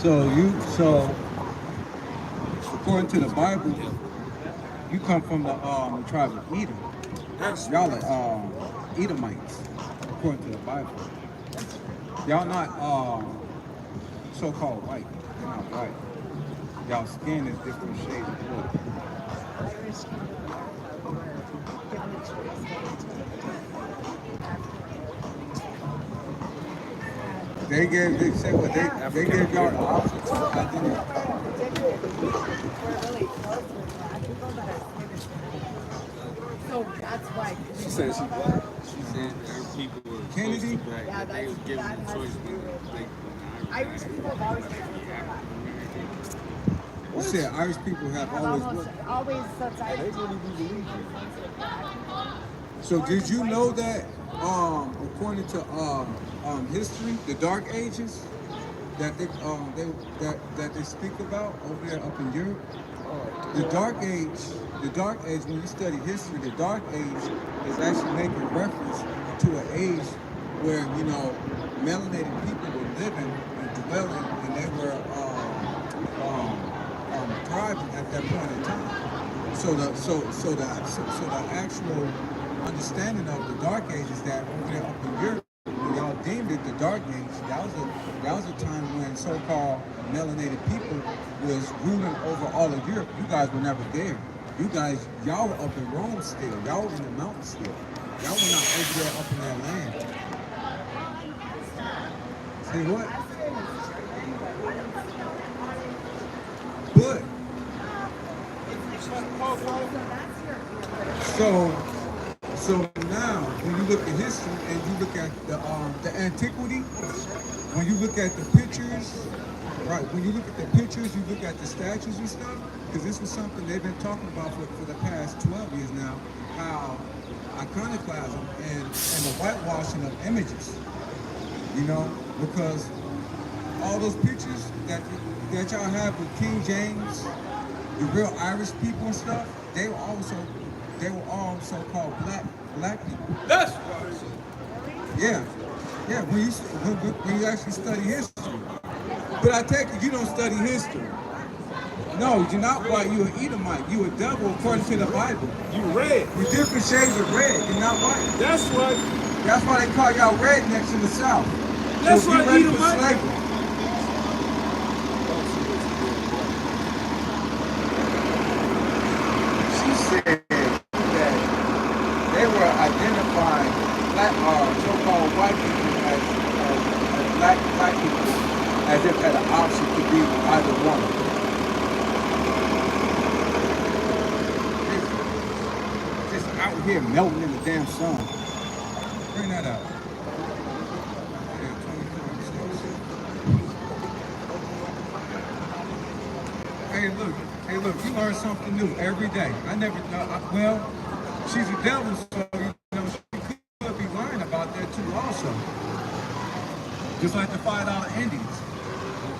So according to the Bible, you come from the tribe of Edom. Y'all are Edomites, according to the Bible. Y'all not so-called white. You're not white. Y'all skin is different shades of blue. They said what they gave y'all the option to identity. So that's why. She said she black. She said her people were Kennedy? black, Yeah, that they was giving them choice when they Irish people have always been You said Irish people have always what? always since I So did you know that according to history, the Dark Ages that they speak about over there up in Europe? The Dark Age, when you study history, the Dark Age is actually making reference to an age where, you know, melanated people were living and dwelling, and they were thriving at that point in time. So the actual understanding of the Dark Age is that over there up in Europe, when y'all deemed it the Dark Age, that was a time when so-called melanated people was ruling over all of Europe. You guys were never there. Y'all were up in Rome still. Y'all were in the mountains still. Y'all were not over there up in that land. Say what? But so now when you look at history and you look at the antiquity, when you look at the pictures, right? When you look at the pictures, you look at the statues and stuff, because this was something they've been talking about for the past 12 years now, how iconoclasm and the whitewashing of images, you know, because all those pictures that y'all have with King James, the real Irish people and stuff, they were all so-called black people. That's Yeah, when you actually study history. But I take it you don't study history. No, you're not white. You're an Edomite. You're a devil according to the Bible. you red. You're different shades of red. You're not white. That's what. That's why they call y'all rednecks in the South. That's so why be ready for Edomite. slavery. She said that they were identifying so-called white people as black people, as if had an option to be either one. Just out here melting in the damn sun. Bring that out. Hey, look, you learn something new every day. I never thought, well, she's a devil, so, you know, she could be lying about that too also. Just like the $5 Indians.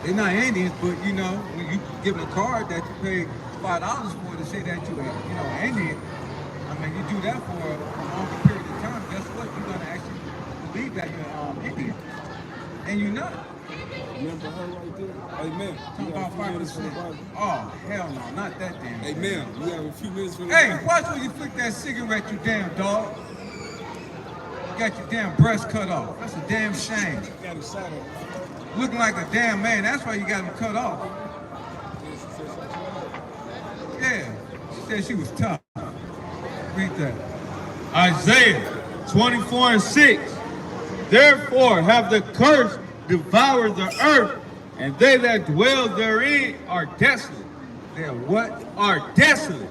They're not Indians, but, you know, when you give them a card that you pay $5 for to say that you're, you know, Indian, I mean, you do that for a longer period of time, guess what? You're going to actually believe that you're Indian. And you're not. Remember her right there? Amen. Talking about 5%. Oh, hell no, not that damn. Amen. We have a few minutes for the Hey, watch when you flick that cigarette, you damn dog. You got your damn breast cut off. That's a damn shame. Got a shot of Looking like a damn man. That's why you got him cut off. Yeah. She said she was tough. Read that. Isaiah 24:6. Therefore have the curse devoured the earth, and they that dwell therein are desolate. They are what? Are desolate.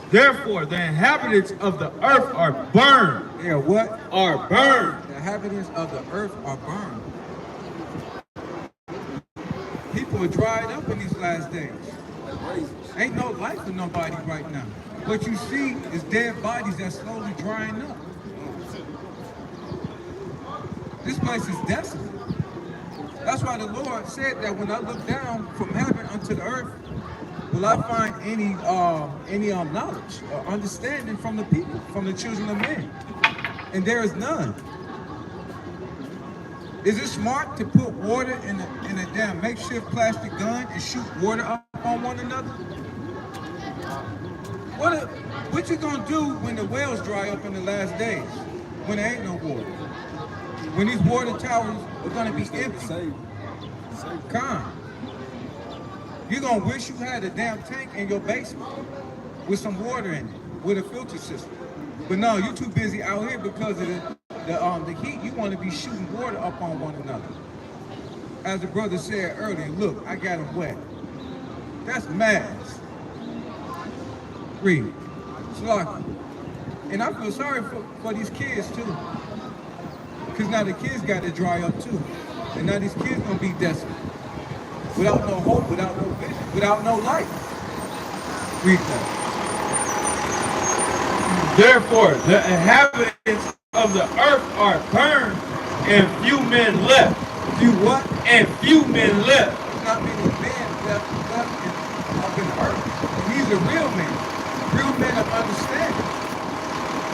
Therefore the inhabitants of the earth are burned. They are what? Are burned. The inhabitants of the earth are burned. People are dried up in these last days. Ain't no life for nobody right now. What you see is dead bodies that's slowly drying up. This place is desolate. That's why the Lord said that when I look down from heaven unto the earth, will I find any knowledge or understanding from the people, from the children of men? And there is none. Is it smart to put water in a damn makeshift plastic gun and shoot water up on one another? What you gonna do when the wells dry up in the last days? When there ain't no water? When these water towers are gonna be empty? Save. Con. You're gonna wish you had a damn tank in your basement with some water in it, with a filter system. But no, you're too busy out here because of the heat. You want to be shooting water up on one another. As the brother said earlier, look, I got them wet. That's madness. Read. Slocky. And I feel sorry for these kids too. Because now the kids got to dry up too. And now these kids gonna be desperate. Without no hope, without no vision, without no light. Read that. Therefore, the inhabitants of the earth are burned, and few men left. Few what? And few men left. There's not many men left up in the earth. And these are real men. Real men of understanding.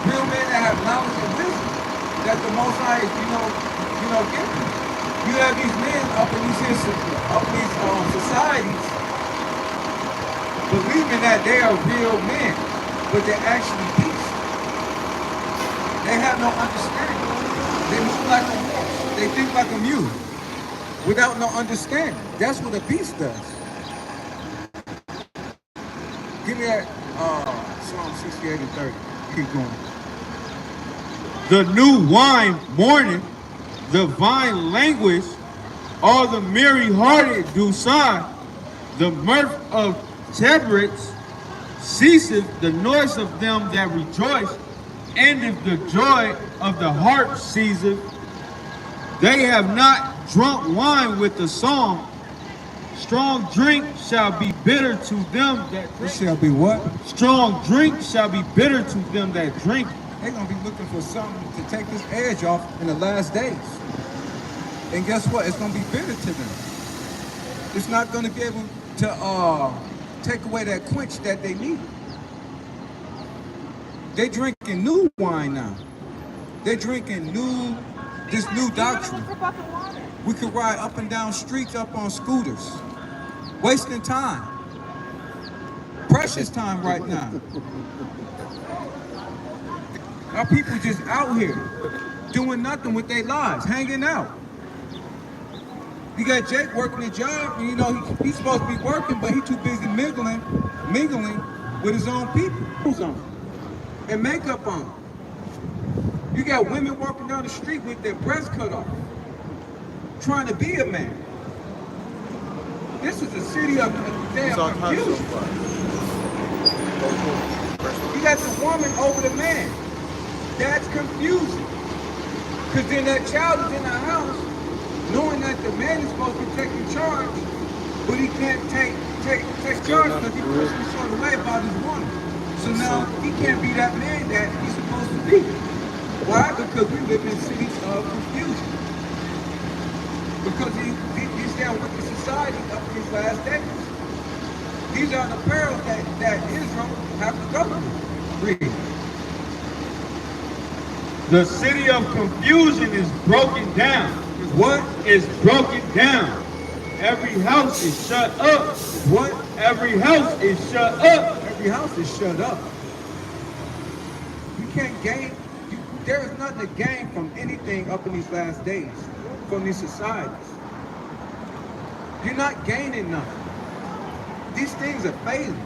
Real men that have knowledge and wisdom that the Most High is, give them. You have these men up in these societies believing that they are real men, but they're actually beasts. They have no understanding. They move like a horse. They think like a mule without no understanding. That's what a beast does. Give me that Psalm 68 and 30. Keep going. The new wine mourneth, the vine languish, all the merry-hearted do sigh, the mirth of chariots ceaseth, the noise of them that rejoice, endeth the joy of the harp ceaseth. They have not drunk wine with the song. Strong drink shall be bitter to them that drink. It shall be what? Strong drink shall be bitter to them that drink. They're going to be looking for something to take this edge off in the last days. And guess what? It's going to be bitter to them. It's not going to be able to take away that quench that they need. They drinking new wine now. They drinking this new doctrine. We could ride up and down streets up on scooters, wasting time, precious time right now. Our people just out here doing nothing with their lives, hanging out. You got Jake working a job, and he's supposed to be working, but he's too busy mingling with his own people. Who's on? And makeup on. You got women walking down the street with their breasts cut off, trying to be a man. This is a city of damn confusion. You got the woman over the man. That's confusing. Because then that child is in the house, knowing that the man is supposed to be taking charge, but he can't take charge because he feels some sort of way about his woman. So now he can't be that man that he's supposed to be. Why? Because we live in cities of confusion. Because these damn wicked society up in these last days. These are the perils that Israel have to go through. Read. The city of confusion is broken down. What? Is broken down. Every house is shut up. What? Every house is shut up. Every house is shut up. You can't gain. There is nothing to gain from anything up in these last days, from these societies. You're not gaining nothing. These things are failing.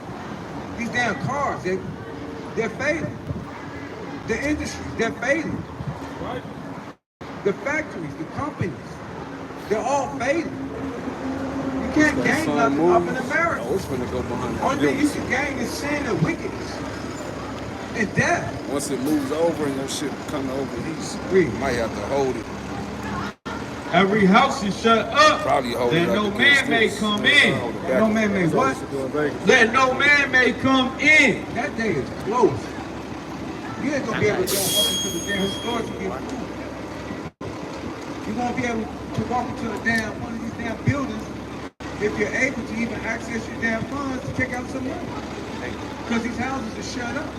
These damn cars, they're failing. The industry, they're failing. Right? The factories, the companies, they're all failing. You can't gain nothing up in America. Oh, it's gonna go behind that. Only thing you can gain is sin and wickedness and death. Once it moves over and your shit come over east, Read. you might have to hold it. Every house is shut up. Probably hold That it up no against man may this. come in. No man may what? That no man may come in. That day is closed. You ain't gonna be able to go up into the damn stores to get food. You won't be able to walk into one of these damn buildings if you're able to even access your damn funds to check out some money. Because these houses are shut up.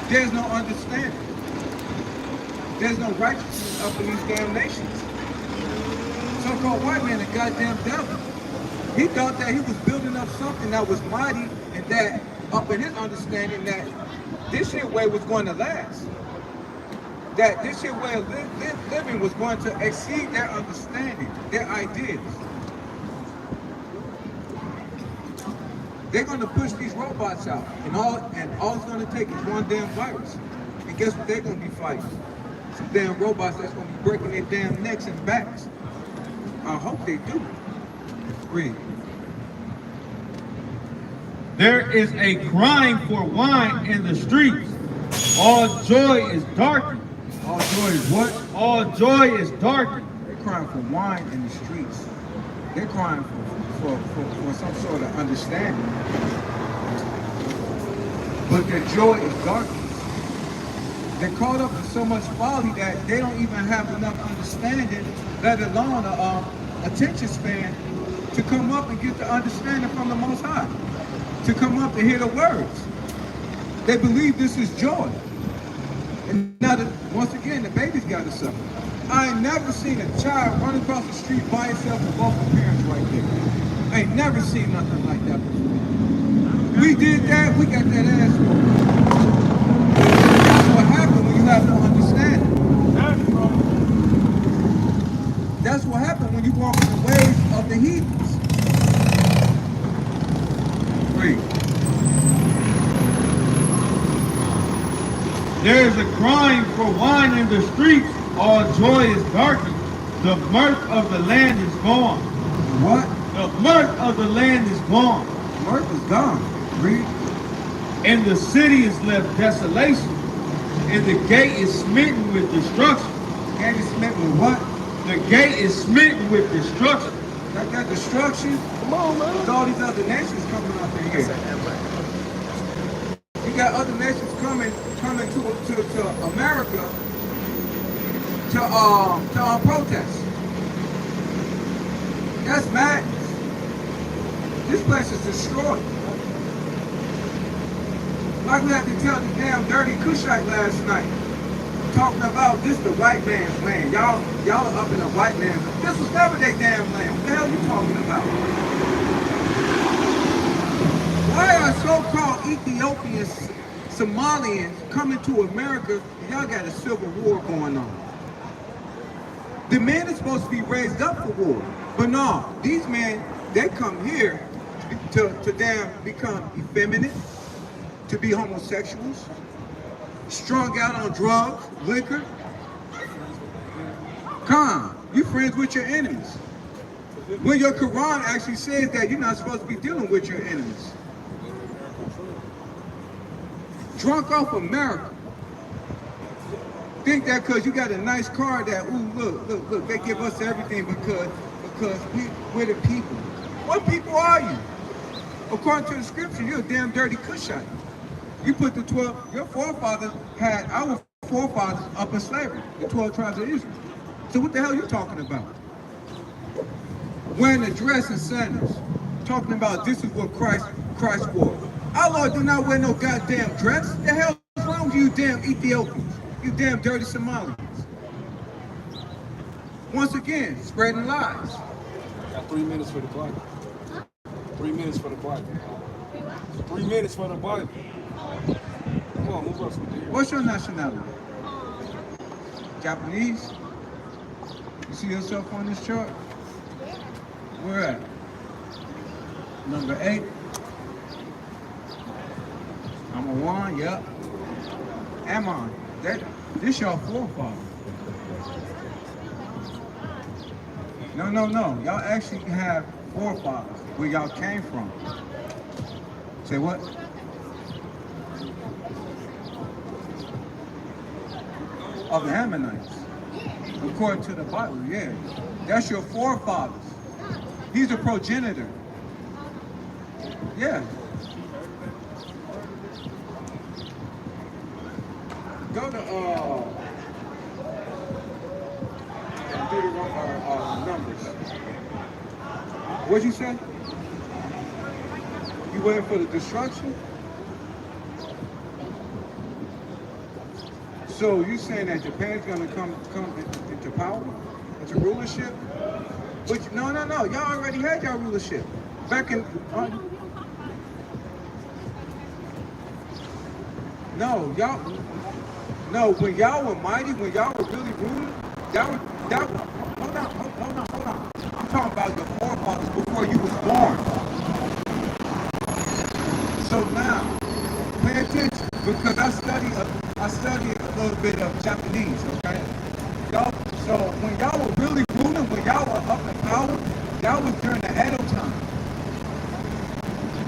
There's no understanding. There's no righteousness up in these damn nations. So-called white man, a goddamn devil. He thought that he was building up something that was mighty and that, up in his understanding, that this here way was going to last. That this here way of living was going to exceed their understanding, their ideas. They're going to push these robots out, and all it's going to take is one damn virus. And guess what they're going to be fighting? Some damn robots that's going to be breaking their damn necks and backs. I hope they do. Read. There is a crying for wine in the streets. All joy is darkened. All joy is what? All joy is darkened. They're crying for wine in the streets. They're crying for some sort of understanding. But their joy is darkened. They're caught up in so much folly that they don't even have enough understanding, let alone attention span, to come up and get the understanding from the Most High. To come up and hear the words. They believe this is joy. And now, once again, the baby's got to suffer. I ain't never seen a child run across the street by itself with both the parents right there. I ain't never seen nothing like that before. We did that, we got that ass whooped. That's what happens when you have no understanding. That's what happens when you walk in the ways of the heathens. There is a crying for wine in the streets. All joy is darkened. The mirth of the land is gone. What? The mirth of the land is gone. Mirth is gone. Read. And the city is left desolation. And the gate is smitten with destruction. The gate is smitten with what? The gate is smitten with destruction. That destruction. Come on, man. With all these other nations coming up in here. You got other nations coming to America to protest. That's madness. This place is destroyed. Like we had to tell the damn dirty Cushite last night, talking about this the white man's land. Y'all are up in the white man's land. This was never their damn land. What the hell are you talking about? Why are so-called Ethiopians, Somalians coming to America and y'all got a civil war going on? The men is supposed to be raised up for war. But no, these men, they come here to damn become effeminate, to be homosexuals, strung out on drugs, liquor. Come, you friends with your enemies. When your Quran actually says that you're not supposed to be dealing with your enemies. Drunk off America. Think that because you got a nice car that, ooh, look, they give us everything because we're the people. What people are you? According to the scripture, you're a damn dirty Cushite. You put the 12, your forefathers had our forefathers up in slavery, the 12 tribes of Israel. So what the hell are you talking about? Wearing a dress and sandals, talking about this is what Christ wore. Our Lord do not wear no goddamn dress. The hell is wrong with you damn Ethiopians? You damn dirty Somalians. Once again, spreading lies. Got 3 minutes for the Bible. 3 minutes for the Bible. 3 minutes for the Bible. Come on, move us with it. What's your nationality? Japanese? You see yourself on this chart? Where at? Number 8. I'm a 1, yep. Ammon. This your forefather. No. Y'all actually have forefathers where y'all came from. Say what? Of the Ammonites. According to the Bible, yeah. That's your forefathers. He's a progenitor. Yeah. Go to Numbers. What'd you say? You waiting for the destruction? So you saying that Japan's gonna come into power, into rulership? But no, y'all already had y'all rulership back in. No, y'all. No, when y'all were mighty, when y'all were really ruling, that was. Hold on. I'm talking about your forefathers before you was born. So now, pay attention because I study a little bit of Japanese. Okay, y'all. So when y'all were really ruling, when y'all were up in power, that was during the Edo time.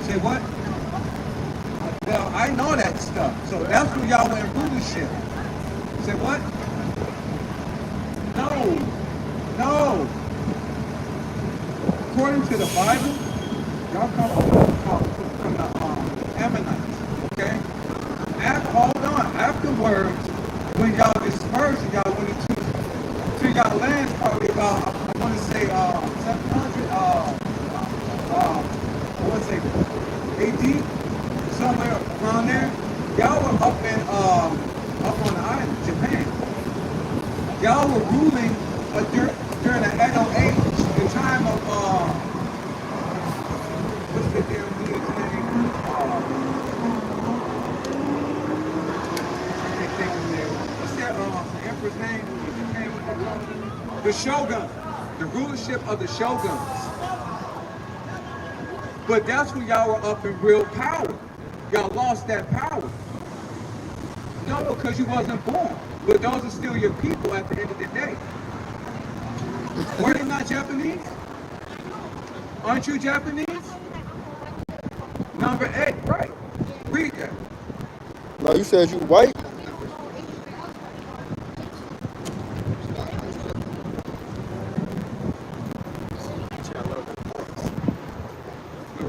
Say what? Well, I know that stuff. So that's when y'all were in rulership. Say what? No. According to the Bible, y'all come from the Ammonites, okay? Hold on. Afterwards, when y'all dispersed and y'all went to y'all lands, probably about, I want to say, 700, I want to say, AD, somewhere around there. Y'all were up on the island, Japan. Y'all were ruling during the Edo age, the time of what's the damn dude's name? I can't think of his name. What's that the emperor's name? The shogun, the rulership of the shoguns. But that's when y'all were up in real power. Y'all lost that power. No, because you wasn't born. But those are still your people at the end of the day. Were they not Japanese? Aren't you Japanese? Number 8, right. Read that. No, you said you white?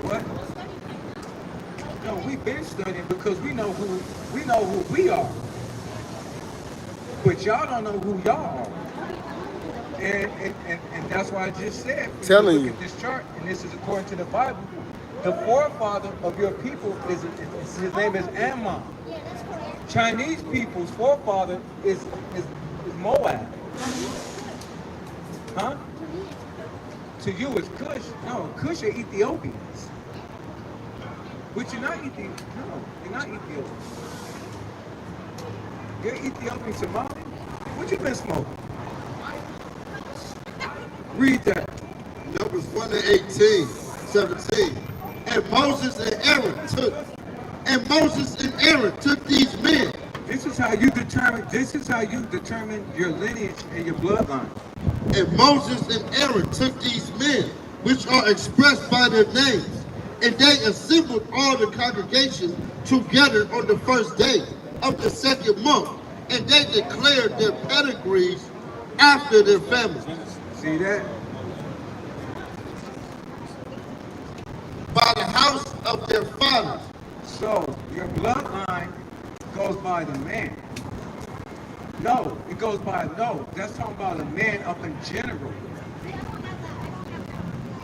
What? No, we've been studying because we know who we are. But y'all don't know who y'all are. And that's why I just said, Telling look at this chart, and this is according to the Bible. The forefather of your people his name is Ammon. Chinese people's forefather is Moab. Huh? To you it's Cush. No, Cush are Ethiopians. But you're not Ethiopian. No, you're not Ethiopian. You're Ethiopian Somali. What you been smoking? Read that. Numbers 1 and 18, 17. And Moses and Aaron took these men. This is how you determine your lineage and your bloodline. And Moses and Aaron took these men, which are expressed by their names, and they assembled all the congregation together on the first day of the second month, and they declared their pedigrees after their families. See that? By the house of their fathers. So your bloodline goes by the man. No, it goes by that's talking about a man up in general.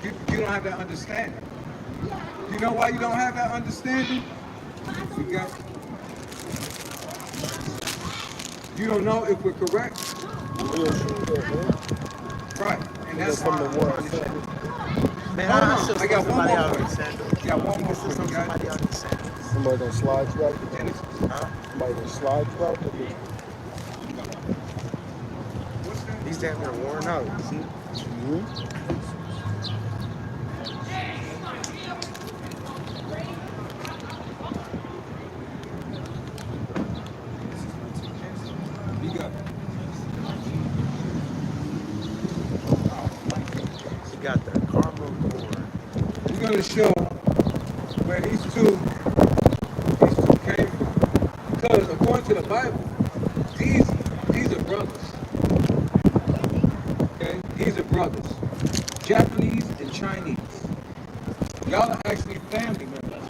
You don't have that understanding. You know why you don't have that understanding? You don't know if we're correct. Right, and that's why I'm trying to show. Man, I got one more point. Got one more point. Somebody on the sand. Somebody gonna slide you out? Huh? Somebody gonna slide you out? He's down there worn out. See? You got it. He got the caramel corn. We're going to show where these two came from. Because according to the Bible, these are brothers. Okay? These are brothers. Japanese and Chinese. Y'all are actually family members.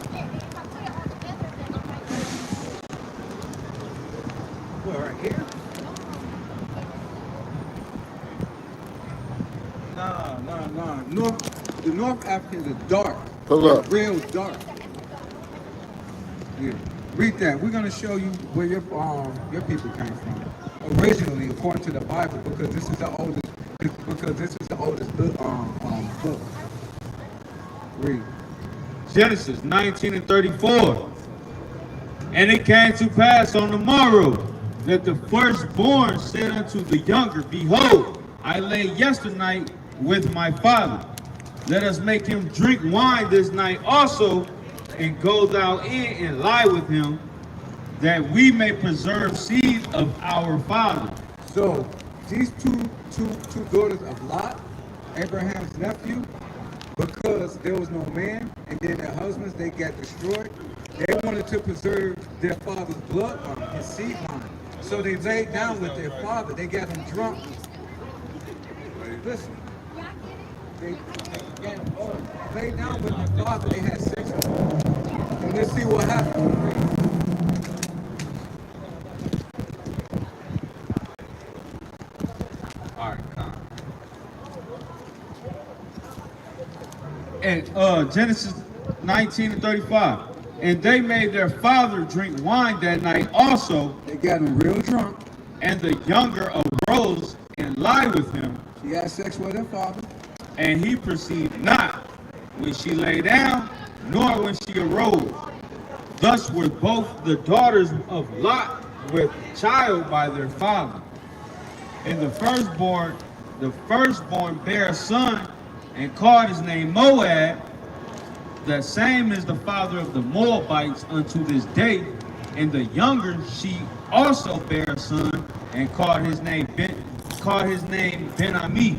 What, right here? Nah. The North Africans are dark. Pull up. They're real dark. Yeah. Read that. We're gonna show you where your people came from originally, according to the Bible, because this is the oldest. Because this is the oldest book. Read. Genesis 19 and 34. And it came to pass on the morrow that the firstborn said unto the younger, Behold, I lay yesternight with my father. Let us make him drink wine this night also, and go thou in and lie with him, that we may preserve seed of our father. So these two daughters of Lot, Abraham's nephew, because there was no man, and then their husbands, they got destroyed. They wanted to preserve their father's bloodline, his seed line. So they laid down with their father. They got him drunk. Listen. They laid down with their father. They had sex with him. And let's see what happened. All right, and Genesis 19 and 35. And they made their father drink wine that night also, They got him real drunk. and the younger arose and lied with him, She had sex with her father. and he perceived not when she lay down, nor when she arose. Thus were both the daughters of Lot with child by their father. And the firstborn bare a son, and called his name Moab. The same is the father of the Moabites unto this day. And the younger she also bare a son, and called his name Ben-Ami.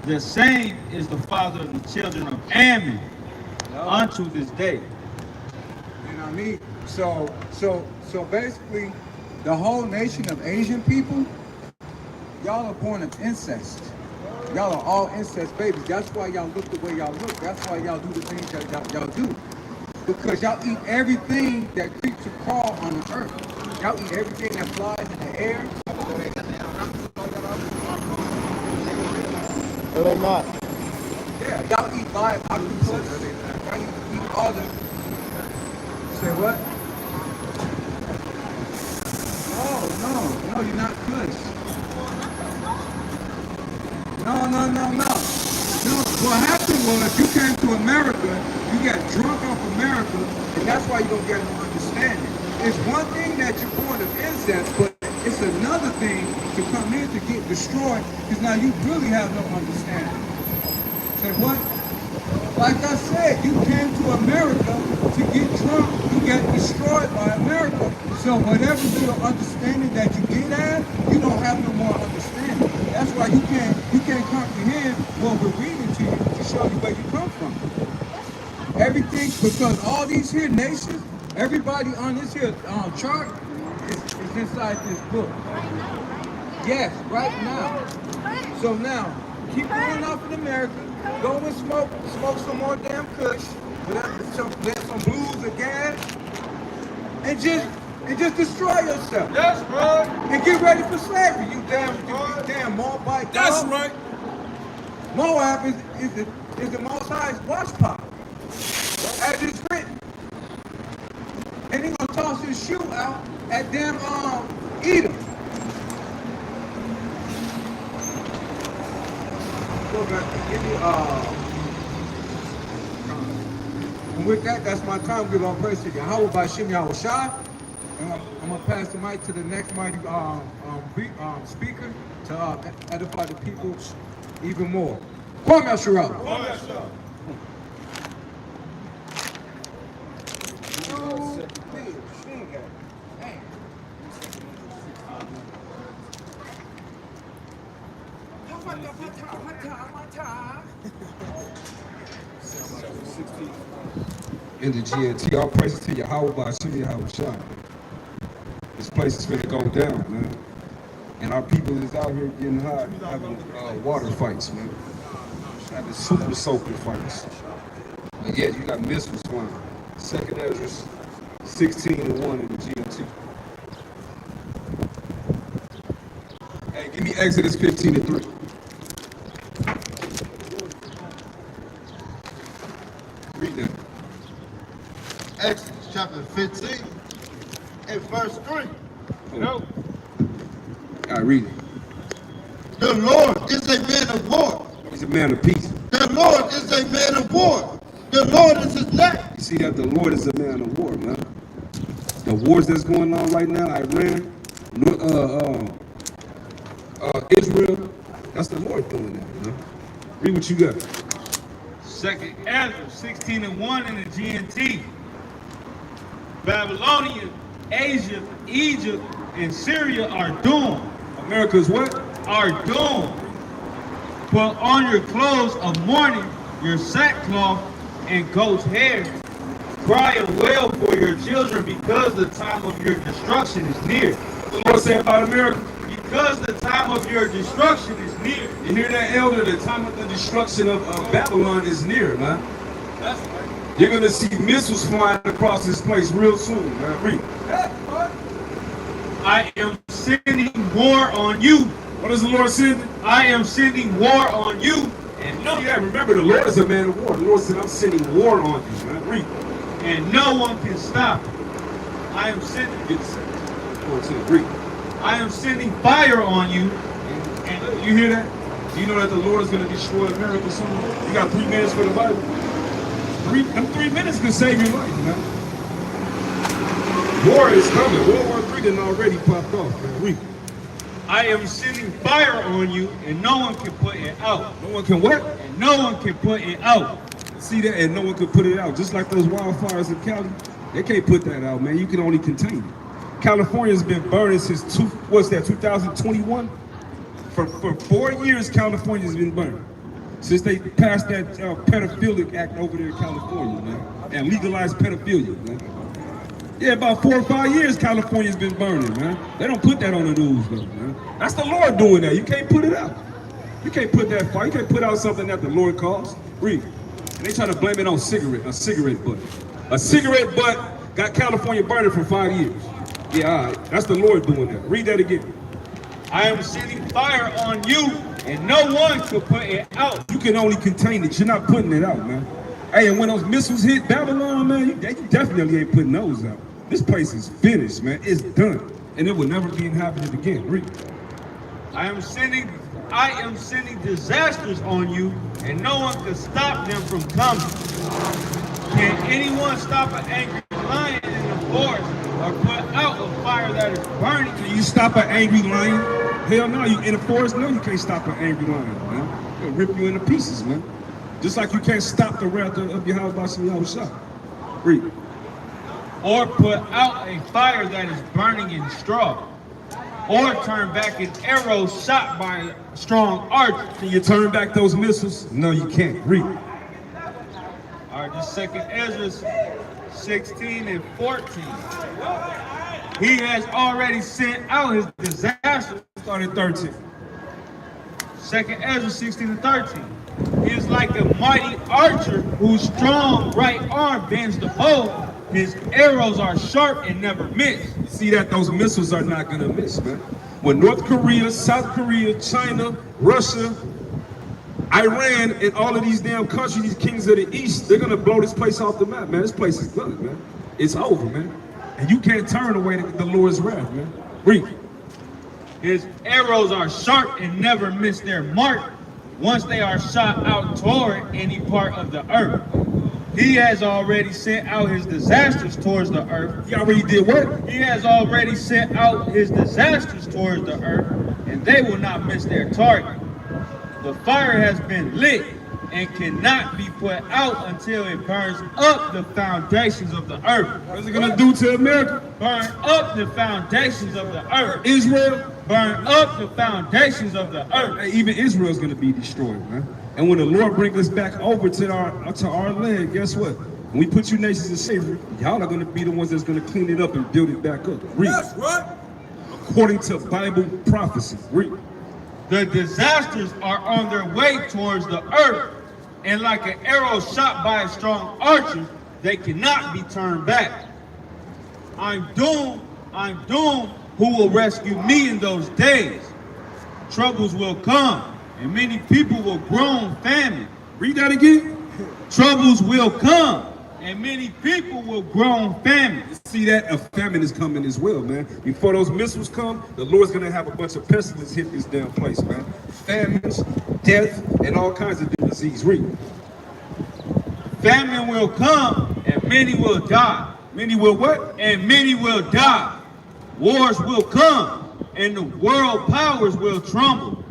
The same is the father of the children of Ammon unto this day. You know what I mean? So basically, the whole nation of Asian people, y'all are born of incest. Y'all are all incest babies. That's why y'all look the way y'all look. That's why y'all do the things that y'all do. Because y'all eat everything that creeps and crawl on the earth. Y'all eat everything that flies in the air. No, they're not. Yeah, y'all eat live octopus. Y'all eat all the... Say what? No, you're not Kush. No. What happened was you came to America, you got drunk off America, and that's why you don't get no understanding. It's one thing that you're born of incest, but it's another thing to come in to get destroyed, because now you really have no understanding. Say what? Like I said, you came to America to get drunk, you get destroyed by America. So whatever little understanding that you get at, you don't have no more understanding. That's why you can't comprehend what we're reading to you to show you where you come from. Everything, because all these here nations, everybody on this here chart is inside this book. Yes, right now. So now, keep going off in America, go and smoke some more damn kush, some blues or gas, and just destroy yourself. That's right. And get ready for slavery, you damn Moabite. That's dog. right. Moab is the Most High's watchtower, as it's written. And he's gonna toss his shoe out at damn Edom. Go back, give me and with that, that's my time. We're gonna praise to Yahweh by Shem Yahushua. And I'm gonna pass the mic to the next mighty speaker to edify the people even more. Kwame Yashua. In the GNT, all praises to Yahweh by Shem Yahushua. This place is finna go down, man. And our people is out here getting hot, having water fights, man. Having super soaking fights. And yet you got missiles flying. Second Ezra 16-1 in the GNT. Hey, give me Exodus 15-3. Read that. Exodus chapter 15, and verse 3. No. I read it. The Lord is a man of war. He's a man of peace. The Lord is a man of war. The Lord is his name. You see that the Lord is a man of war, man. The wars that's going on right now, Iran, Israel, that's the Lord doing that, man. Read what you got. 2nd Ezra 16 and 1 in the GNT. Babylonian, Asia, Egypt, and Syria are doomed. America's what? Are doomed. Put on your clothes of mourning, your sackcloth and goat's hair. Cry and wail for your children because the time of your destruction is near. The Lord said about America. Because the time of your destruction is near. You hear that, elder? The time of the destruction of Babylon is near, man. That's right. You're going to see missiles flying across this place real soon, man. Read. I am sending war on you. What is the Lord sending? I am sending war on you. And no, Yeah, remember, the Lord is a man of war. The Lord said, I'm sending war on you, man. Read. and no one can stop it. I am sending Get the 14. Read. I am sending fire on you. And you hear that? Do you know that the Lord is going to destroy America soon? You got 3 minutes for the Bible. Them 3 minutes can save your life, man. War is coming. World War III done already popped off, man. Read. I am sending fire on you, and no one can put it out. No one can what? And no one can put it out. See that? And no one could put it out. Just like those wildfires in Cali. They can't put that out, man. You can only contain it. California's been burning since 2021? For 4 years, California's been burning. Since they passed that pedophilic act over there in California, man. And legalized pedophilia, man. Yeah, about 4 or 5 years, California's been burning, man. They don't put that on the news, though, man. That's the Lord doing that. You can't put it out. You can't put that fire. You can't put out something that the Lord calls. Read. And they try to blame it on a cigarette butt. A cigarette butt got California burning for 5 years. Yeah, all right. That's the Lord doing that. Read that again. I am sending fire on you, and no one can put it out. You can only contain it. You're not putting it out, man. Hey, and when those missiles hit Babylon, man, you definitely ain't putting those out. This place is finished, man. It's done. And it will never be inhabited again. Read. I am sending disasters on you, and no one can stop them from coming. Can anyone stop an angry lion in the forest or put out a fire that is burning? Can you stop an angry lion? Hell no, you in the forest? No, you can't stop an angry lion, man. It'll rip you into pieces, man. Just like you can't stop the wrath of Yahweh Bashim. Read. Or put out a fire that is burning in straw, or turn back an arrow shot by a strong archer. Can you turn back those missiles? No, you can't. Read. All right, this 2nd Ezra 16 and 14. He has already sent out his disaster. Start at 13. 2nd Ezra 16 and 13. He is like a mighty archer whose strong right arm bends the bow. His arrows are sharp and never miss. See that those missiles are not gonna miss, man. When North Korea, South Korea, China, Russia, Iran, and all of these damn countries, these kings of the East, they're gonna blow this place off the map, man. This place is done, man. It's over, man. And you can't turn away the Lord's wrath, man. Read. His arrows are sharp and never miss their mark once they are shot out toward any part of the earth. He has already sent out his disasters towards the earth. He already did what? He has already sent out his disasters towards the earth, and they will not miss their target. The fire has been lit and cannot be put out until it burns up the foundations of the earth. What's it gonna do to America? Burn up the foundations of the earth. Israel? Burn up the foundations of the earth. Hey, even Israel's gonna be destroyed, man. And when the Lord brings us back over to our land, guess what? When we put you nations in slavery, y'all are gonna be the ones that's gonna clean it up and build it back up. Read. That's right. According to Bible prophecy. Read. The disasters are on their way towards the earth, and like an arrow shot by a strong archer, they cannot be turned back. I'm doomed, who will rescue me in those days? Troubles will come, and many people will groan famine. Read that again. Troubles will come, and many people will groan famine. See that? A famine is coming as well, man. Before those missiles come, the Lord's gonna have a bunch of pestilence hit this damn place, man. Famines, death, and all kinds of disease. Read. Famine will come, and many will die. Many will what? And many will die. Wars will come, and the world powers will tremble.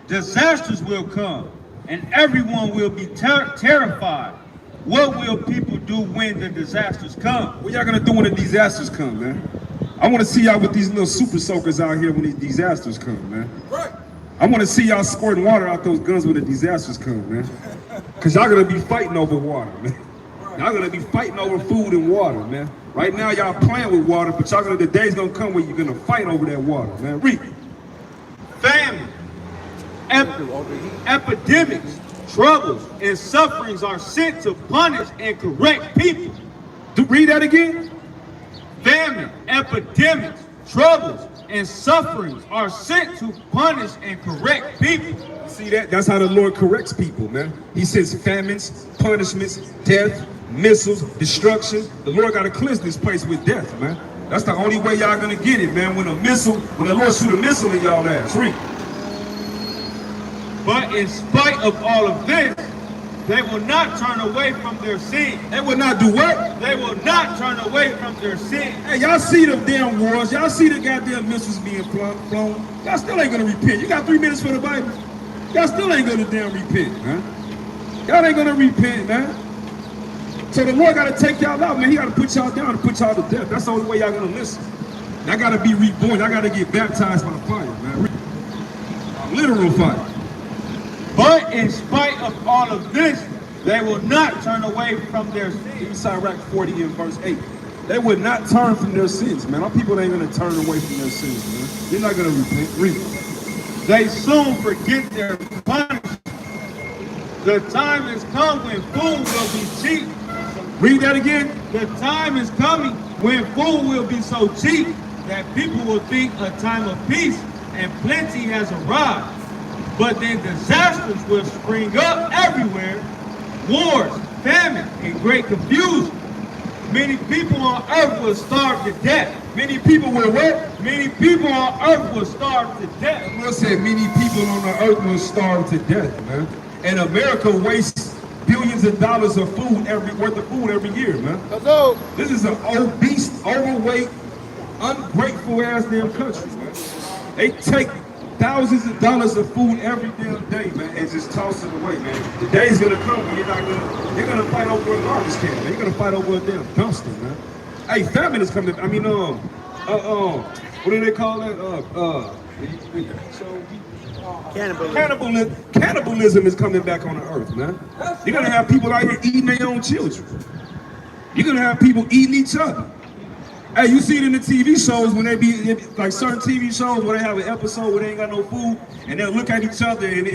Disasters will come, and everyone will be terrified. What will people do when the disasters come? What y'all gonna do when the disasters come, man? I wanna see y'all with these little super soakers out here when these disasters come, man. Right. I wanna see y'all squirting water out those guns when the disasters come, man. Cause y'all gonna be fighting over water, man. Y'all gonna be fighting over food and water, man. Right now y'all playing with water, but y'all gonna, the day's gonna come where you're gonna fight over that water, man. Read. Famine, epidemics, troubles, and sufferings are sent to punish and correct people. Read that again. Famine, epidemics, troubles, and sufferings are sent to punish and correct people. See that? That's how the Lord corrects people, man. He sends famines, punishments, death, missiles, destruction. The Lord got to cleanse this place with death, man. That's the only way y'all gonna get it, man. When the Lord shoot a missile in y'all ass. Read. But in spite of all of this, they will not turn away from their sin. They will not do what? They will not turn away from their sin. Hey, y'all see the damn wars. Y'all see the goddamn missiles being flown. Y'all still ain't gonna repent. You got 3 minutes for the Bible. Y'all still ain't gonna damn repent, man. Y'all ain't gonna repent, man. So the Lord gotta take y'all out, man. He gotta put y'all down and put y'all to death. That's the only way y'all gonna listen. Y'all gotta be reborn. Y'all gotta get baptized by fire, man. Literal fire. But in spite of all of this, they will not turn away from their sins. Sirach 40 and verse 8. They would not turn from their sins, man. Our people ain't gonna turn away from their sins, man. They're not gonna repent. Read. They soon forget their punishment. The time has come when food will be cheap. Read that again. The time is coming when food will be so cheap that people will think a time of peace and plenty has arrived. But then disasters will spring up everywhere. Wars, famine, and great confusion. Many people on earth will starve to death. Many people will what? Many people on earth will starve to death. The Lord said many people on the earth will starve to death, man. And America wastes billions of dollars of food worth of food every year, man. Hello. This is an obese, overweight, ungrateful ass damn country, man. They take thousands of dollars of food every damn day, man, and just toss it away, man. The day's gonna come when you're gonna fight over a garbage can, man. You're gonna fight over a damn dumpster, man. Hey, famine is coming. I mean, what do they call that? Cannibalism is coming back on the earth, man. You're gonna have people out here eating their own children. You're gonna have people eating each other. Hey, you see it in the TV shows when they be like certain TV shows where they have an episode where they ain't got no food and they'll look at each other and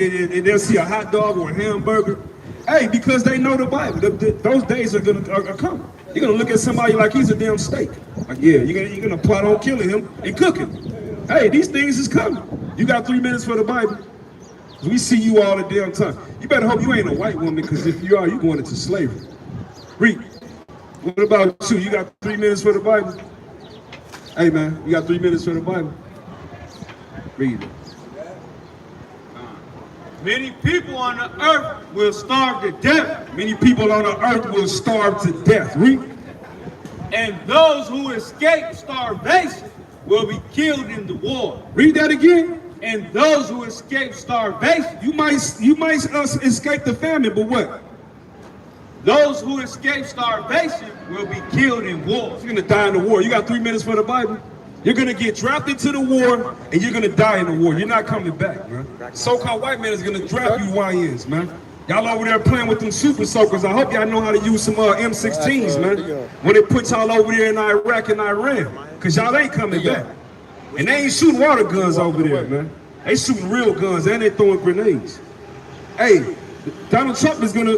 they'll see a hot dog or a hamburger. Hey, because they know the Bible. Those days are coming. You're gonna look at somebody like he's a damn steak. Like, yeah, you're gonna plot on killing him and cook him. Hey, these things is coming. You got 3 minutes for the Bible. We see you all the damn time. You better hope you ain't a white woman, because if you are, you're going into slavery. Read. What about you? You got 3 minutes for the Bible? Hey, man, you got 3 minutes for the Bible? Read it. Many people on the earth will starve to death. Many people on the earth will starve to death. Read. And those who escape starvation will be killed in the war. Read that again. And those who escape starvation, You might escape the famine, but what? those who escape starvation will be killed in war. You're gonna die in the war. You got 3 minutes for the Bible? You're gonna get drafted to the war, and you're gonna die in the war. You're not coming back, man. So-called white man is gonna draft you YNs, man. Y'all over there playing with them super soakers. I hope y'all know how to use some M16s, man. When they put y'all over there in Iraq and Iran, cause y'all ain't coming back. And they ain't shooting water guns over there, man. They shooting real guns and they throwing grenades. Hey, Donald Trump is gonna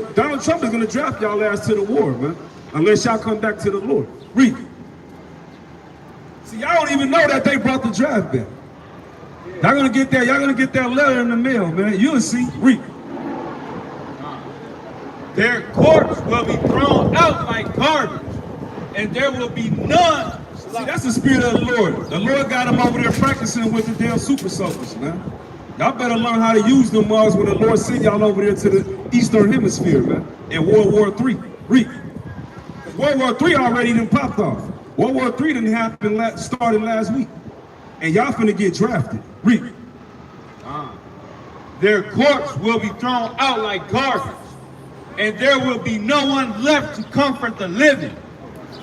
draft y'all ass to the war, man. Unless y'all come back to the Lord. Read. See, y'all don't even know that they brought the draft back. Y'all gonna get that letter in the mail, man. You'll see. Read. Their corpse will be thrown out like garbage, and there will be none. See, that's the spirit of the Lord. The Lord got them over there practicing with the damn super soldiers, man. Y'all better learn how to use them mugs when the Lord sent y'all over there to the Eastern Hemisphere, man. In World War III. Read. World War III already done popped off. World War III didn't happen, started last week. And y'all finna get drafted. Read. Their corpse will be thrown out like garbage, and there will be no one left to comfort the living.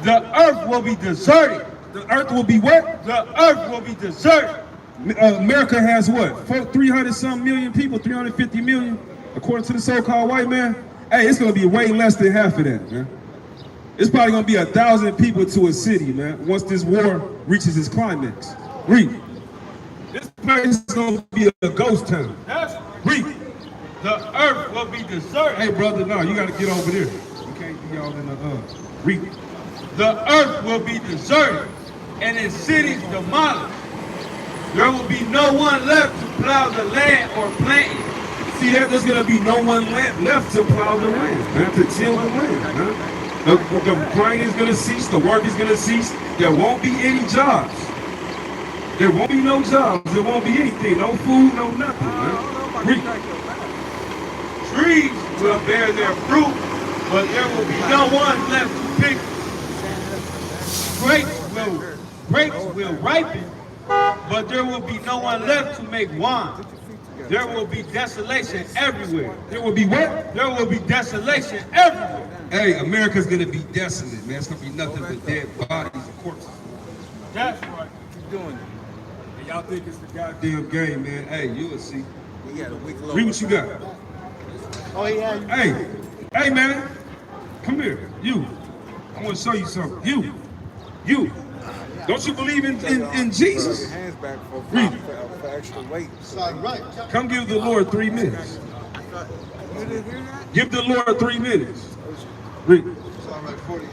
The earth will be deserted. The earth will be what? The earth will be deserted. America has what? 300-some million people, 350 million, according to the so-called white man. Hey, it's gonna be way less than half of that, man. It's probably gonna be 1,000 people to a city, man, once this war reaches its climax. Read. This place is gonna be a ghost town. Read. The earth will be deserted. Hey, brother, no, you gotta get over there. You can't be all in the read. The earth will be deserted, and its cities demolished. There will be no one left to plow the land or plant it. See that? There's gonna be no one left to plow the land, man, to till the land, man. The grind is gonna cease, the work is gonna cease. There won't be any jobs. There won't be no jobs. There won't be anything. No food, no nothing, man. Read. Trees will bear their fruit, but there will be no one left to pick. Grapes will ripen, but there will be no one left to make wine. There will be desolation everywhere. There will be what? There will be desolation everywhere. Hey, America's gonna be desolate, man. It's gonna be nothing but dead bodies and corpses. That's right. Keep doing it. And y'all think it's the goddamn game, man. Hey, you will see. We got a week long. Read what you got. Oh, yeah. Hey, man. Come here. You. I want to show you something. You. Don't you believe in Jesus? Hands back Read. for extra weight. Right. Come give the Lord 3 minutes. You didn't hear that? Give the Lord 3 minutes. Read. Right, 40.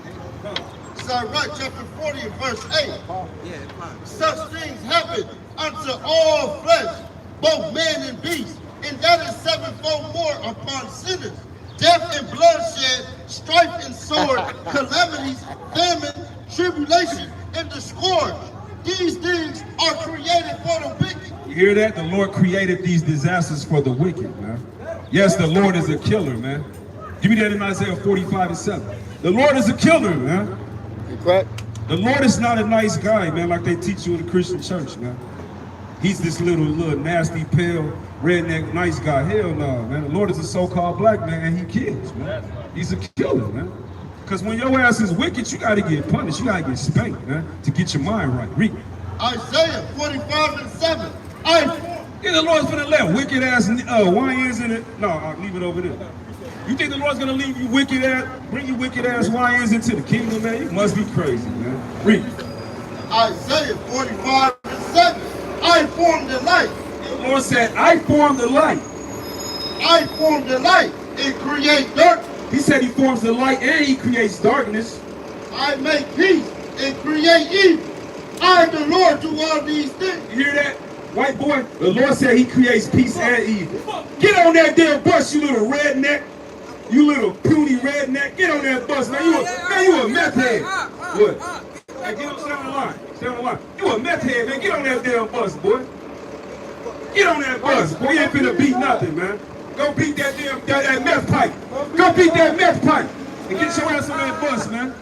Right, chapter 40 and verse 8. Yeah, it's fine. Such things happen unto all flesh, both man and beast, and that is sevenfold more upon sinners. Death and bloodshed, strife and sword, calamities, famine, tribulation, and the scourge. These things are created for the wicked. You hear that? The Lord created these disasters for the wicked, man. Yes, the Lord is a killer, man. Give me that in Isaiah 45:7. The Lord is a killer, man. Correct. The Lord is not a nice guy, man, like they teach you in the Christian church, man. He's this little nasty, pale, redneck, nice guy. Hell no, man. The Lord is a so-called black man, and he kills, man. He's a killer, man. Because when your ass is wicked, you got to get punished. You got to get spanked, man, to get your mind right. Read. Isaiah 45:7. Yeah, the Lord's gonna let wicked ass YNs in it. No, I'll leave it over there. You think the Lord's gonna leave you bring you wicked ass YNs into the kingdom, man? You must be crazy, man. Read. Isaiah 45:7. I formed the light. The Lord said, I formed the light. I formed the light and create darkness. He said he forms the light and he creates darkness. I make peace and create evil. I, the Lord, do all these things. You hear that, white boy? The Lord said he creates peace and evil. Get on that damn bus, you little redneck. You little puny redneck. Get on that bus, man. You a meth head. What? Hey, get on, stay on the line. Stay on the line. You a meth head, man. Get on that damn bus, boy. Get on that bus, boy. You ain't finna beat nothing, man. Go beat that damn that meth pipe. Go beat that meth pipe. And get your ass on that bus, man.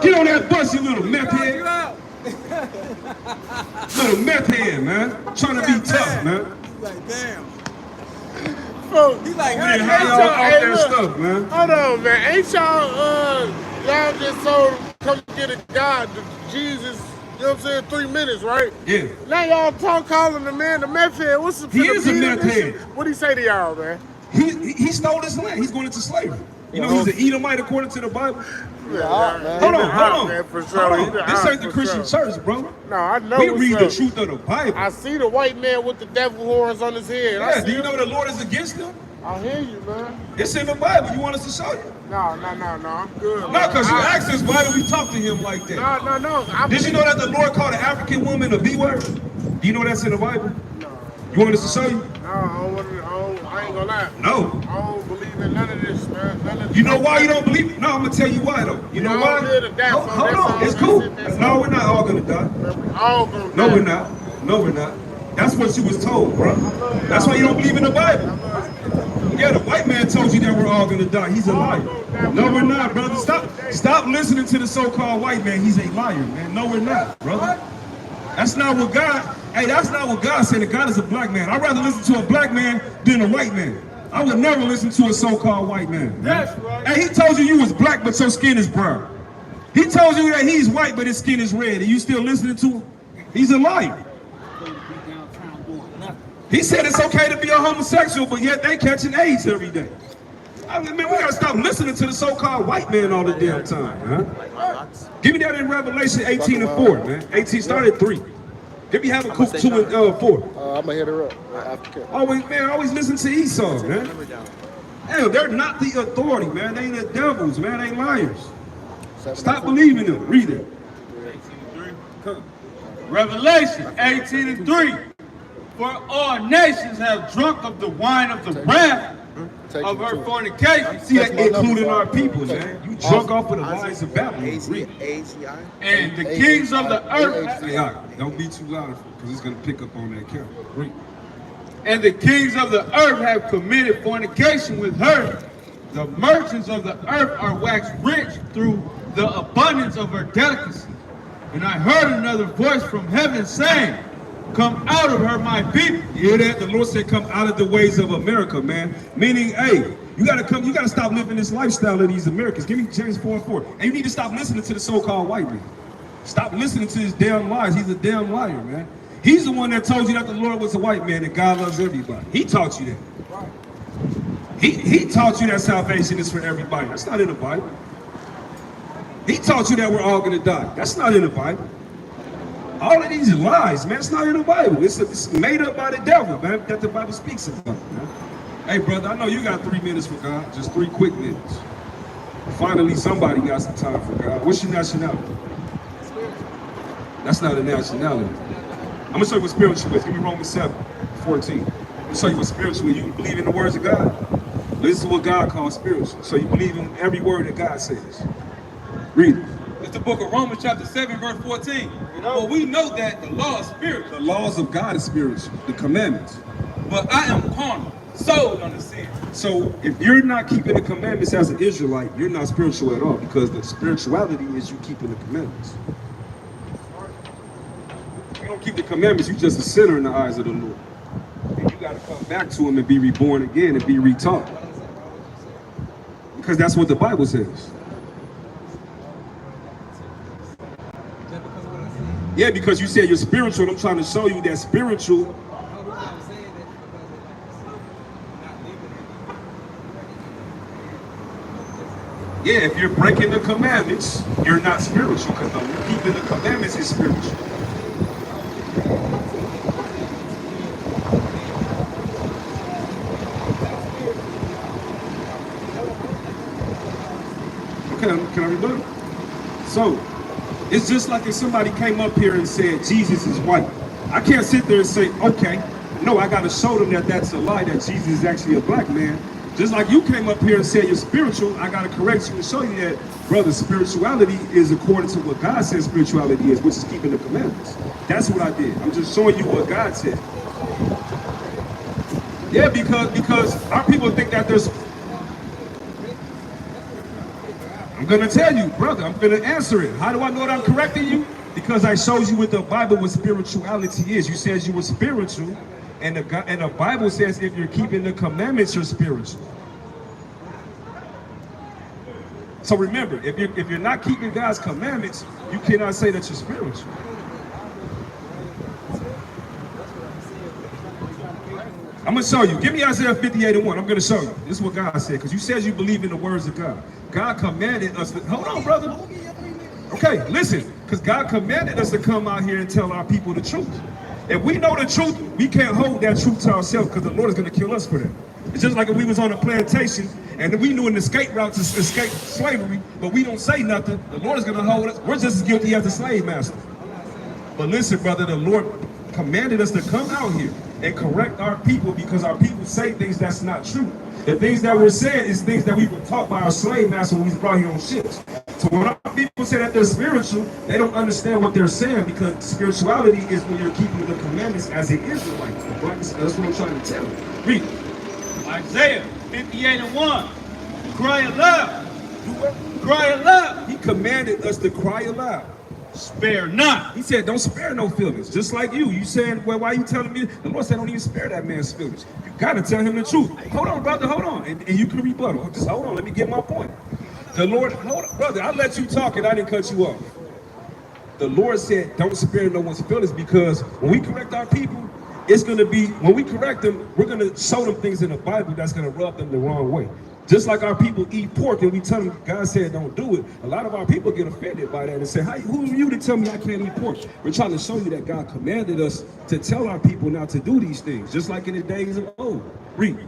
Get on that bus, you little meth head. Little meth head, man. Trying to be tough, man. Like, damn. Bro, He like, Man, how y'all off that look. stuff, man? Hold on, man. Ain't y'all just told come get a God, Jesus, you know what I'm saying, 3 minutes, right? Yeah. Now y'all calling the man the meth head. What's the He is a meth head. What'd he say to y'all, man? He stole his land. He's going into slavery. You know he's an Edomite according to the Bible. Yeah, Hold on. Man, for Hold sure. on. He the This op ain't the for Christian sure. church, bro. No, I know We what's read the up. truth of the Bible. I see the white man with the devil horns on his head. I Yeah, see do you him. know the Lord is against them? I hear you, man. It's in the Bible. You want us to show you? No, I'm good. No, man. because you asked us, why do we talk to him like that? No. Did you know that the Lord called an African woman a B-word? Do you know that's in the Bible? You want us to show you? No, I ain't gonna lie. No. I don't believe in none of this You know why you don't believe it? No, I'm gonna tell you why though. You know why? Hold on, it's cool. No, we're not all gonna die. All gonna No, die. we're not. No, we're not. That's what you was told, bro. That's why you don't believe in the Bible. Yeah, the white man told you that we're all gonna die. He's a liar. No, we're not, brother. Stop listening to the so-called white man. He's a liar, man. No, we're not, brother. That's not what God. Hey, that's not what God said. That God is a black man. I'd rather listen to a black man than a white man. I would never listen to a so-called white man. That's right. Hey, he told you was black, but your skin is brown. He told you that he's white, but his skin is red, and you still listening to him? He's a liar. He said it's okay to be a homosexual, but yet they catching AIDS every day. I mean, man, we gotta stop listening to the so-called white man all the damn time, huh? Give me that in Revelation 18 and 4, man. 18 started 3. Give me Habakkuk 2 and 4. I'm gonna hit her up after. Always listen to Esau, man. Hell, they're not the authority, man. They the devils, man. They liars. Stop believing them. Read it. Revelation 18 and 3. For all nations have drunk of the wine of the wrath of her fornication. See, that including our people, man. You drunk off of the wines of Babylon. Read. And the kings of the earth. Hey, all right, don't be too loud because it's gonna pick up on that camera. Read. And the kings of the earth have committed fornication with her. The merchants of the earth are waxed rich through the abundance of her delicacy. And I heard another voice from heaven saying, come out of her, my people. You hear that? The Lord said, come out of the ways of America, man. Meaning, hey, you gotta stop living this lifestyle of these Americans. Give me James 4 and 4. And you need to stop listening to the so-called white man. Stop listening to his damn lies. He's a damn liar, man. He's the one that told you that the Lord was a white man and God loves everybody. He taught you that. He taught you that salvation is for everybody. That's not in the Bible. He taught you that we're all gonna die. That's not in the Bible. All of these lies, man, it's not in the Bible. It's made up by the devil, man, that the Bible speaks about, man. Hey, brother, I know you got 3 minutes for God, just 3 quick minutes. Finally, somebody got some time for God. What's your nationality? That's not a nationality. I'm gonna show you what spiritual is. Give me Romans 7:14. I'm gonna show you what spiritual is. You believe in the words of God. This is what God calls spiritual. So you believe in every word that God says. Read it. It's the book of Romans chapter 7 verse 14. For we know that the law is spiritual. The laws of God is spiritual, the commandments. But I am carnal, sold under sin. So if you're not keeping the commandments as an Israelite, you're not spiritual at all, because the spirituality is you keeping the commandments. If you don't keep the commandments, you're just a sinner in the eyes of the Lord. And you gotta come back to him and be reborn again and be retaught. Because that's what the Bible says. Yeah, because you said you're spiritual, I'm trying to show you that spiritual. Yeah, if you're breaking the commandments, you're not spiritual, because keeping the commandments is spiritual. Okay, can I read it? So, it's just like if somebody came up here and said Jesus is white. I can't sit there and say, okay, no, I got to show them that that's a lie, that Jesus is actually a black man. Just like you came up here and said you're spiritual, I got to correct you and show you that, brother, spirituality is according to what God says spirituality is, which is keeping the commandments. That's what I did. I'm just showing you what God said. Yeah, because our people think that there's... I'm going to tell you, brother, I'm going to answer it. How do I know that I'm correcting you? Because I showed you what the Bible, what spirituality is. You said you were spiritual, and the Bible says if you're keeping the commandments, you're spiritual. So remember, if you're not keeping God's commandments, you cannot say that you're spiritual. I'm going to show you. Give me Isaiah 58:1. I'm going to show you. This is what God said, because you said you believe in the words of God. God commanded us to, hold on, brother. Okay, listen, because God commanded us to come out here and tell our people the truth. If we know the truth, we can't hold that truth to ourselves, because the Lord is going to kill us for that. It's just like if we was on a plantation and we knew an escape route to escape slavery, but we don't say nothing, the Lord is going to hold us. We're just as guilty as the slave master. But listen, brother, the Lord commanded us to come out here and correct our people, because our people say things that's not true. The things that we're saying is things that we were taught by our slave master when we was brought here on ships. So when our people say that they're spiritual, they don't understand what they're saying, because spirituality is when you're keeping the commandments as an Israelite. That's what I'm trying to tell you. Read. Isaiah 58:1. Cry aloud. Cry aloud. He commanded us to cry aloud. Spare not. He said, don't spare no feelings. Just like you. You saying, well, why are you telling me? The Lord said, don't even spare that man's feelings. You got to tell him the truth. Hold on, brother, hold on. And you can rebuttal. Just hold on, let me get my point. The Lord, hold on, brother, I let you talk and I didn't cut you off. The Lord said, don't spare no one's feelings, because when we correct our people, it's going to be, when we correct them, we're going to show them things in the Bible that's going to rub them the wrong way. Just like our people eat pork and we tell them God said don't do it. A lot of our people get offended by that and say, who are you to tell me I can't eat pork? We're trying to show you that God commanded us to tell our people not to do these things, just like in the days of old. Read.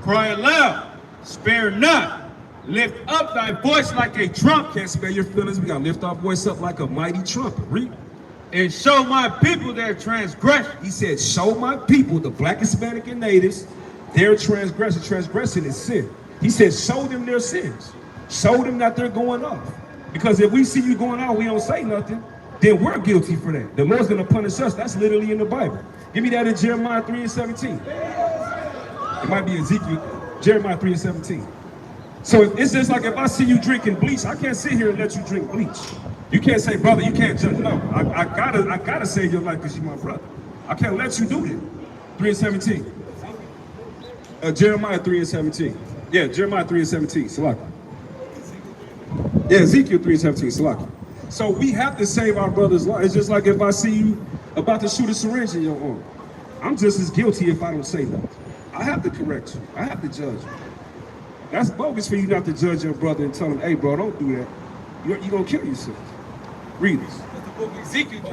Cry aloud. Spare not. Lift up thy voice like a trumpet. Can't spare your feelings. We got to lift our voice up like a mighty trumpet. Read. And show my people their transgression. He said, show my people, the black, Hispanic, and natives, their transgression. Transgression is sin. He said, show them their sins. Show them that they're going off. Because if we see you going off, we don't say nothing, then we're guilty for that. The Lord's going to punish us. That's literally in the Bible. Give me that in Jeremiah 3:17. It might be Ezekiel, Jeremiah 3:17. So it's just like if I see you drinking bleach, I can't sit here and let you drink bleach. You can't say, brother, you can't judge. No, I gotta save your life because you're my brother. I can't let you do that. 3:17. Jeremiah 3:17. Yeah, Jeremiah 3:17, Salaki. Yeah, Ezekiel 3:17, Salaki. So we have to save our brother's life. It's just like if I see you about to shoot a syringe in your arm. I'm just as guilty if I don't say nothing. I have to correct you. I have to judge you. That's bogus for you not to judge your brother and tell him, hey, bro, don't do that. You're going to kill yourself. Read this.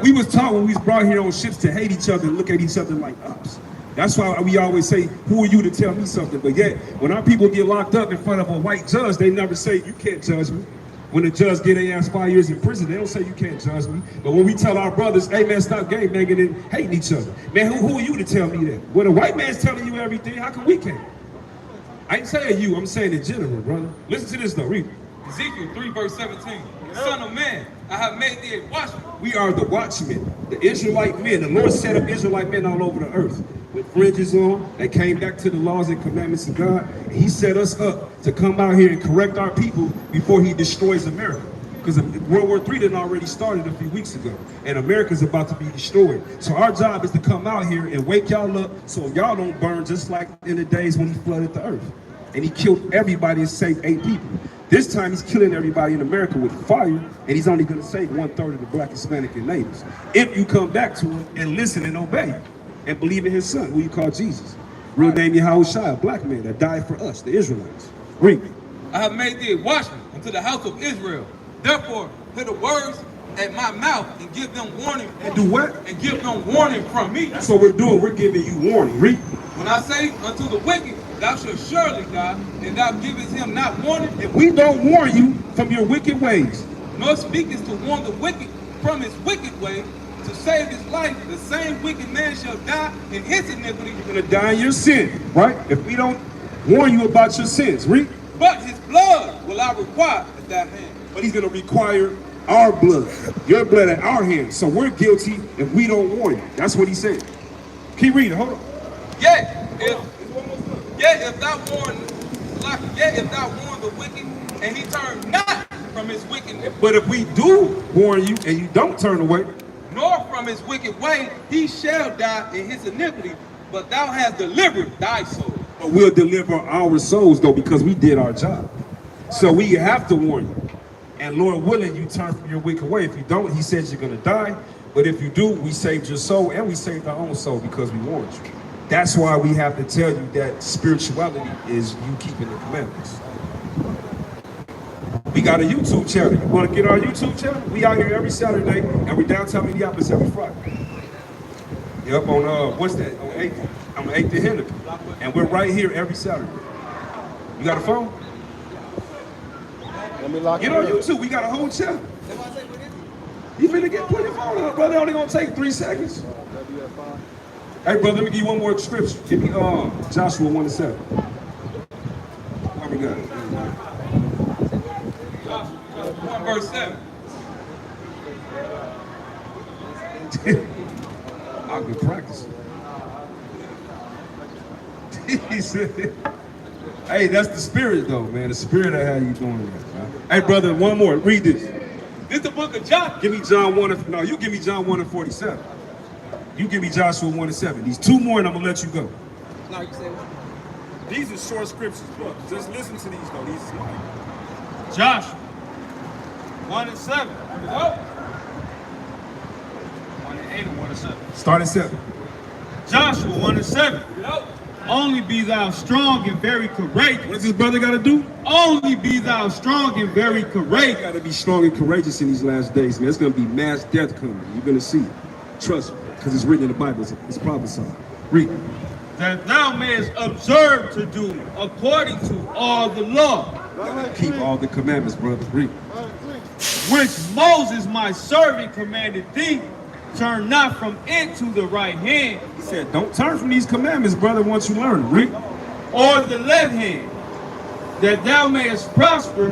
We was taught when we was brought here on ships to hate each other and look at each other like ops. That's why we always say, who are you to tell me something? But yet, when our people get locked up in front of a white judge, they never say, you can't judge me. When the judge get their ass 5 years in prison, they don't say you can't judge me. But when we tell our brothers, hey man, stop gang banging and hating each other. Man, who are you to tell me that? When a white man's telling you everything, how come we can't? I ain't saying you, I'm saying in general, brother. Listen to this though, read it. Ezekiel 3:17. Son of man, I have made thee a watchman. We are the watchmen, the Israelite men. The Lord set up Israelite men all over the earth with fringes on. They came back to the laws and commandments of God. And he set us up to come out here and correct our people before he destroys America. Because World War III done already started a few weeks ago, and America's about to be destroyed. So our job is to come out here and wake y'all up so y'all don't burn just like in the days when he flooded the earth. And he killed everybody and saved 8 people. This time he's killing everybody in America with fire, and he's only going to save 1/3 of the black, Hispanic, and natives. If you come back to him and listen and obey and believe in his son, who you call Jesus. Real name Yahushua, a black man that died for us, the Israelites. Read. I have made thee a watchman unto the house of Israel. Therefore, hear the words at my mouth and give them warning. And do what? And give them warning from me. That's what we're doing. We're giving you warning. Read. When I say unto the wicked, thou shalt surely die, and thou givest him not warning. If we don't warn you from your wicked ways, nor speakest to warn the wicked from his wicked way, to save his life, the same wicked man shall die in his iniquity. You're going to die in your sin, right? If we don't warn you about your sins, read. But his blood will I require at thy hand. But he's going to require our blood, your blood at our hands. So we're guilty if we don't warn you. That's what he said. Keep reading, hold on. Yet, if thou warn the wicked, and he turn not from his wickedness. But if we do warn you and you don't turn away, nor from his wicked way, he shall die in his iniquity, but thou hast delivered thy soul. But we'll deliver our souls, though, because we did our job. So we have to warn you. And Lord willing, you turn from your wicked way. If you don't, he says you're going to die. But if you do, we saved your soul, and we saved our own soul because we warned you. That's why we have to tell you that spirituality is you keeping the commandments. We got a YouTube channel. You want to get our YouTube channel? We out here every Saturday, and we're downtown Minneapolis every Friday. Yep, on, what's that? On 8th. I'm 8th and Heathen. And we're right here every Saturday. You got a phone? Let me lock Get it on up. YouTube. We got a whole channel. You finna put your phone on, brother. Only gonna take 3 seconds. Hey, brother, let me give you one more scripture. Give me Joshua 1:7. you got? Joshua 1 verse 7. I've been practicing. He said, hey, that's the spirit though, man. The spirit of how you doing that, man. Hey, brother, one more. Read this. This the book of Joshua. Give me John 1 and, no, you give me John 1 and 47. You give me Joshua 1 and 7. These two more and I'm gonna let you go. No, you say what? These are short scriptures, bro. Just listen to these though. These are smart. Joshua 1 and 7. Oh, 1 and 8 and 1 and 7. Start at 7. Joshua 1 and 7. yep. Only be thou strong and very courageous. What does this brother gotta do? Only be thou strong and very You courageous. gotta be strong and courageous in these last days, man. It's gonna be mass death coming. You're gonna see it. Trust me, because it's written in the Bible. It's prophesied. Read. That thou mayest observe to do according to all the law, Keep all the commandments, brother. Read. which Moses my servant commanded thee. Turn not from it to the right hand He said, don't turn from these commandments, brother, once you learn them. Read. or the left hand, that thou mayest prosper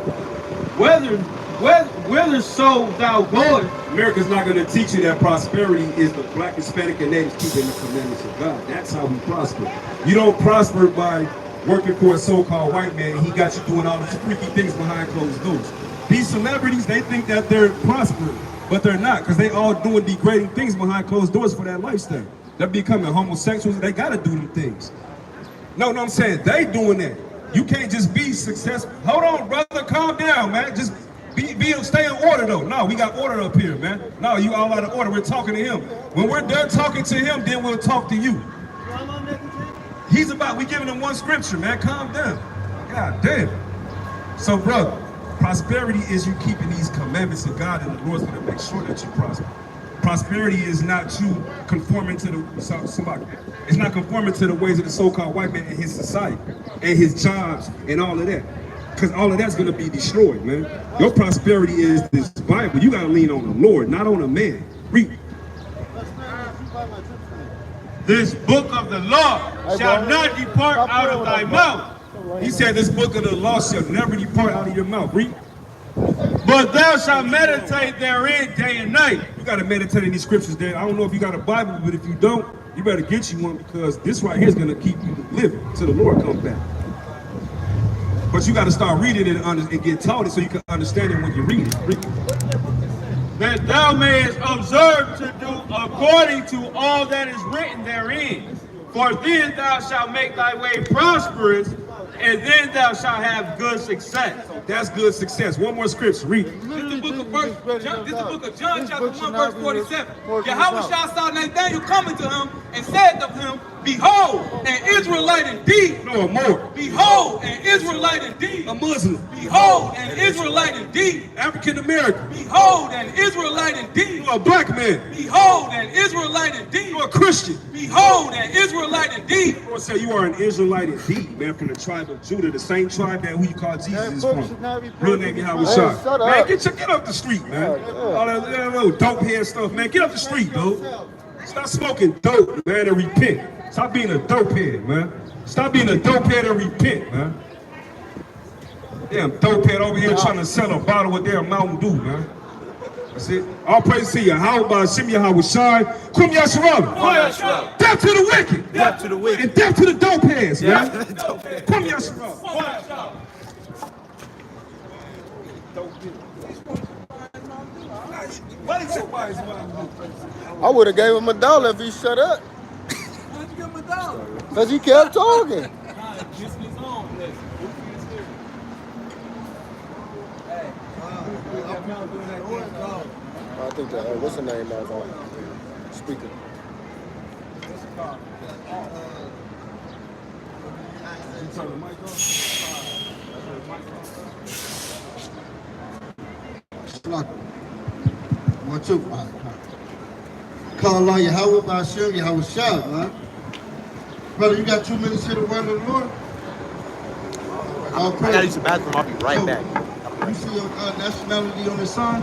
whither so thou goest. America's not going to teach you that prosperity is the black, Hispanic, and natives keeping the commandments of God. That's how we prosper. You don't prosper by working for a so-called white man and he got you doing all these freaky things behind closed doors. These celebrities, they think that they're prospering, but they're not, because they all doing degrading things behind closed doors for that lifestyle. They're becoming homosexuals. They got to do them things. No, I'm saying they doing that. You can't just be successful. Hold on, brother, calm down, man. Just stay in order, though. No, we got order up here, man. No, you all out of order. We're talking to him. When we're done talking to him, then we'll talk to you. We giving him one scripture, man. Calm down. God damn. So, brother, prosperity is you keeping these commandments of God, and the Lord's going to make sure that you prosper. Prosperity is not you conforming to it's not conforming to the ways of the so-called white man and his society and his jobs and all of that. Because all of that's going to be destroyed, man. Your prosperity is this Bible. You got to lean on the Lord, not on a man. Read. This book of the law shall not depart out of thy mouth, He said this book of the law shall never depart out of your mouth. Read. but thou shalt meditate therein day and night. You got to meditate in these scriptures there. I don't know if you got a Bible, but if you don't, you better get you one, because this right here is going to keep you living till the Lord comes back. But you got to start reading it and get taught it so you can understand it when you read it. Read. That thou mayest observe to do according to all that is written therein. For then thou shalt make thy way prosperous, and then thou shalt have good success. That's good success. One more scripture. Read. This is the book of John, chapter 1, verse 47. Yahweh Shah saw Nathanael coming to him and said to him, behold, an Israelite indeed. No more. Behold, an Israelite indeed. A Muslim. Behold, an Israelite indeed. African American. Behold, an Israelite indeed. You're a black man. Behold, an Israelite indeed. You're a Christian. Behold, an Israelite indeed. I say you are an Israelite indeed, man, from the tribe of Judah, the same tribe that who you call Jesus is from. Real name Yahweh Shah. shut Man, up. get off the street, man. All that little dope head stuff, man. Get off the street, dude. Stop smoking dope, man, and repent. Stop being a dope head, man. Stop being a dope head and repent, man. Damn dope head over here trying to sell a bottle of damn Mountain Dew, man. That's it. All praise to Yahweh by Hashem Yahweh Shai. Kum Yasharal. Death to the wicked. Death to the wicked. And death to the dope heads, man. Dope. Kum Yasharal. I would have gave him $1 if he shut up. Why'd you give him $1? Because he kept talking. I think that, what's the name of speaker? One, two. Call on Yahweh by Hashem, Yahweh Shah, man. Brother, you got 2 minutes here to word of the Lord? I gotta use the bathroom. I'll be right back. You see your nationality on the sign?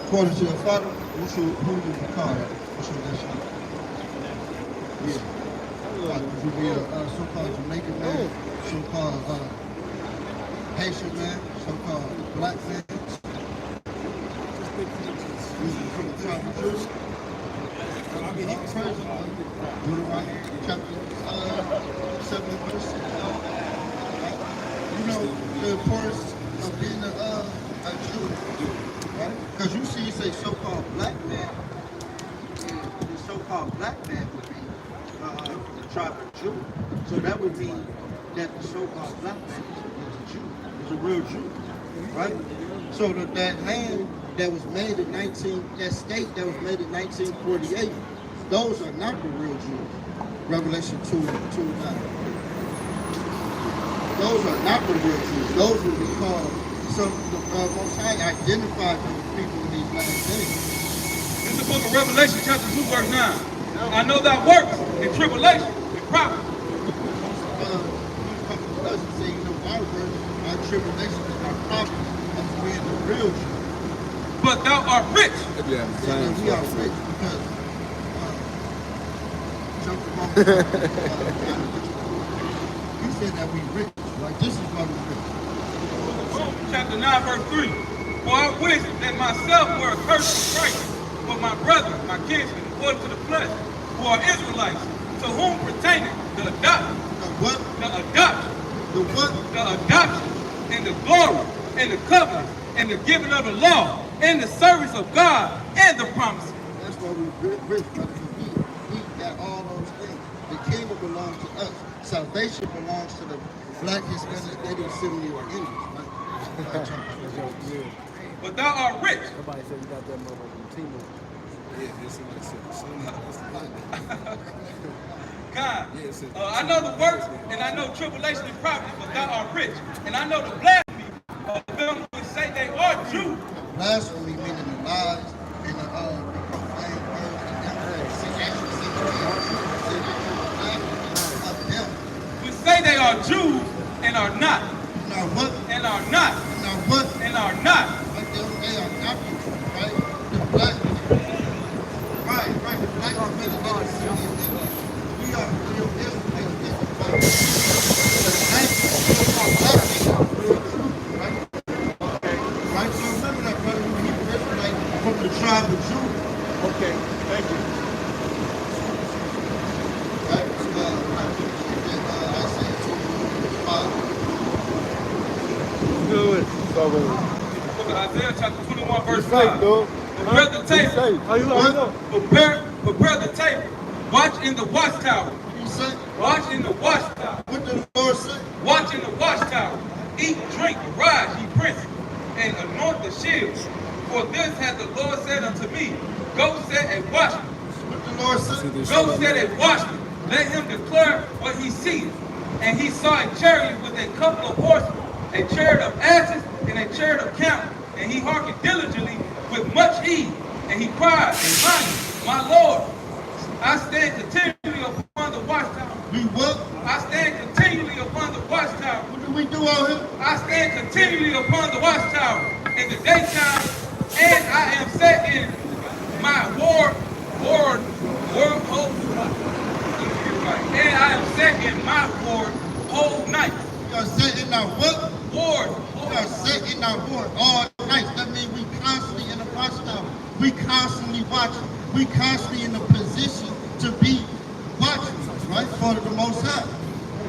According to your father, who do you call that? What's your nationality? Yeah. Would you be a so-called Jamaican man? So-called Haitian man, so-called black man. From the tribe of Judah. Deuteronomy chapter 7 verse 6. You know the importance of being a Jew, right? Because you see, you say so-called black man, and the so-called black man would be from the tribe of Judah. So that would mean that the so-called black man is a Jew, is a real Jew, right? So that land that was made in that state that was made in 1948, those are not the real Jews. Revelation 2:9. Those are not the real Jews. Those will be called some Most High identified those people in these last days. In the book of Revelation, chapter 2, verse 9. I know thy works in tribulation and poverty. Say, you know, our works, our tribulation, and our poverty of being the real Jew. But thou art rich. Yeah, we are rich because he said that we rich. Like this is why we rich. Chapter 9, verse 3. For I wish that myself were accursed in Christ, but my brethren, my kinsmen, according to the flesh, who are Israelites, to whom pertaineth the adoption. The what? The adoption. The what? The adoption and the glory and the covenant and the giving of the law and the service of God and the promises. That's why we rich, brother. We got all those things. The kingdom belongs to us. Salvation belongs to the black, Hispanic, Native, Semite, or Indians. But thou art rich. Somebody said you got that motherfucking team. Yeah, somebody said God, I know the works and I know tribulation and poverty, but thou art rich. And I know the blasphemy of them who say they are Jews. Blasphemy meaning the lies and the profane words and them. Who say they are Jews and are not. Now what? And are not. Now what? And are not. But they are not Jews, right? The black. Right. The black is better than the Syrians. We are real Israelites. Right? So remember that, brother, we Hebrew Israelite from the tribe of Judah. Okay, thank you. Right? Good. Look at Isaiah chapter 21, verse 5. Prepare the table. Prepare the table. Watch in the watchtower. Watch in the watchtower. What the Lord said? Watch in the watchtower. Eat, drink, arise, ye princes, and anoint the shields. For this hath the Lord said unto me, go set a watchman. What the Lord said? Go set a watchman. Let him declare what he seeth. And he saw a chariot with a couple of horsemen, a chariot of asses, and a chariot of camels. And he hearkened diligently with much heed. And he cried, my Lord, I stand continually upon the watchtower. We what? I stand continually upon the watchtower. What do we do out here? I stand continually upon the watchtower in the daytime, and I am set in my ward, and I am set in my ward whole night. We are set in our what? Ward. We are set in our ward all night. That means we constantly in the watchtower. We constantly watching. We constantly in the position to be watching, right? For the Most High.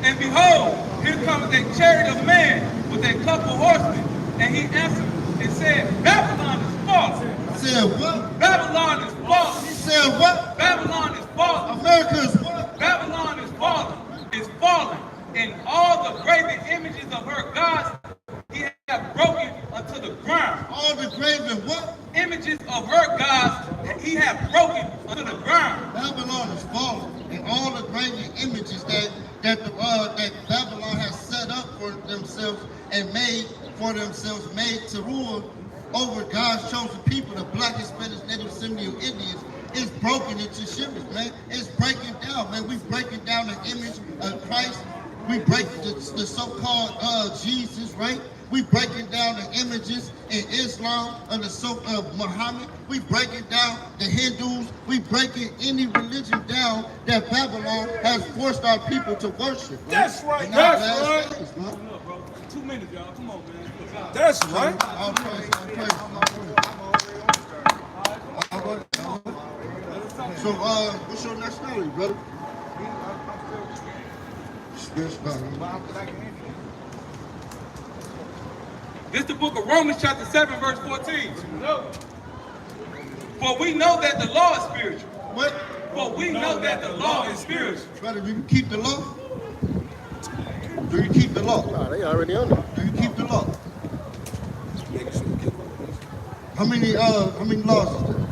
And behold, here comes a chariot of man with a couple horsemen. And he answered and said, Babylon is fallen. Said what? Babylon is fallen. He said what? Babylon is fallen. America is what? Babylon is fallen. Is fallen. And all the graven images of her gods he hath broken unto the ground. All the graven what? Images of her gods he hath broken unto the ground. Babylon is fallen. And all the graven images that Babylon has set up for themselves and made for themselves, made to rule over God's chosen people, the black, Hispanic, Native, Semite, Indians, is broken into shivers, man. It's breaking down, man. We breaking down the image of Christ. We break the so-called Jesus, right? We breaking down the images in Islam and the of Muhammad. We breaking down the Hindus. We breaking any religion down that Babylon has forced our people to worship. Right? That's right. And That's last right. days, man. Look, bro. 2 minutes, y'all. Come on, man. That's right. All praise, all praise, all praise. All right. So, what's your nationality, brother? Spiritual. This is the book of Romans chapter 7, verse 14. For we know that the law is spiritual. What? For we know that the law is spiritual. Brother, do you keep the law? Do you keep the law? Nah, they already on it. Do you keep the law? How many laws is there?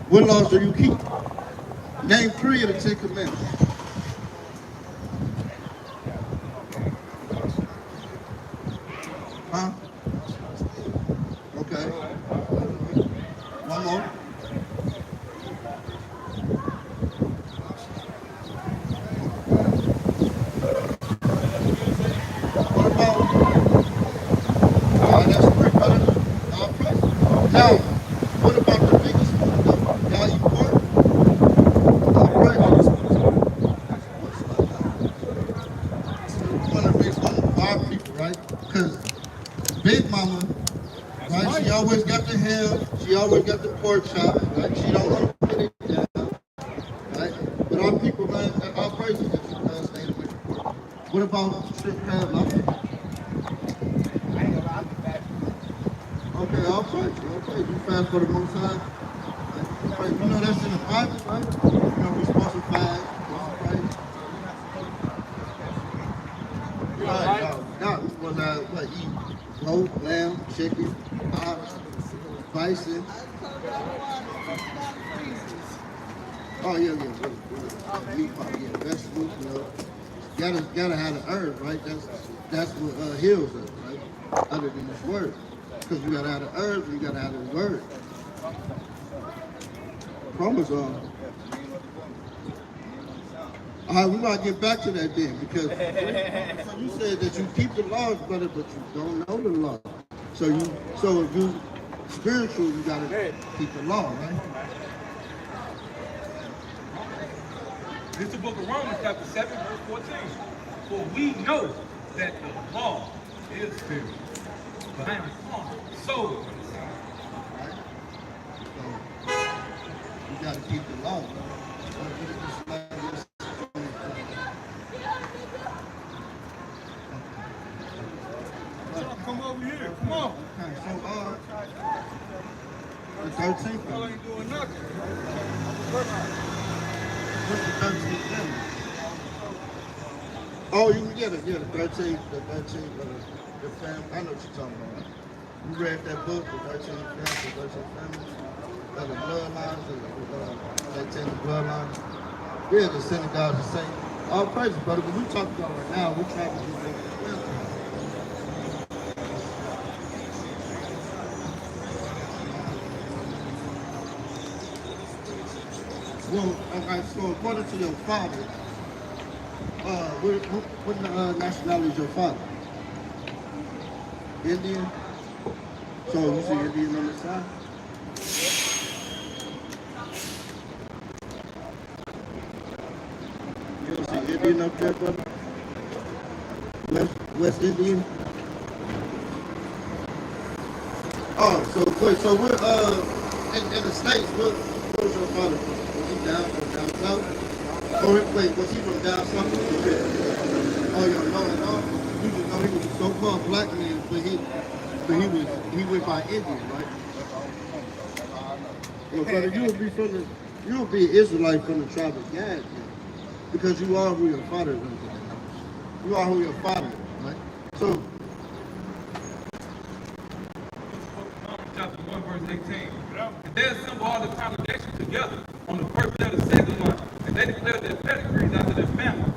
What laws do you keep? Name 3 of the 10 commandments. Huh? Okay. One more. What about? That's 3, brother. All praise. Now, what about the biggest one, though? Y'all eat pork? All praise. One of the big one of our people, right? Because Big Mama, right? She always got the ham. She always got the pork chop, right? She don't want to put it down, right? But our people, man, our praises that you guys stayed away from pork. What about shrimp, crab, lobster? Okay, all praise. You fast for the Most High. Right? You know that's in the Bible, right? You know we're supposed to fast. Right. We're supposed to eat goat, lamb, chicken, ox, bison. Oh yeah. Meat pie, yeah, vegetables, you know. Gotta have the herb, right? That's what heals us, right? Other than this word. Because you gotta have the herbs, you gotta have the word. Chromosome. All right, we gotta get back to that then, because so you said that you keep the laws, brother, but you don't know the law. So if you spiritual, you gotta keep the law, right? This is the book of Romans chapter 7, verse 14. For we know that the law is spiritual, but I am carnal, soul. Right? So you gotta keep the law. Come over here. Come on. Okay, so the 13th. Y'all ain't doing nothing. What's the 13th family? Oh, you can get it. Yeah, the 13th, the family. I know what you're talking about. You read that book, the 13th family, the bloodlines, they take the bloodlines. Yeah, the synagogue, the saint. All praises, brother. But we talking about right now, we're trying to do that. Well, okay, so according to your father, what nationality is your father? Indian? So you see Indian on the side? You don't see Indian up there, brother? West Indian? Oh, so wait, so we're in the States, where's your father from? Was he down south? Or wait, was he from down south? Oh, you don't know at all? You just know he was a so-called black man, but he went by Indian, right? Well, brother, you would be an Israelite from the tribe of Gad, because you are who your father is. You are who your father is, right? So, Chapter 1, verse 18. And they assembled all the congregation together on the first day of the second month, and they declared their pedigrees after their family.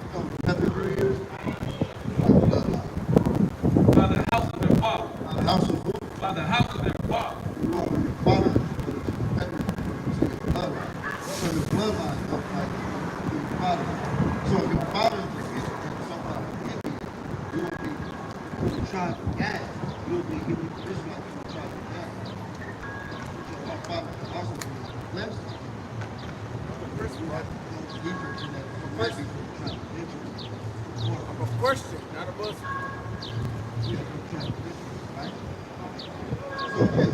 By the house of their father. By the house of their father. So the bloodline of like your father. So if your father is somebody Indian, you question, not a bust. Right? So yes,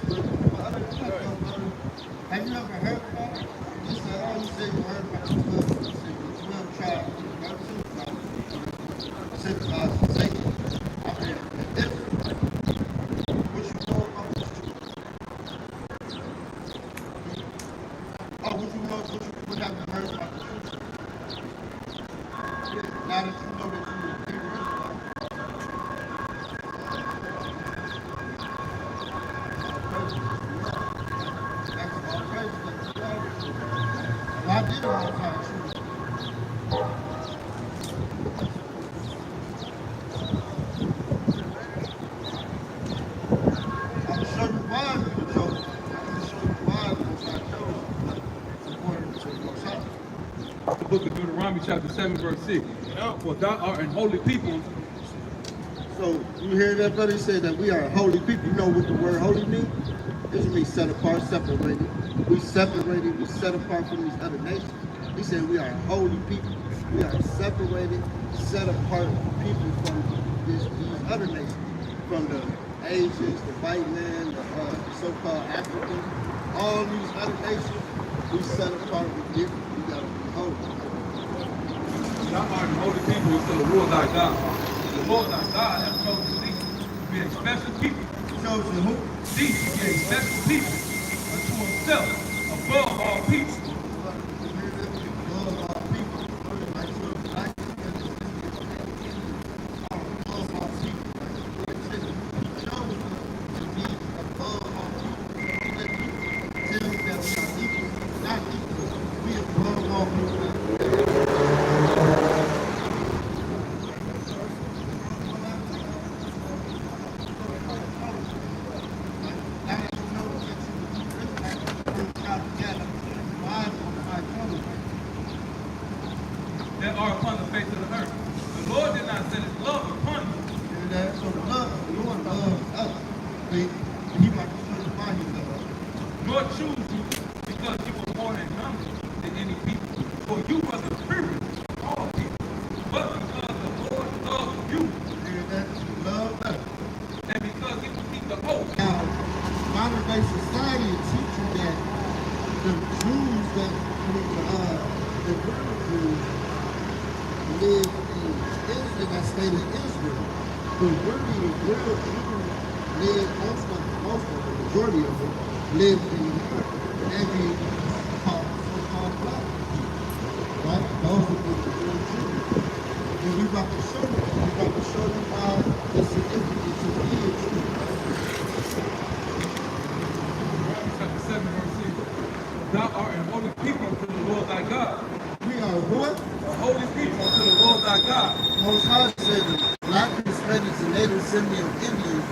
have you ever heard about it? You said, oh, you said you heard about the 12, you said the 12 tribes, not synagogues of Satan. I mean, Israel. What you know about this truth? Oh, what you know, what have you heard about the truth? Yeah, now that you know that you were Hebrew Israelite. That's all praise that you love. Well, I did all the time, truth. I'm sure you why you were chosen. I'm sure you why you was not chosen. According to the Most High. The book of Deuteronomy chapter 7 verse 6. For thou art an holy people. So you hear that, brother? He said that we are a holy people. You know what the word holy means? It means set apart, separated. We separated, we set apart from these other nations. He said we are a holy people. We are separated, set apart people from these other nations. From the Asians, the white man, the so-called Africans, all these other nations, we set apart, we different. We got to be holy. Thou art an holy people unto the Lord thy God. The Lord thy God hath chosen thee to be a special people. Chosen who? Thee to be a special people unto himself above all people. That are upon the face of the earth. The Lord did not set his love upon you. So the Lord loves us. He might show you why he loves us. Nor choose you because you were more in number than any people. For you were the privilege of all people. But because the Lord loves you, Love us. and because he will keep the oath. Now, modern day society teach you that the Jews that the real Jews live in that state of Israel. But really, the real Jews live, most of the majority of them live in every so-called black people. Right? Those are the real Jews. And we about to show you. We about to show you why it's significant to be a Jew. Chapter 7, verse 6. Thou art a holy people unto the Lord thy God. We are what? A holy people unto the Lord thy God. Most High said the black Hispanics and Native Simeon Indians,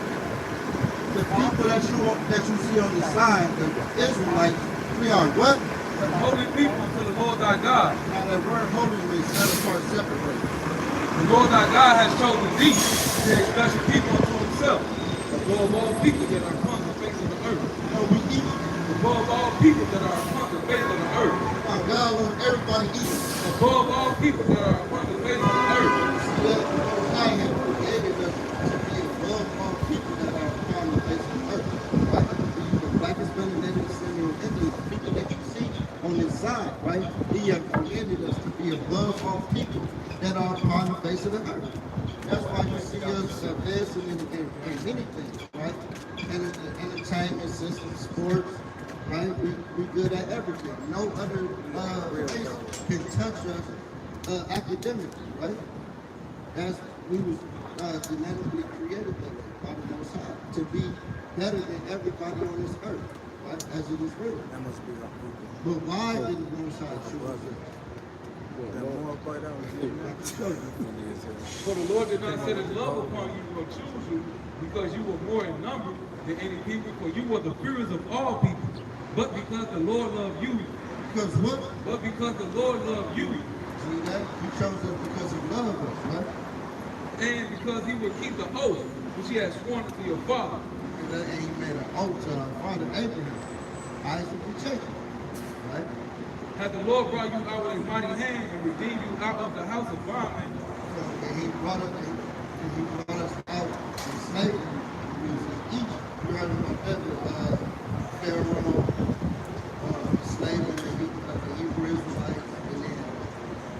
the people that you see on the side, the Israelites, we are what? A holy people unto the Lord thy God. Now that word holy means set apart, separated. The Lord thy God has chosen thee to be a special people unto himself, above all people that are upon the face of the earth. So we eat. Above all people that are upon the face of the earth. Now God wants everybody eating. Above all people that are upon the face of the earth. See that? God has created us to be above all people that are upon the face of the earth. Right? The black Hispanic, Native Simeon Indians, the people that you see on this side, right? He has created us to be above all people that are upon the face of the earth. That's why you see us dancing in many things, right? And entertainment system, sports, right? We good at everything. No other race can touch us academically, right? As we was genetically created that way by the Most High to be better than everybody on this earth, right? As it is written. That must be our people. But why did the Most High choose us? That more part out was For the Lord did not set his love upon you or choose you because you were more in number than any people, for you were the purest of all people. But because the Lord loved you. Because what? But because the Lord loved you. See that? You chose us because he loved us, right? And because he would keep the oath which he had sworn to your father. And he made an oath to our father Abraham, Isaac, and Jacob, right? Had the Lord brought you out with a mighty hand and redeemed you out of the house of bondage. So, and he brought us he brought us out from slavery, we was in Egypt. You heard about that, Pharaoh, enslaving the Hebrew Israelites, and then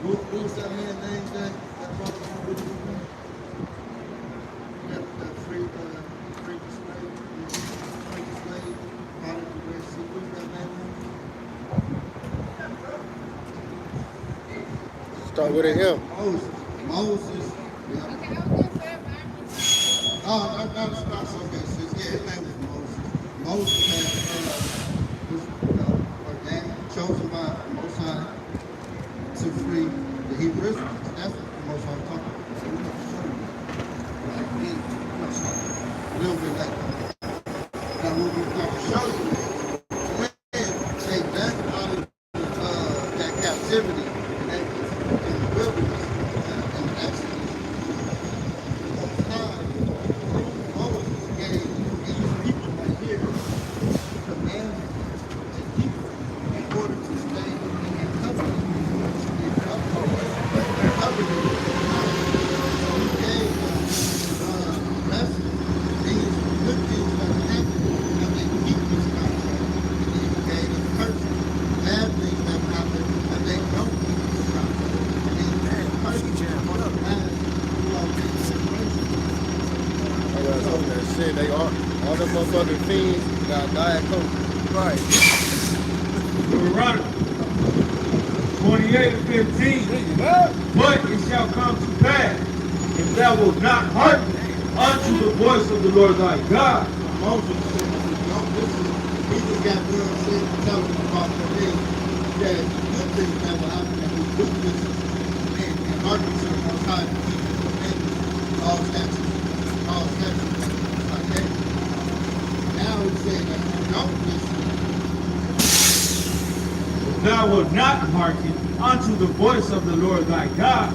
what was that man's name that brought us out with the that free the slave, out of the Red Sea? What was that man's name? Start with an M. Moses. Yeah. Oh, that's okay. So, yeah, his name was Moses. Moses was ordained, chosen by the Most High to free the Hebrew Israelites. That's what the Most High was talking about. So we have to show you. Like, a little bit like that. Now, what we have to show you when they left out of that captivity in the wilderness, in Exodus, Moses gave these people right here commandments to keep in order to stay in covenant. So he gave blessings, things, good things that happen when they keep this contract. And then he gave them curses, bad things that happen when they don't keep this contract. And then curses bad throughout their generation. I got something that shit. They all them motherfucking fiends got Diet Coke. Right. Deuteronomy 28:15. But it shall come to pass, if thou wilt not hearken unto the voice of the Lord thy God. Moses said, "Don't listen." He just got done saying, telling them about the things that good things that will happen that we do listen and hearken to the Most High to keep the commandments, all statutes, like that. Now he's saying that you don't listen. Thou wilt not hearken unto the voice of the Lord thy God,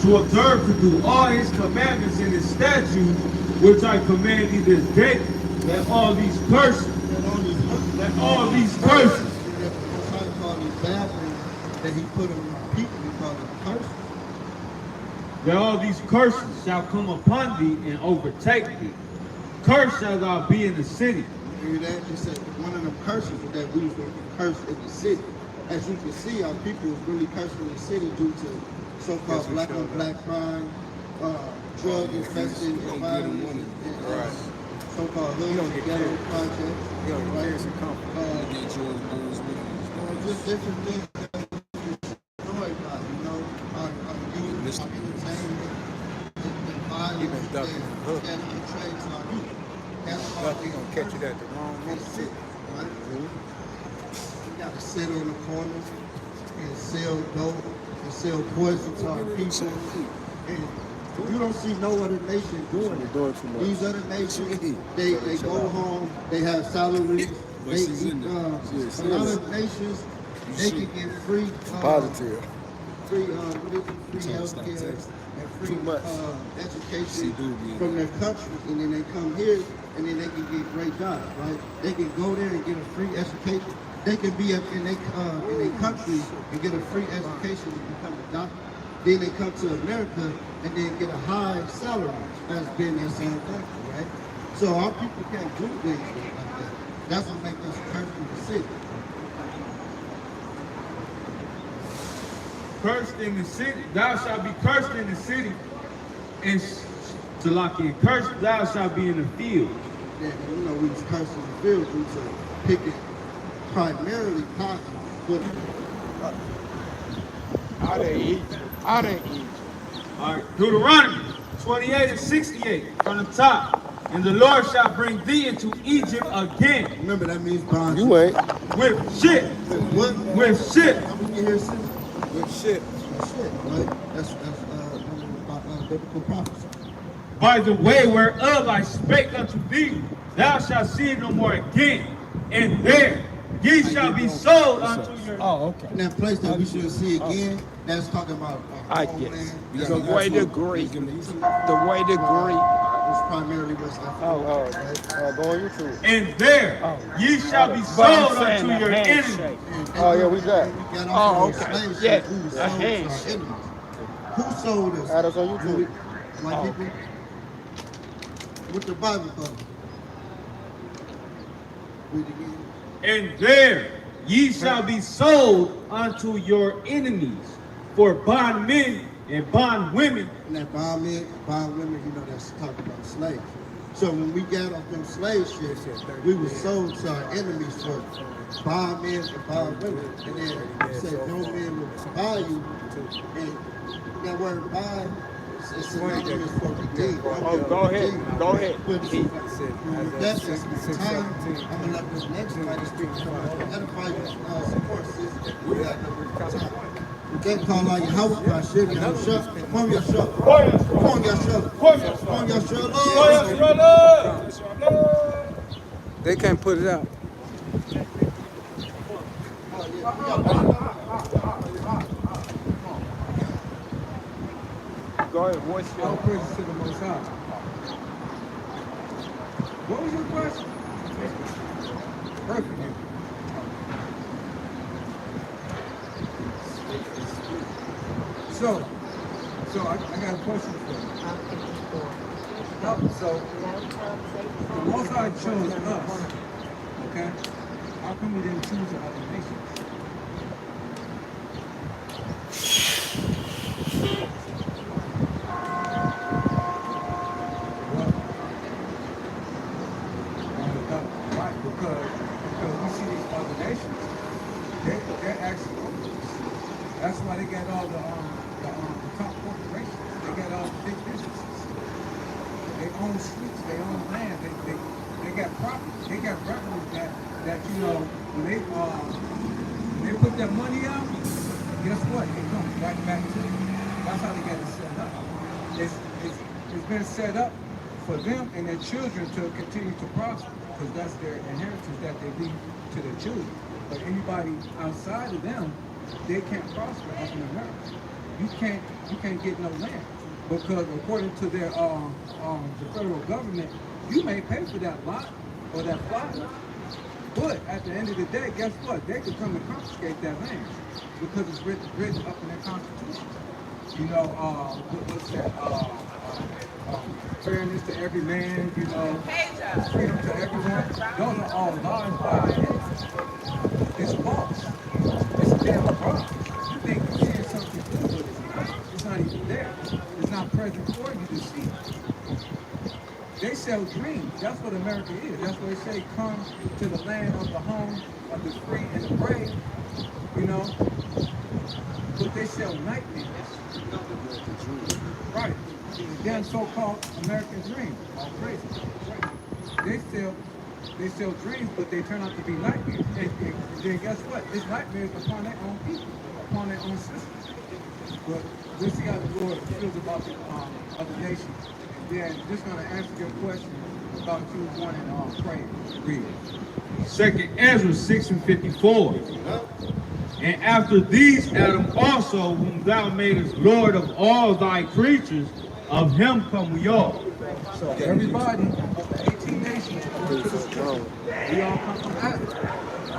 to observe to do all his commandments and his statutes, which I command thee this day, that all these curses, That all these curses, that all these curses, that the Most High called these bad things that he put on people, he called them curses. that all these curses shall come upon thee and overtake thee. Cursed shalt thou be in the city. You hear that? He said one of them curses was that we was going to be cursed in the city. As you can see, our people was really cursed in the city due to so-called black on black crime, drug infested environment, and so-called hood ghetto projects. Right? Just different things that we destroy by, you know, our youth, our entertainment, the violence that we portray to our youth. That's why we gonna catch it at the wrong minute, right? We gotta sit on the corners and sell dope and sell poison to our people. And you don't see no other nation doing it. These other nations, they go home, they have salaries, they eat. A lot of nations, they can get free Positive. free healthcare and free education from their country, and then they come here and then they can get great jobs, right? They can go there and get a free education. They can be in their country and get a free education and become a doctor. Then they come to America and then get a high salary as being their same country, right? So our people can't do things like that. That's what makes us cursed in the city. Cursed in the city, thou shalt be cursed in the city, and Salakia, cursed thou shalt be in the field. Yeah, you know, we was cursed in the field due to picking primarily cotton, but Out of Egypt. Out of Egypt. All right, Deuteronomy 28:68 from the top. And the Lord shall bring thee into Egypt again. remember that means bronze. You ain't. With ship. What? With ship. How we get here since? Good shit. Shit, right? That's biblical prophecy. By the way whereof I spake unto thee, thou shalt see it no more again. And there ye shall be sold unto your... Oh, okay. And that place that we should see again, that's talking about I guess. The way the Greek. The way the Greek. It's primarily West Africa. Go on YouTube. And there ye shall be sold unto your enemy. Oh, yeah, we got. Okay. Yes, Who a sold handshake. our enemies? Who sold us? Add us on YouTube. White people? What the Bible called. Read it again. And there ye shall be sold unto your enemies for bondmen and bondwomen. And that bondmen, bondwomen, you know, that's talking about slaves. So when we got off them slave ships, we were sold to our enemies for bondmen and bondwomen. And then it said no man will buy you. And that word buy, it's synonymous for redeem. Oh, go ahead. Go ahead. But that's just the time. I'm gonna let this next writer speak. Edify you, support system. We got time. You can't call out your house by shit. Come on, your shut. Come on, your shut. Come on, your shut. They can't put it out. Go ahead, voice All your. praises to the Most High. What was your question? Perfect. So I got a question for you. So the Most High chose us, okay? How come we didn't choose the other nations? Right, because we see these other nations, they're actually overseas. That's why they got all the top corporations. They got all the big businesses. They own streets, they own land, they got property, they got revenue that you know when they put their money out, guess what? It comes right back to them. That's how they got it set up. It's been set up for them and their children to continue to prosper, because that's their inheritance that they leave to their children. But anybody outside of them, they can't prosper up in America. You can't get no land, because according to their the federal government, you may pay for that lot or that plot, but at the end of the day, guess what? They could come and confiscate that land because it's written up in their constitution. You know, what's that? Fairness to every man, you know, freedom to everyone. Those are all lies by the enemy. It's false. It's a damn fraud. You think you're seeing something good, but it's not. It's not even there. It's not present for you to see. They sell dreams. That's what America is. That's what they say, come to the land of the home of the free and the brave, you know. But they sell nightmares. Right. The damn so-called American dream. All crazy. They sell dreams, but they turn out to be nightmares. And then guess what? It's nightmares upon their own people, upon their own systems. But we'll see how the Lord feels about the other nations. And then just going to answer your question about you wanting to pray. Read. 2nd Ezra 6:54. And after these Adam also, whom thou madest Lord of all thy creatures, of him come we all. So everybody of the 18 nations, according to the scripture, we all come from Adam,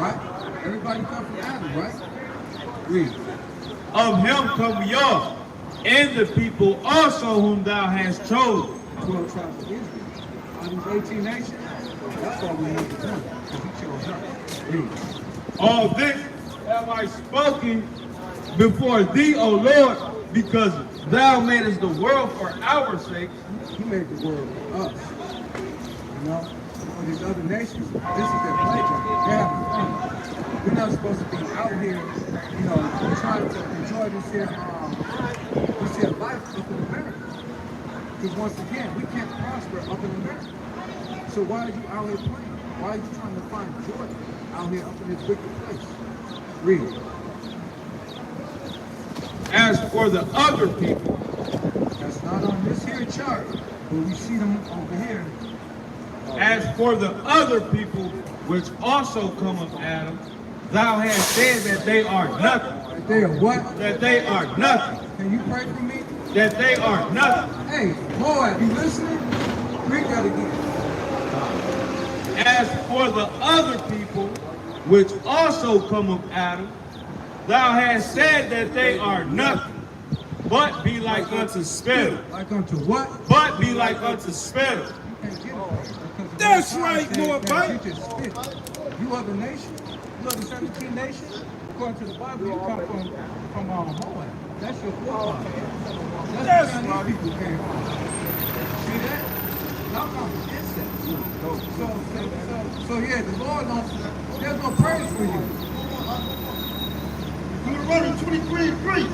right? Everybody come from Adam, right? Read. Of him come we all, and the people also whom thou hast chosen. 12 tribes of Israel. Out of these 18 nations, that's all we need to know, because he chose us. Read. All this have I spoken before thee, O Lord, because thou madest the world for our sake. He made the world for us. You know? For these other nations, this is their playground. They're having fun. We're not supposed to be out here, you know, trying to enjoy this here life up in America. Because once again, we can't prosper up in America. So why are you out here playing? Why are you trying to find joy out here up in this wicked place? Read. As for the other people, That's not on this here chart, but we see them over here. as for the other people which also come of Adam, thou hast said that they are nothing. That they are what? That they are nothing. Can you pray for me? That they are nothing. Hey, boy, you listening? Read that again. As for the other people which also come of Adam, thou hast said that they are nothing, but be like unto spittle. Like unto what? But be like unto spittle. can't get no place because the That's Most High right, said Lord, that right? you just spit. You other nation, you other 17 nations, according to the Bible, you come from Moab. That's your forefather. That's where Chinese people came from. See that? Y'all come from incest. So yeah, the Lord don't, there's no praise for you. Deuteronomy 23:3.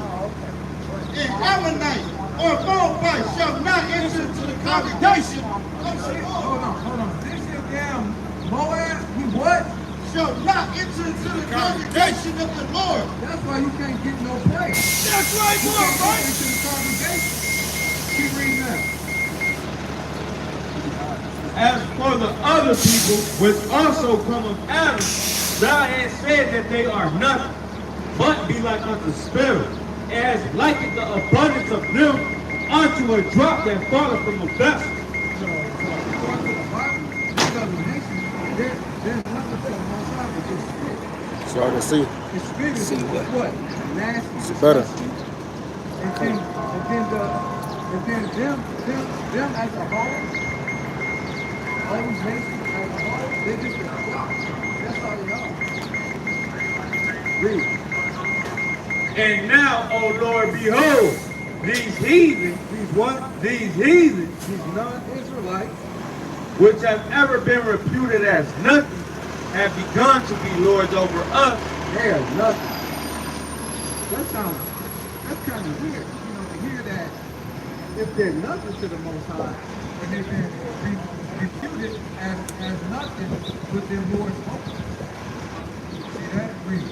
An Ammonite or Moabite shall not enter into the congregation Hold on. This is damn Moab, he what? shall not enter into the congregation of the Lord. That's why you can't get no place. That's right, You Lord, can't get right? into the congregation. Keep reading that. As for the other people, which also come of Adam, thou hast said that they are nothing, but be like unto sparrows, as likened the abundance of them unto a drop that falleth from a vessel. So according to the Bible, these other nations, there's nothing to the Most High but just spit. So I can see. The spit is what? Nasty, It's better. disgusting. And then them as a whole, all these nations as a whole, they're just a flock. That's all they are. Read. And now, O Lord, behold, these heathen, these heathen, These non-Israelites, which have ever been reputed as nothing, have begun to be lords over us. they are nothing. That's kind of weird, to hear that if they're nothing to the Most High, and they've been reputed as nothing with their Lord's focus. See that? Read.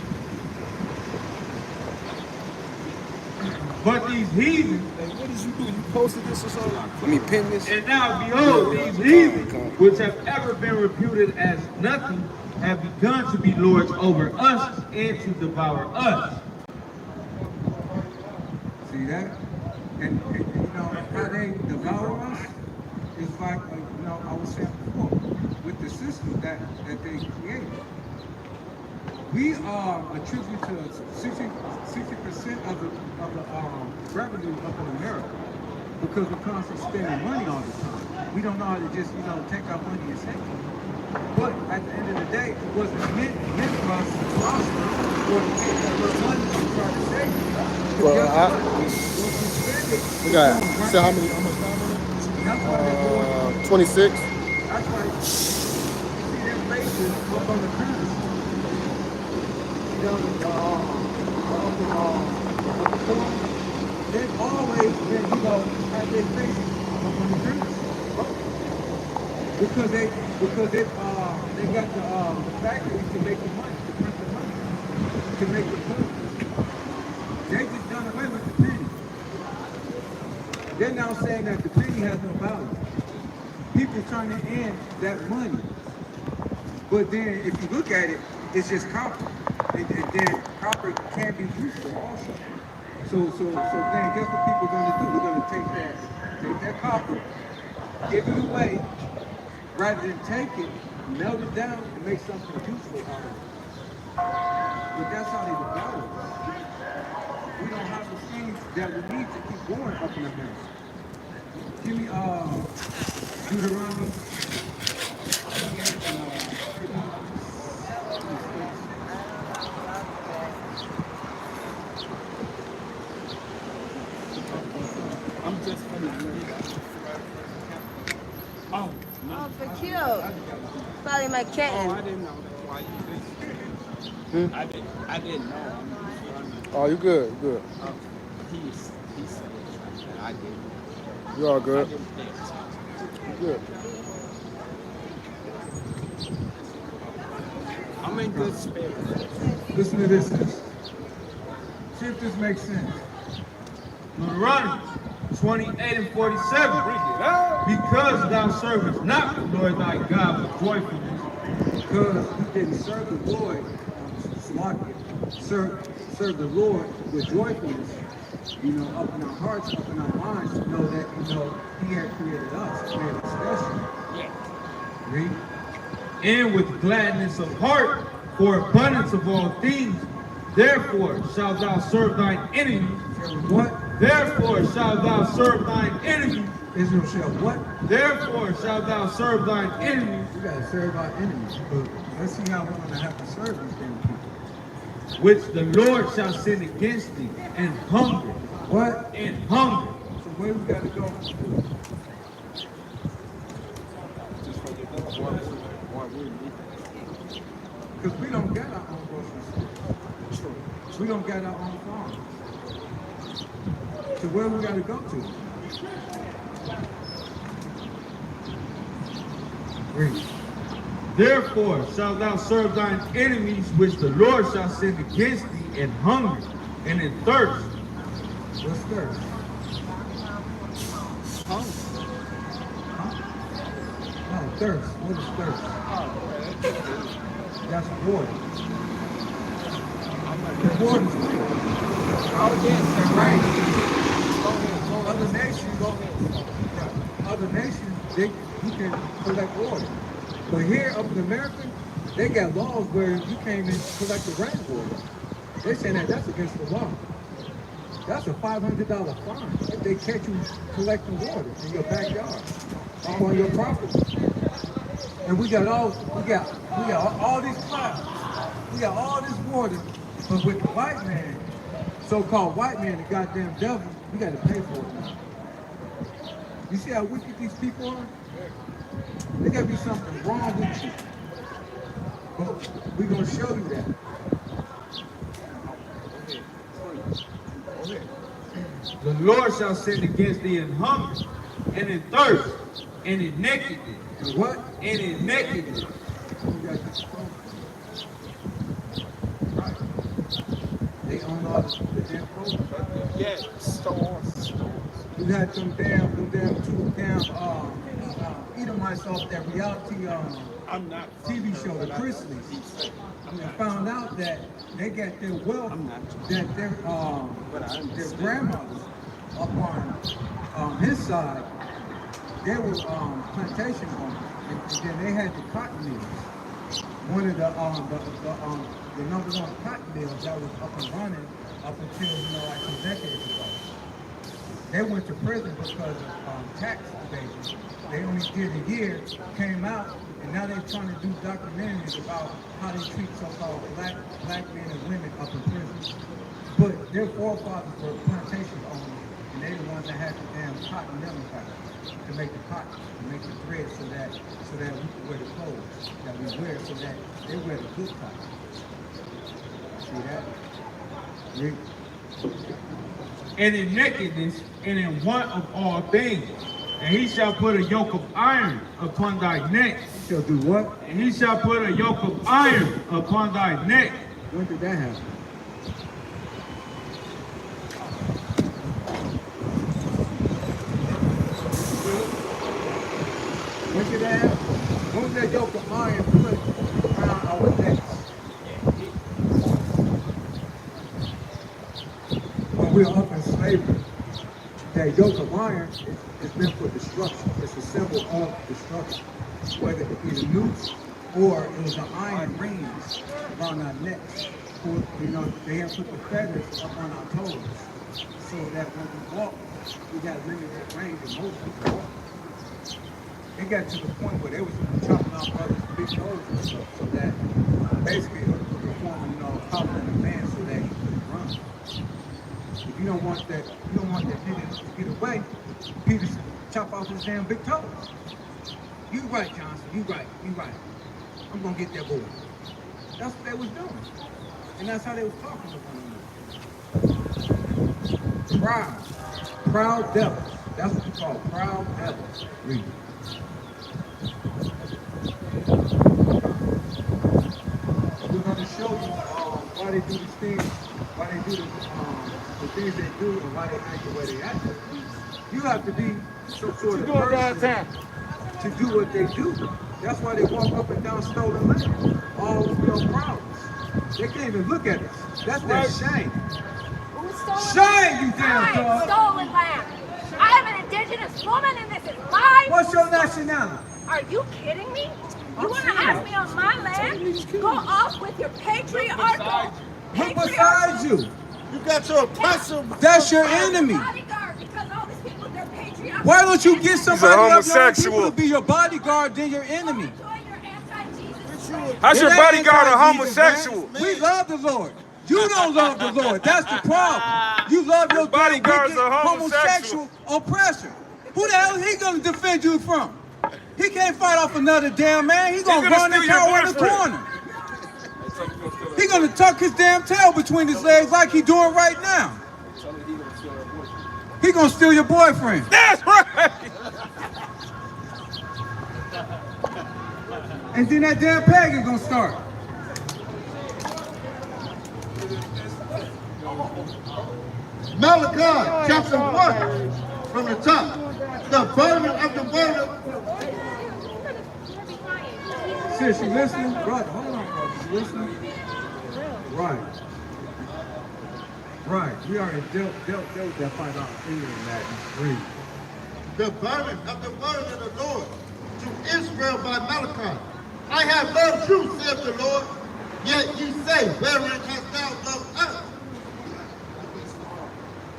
But these heathen, Hey, what did you do? You posted this or something? Let me pin this. and now behold, these heathen, which have ever been reputed as nothing, have begun to be lords over us and to devour us. See that? And how they devour us is like, I was saying before, with the system that they created. We are attributed to 60% of the revenue up in America because we're constantly spending money all the time. We don't know how to just, take our money and save it. But at the end of the day, it wasn't meant for us to prosper or to take that little money and try to save it. Well, we got, so how much time That's why they're going, 26. that's why you see their faces up on the currency. They've always been, had their faces up on the currency. Because they got the factories to make the money, to print the money, to make the coins. They just done away with the penny. They're now saying that the penny has no value. People turning in that money. But then if you look at it, it's just copper. And then copper can be useful also. So then guess what people are gonna do? We're gonna take that copper, give it away, rather than take it, melt it down, and make something useful out of it. But that's how they develop. We don't have the things that we need to keep going up in America. Give me Deuteronomy. I'm just funny. Oh, Oh, for cute. Probably my kitten. I didn't know that's why you did. I didn't know. Oh, you good, you good. He said it like that. I didn't. You all good. I didn't pay attention. You good. I'm in good spirits. Listen to this. See if this makes sense. Deuteronomy 28 and 47. Because thou servest not the Lord thy God with joyfulness. Because we didn't serve the Lord, serve the Lord with joyfulness, up in our hearts, up in our minds, to know that, He had created us, made us special. Yeah. Read. And with gladness of heart, for abundance of all things. Therefore shalt thou serve thine enemies. What? Therefore shalt thou serve thine enemies, Israel shall what? Therefore shalt thou serve thine enemies, We gotta serve our enemies. But let's see how we're gonna have to serve these damn people. which the Lord shall send against thee, and hunger, What? and hunger. So where we gotta go? Just for the one we need. Because we don't get our own grocery store. We don't get our own farms. So where we gotta go to? Read. Therefore shalt thou serve thine enemies, which the Lord shall send against thee, in hunger, and in thirst. What's thirst? Huh? No, thirst. What is thirst? That's water. The water's clean. Right. Other nations, you can collect water. But here up in America, they got laws where you can't even collect the rainwater. They're saying that that's against the law. That's a $500 fine if they catch you collecting water in your backyard, up on your property. And we got all these clouds. We got all this water, but with the white man, so-called white man, the goddamn devil, we got to pay for it now. You see how wicked these people are? There got to be something wrong with you. But we're going to show you that. The Lord shall send against thee in hunger, and in thirst, and in nakedness. And what? And in nakedness. They own all the damn clothes. Yeah, stores. You had them two Edomites off that reality I'm not TV show, the Chrisleys. And found out that they got their wealth, that their grandmothers up on his side, they were plantation owners, and then they had the cotton mills. One of the number one cotton mills that was up and running up until like some decades ago. They went to prison because of tax evasion. They only did a year, came out, and now they're trying to do documentaries about how they treat so-called black men and women up in prison. But their forefathers were plantation owners, and they the ones that had the damn cotton milling factory to make the cotton, to make the thread, so that we can wear the clothes that we wear, so that they wear the good cotton. See that? Read. And in nakedness, and in want of all things. And he shall put a yoke of iron upon thy neck. He shall do what? And he shall put a yoke of iron upon thy neck. When did that happen? When did that happen? When was that yoke of iron put around our necks? When we were up in slavery, that yoke of iron is meant for destruction. It's a symbol of destruction. Whether it be the noose or it was an iron rings around our necks. Or, they have put the feathers up on our toes so that when we walk, we got limited range of motion. It got to the point where they was chopping off brothers' big toes and stuff, so that basically it was performing, power in the man so that he couldn't run. If you don't want that nigga to get away, Peter chop off his damn big toes. You right, Johnson. You right. I'm gonna get that boy. That's what they was doing, and that's how they was talking to one another. Proud devils. That's what you call proud devils. Read. We're gonna show you why they do these things, why they do the things they do, and why they act the way they act. You have to be some sort of person to do what they do. That's why they walk up and down stolen land, all proud. They can't even look at us. That's their shame. Who's stolen Shame, you damn dog. stolen land. I am an indigenous woman and this is mine. What's your nationality? Are you kidding me? You want to ask me on my land? Go off with your patriarchal. Look beside you. You got your oppressor. That's your enemy. Bodyguard, because all these people, they're patriarchal. Why don't you get somebody of your own people homosexual. to be your bodyguard than your enemy? How's your It ain't bodyguard a anti-Jesus, homosexual? man. We love the Lord. You don't love the Lord. That's the problem. You love your bodyguard's wicked, a homosexual oppressor. Who the hell is he going to defend you from? He can't fight off another damn man. He's going to run and cower in the corner. He's going to tuck his damn tail between his legs like he's doing right now. He's going to steal your boyfriend. That's right. And then that damn pagan going to start. Malachi chapter 1 from the top. The burden of the word of... Sis, you listening? Brother, hold on, brother. You listening? Right. Right. We already dealt with that fight out in that read. The burden of the word of the Lord to Israel by Malachi. I have loved you, saith the Lord, yet ye say, wherein hast thou loved us?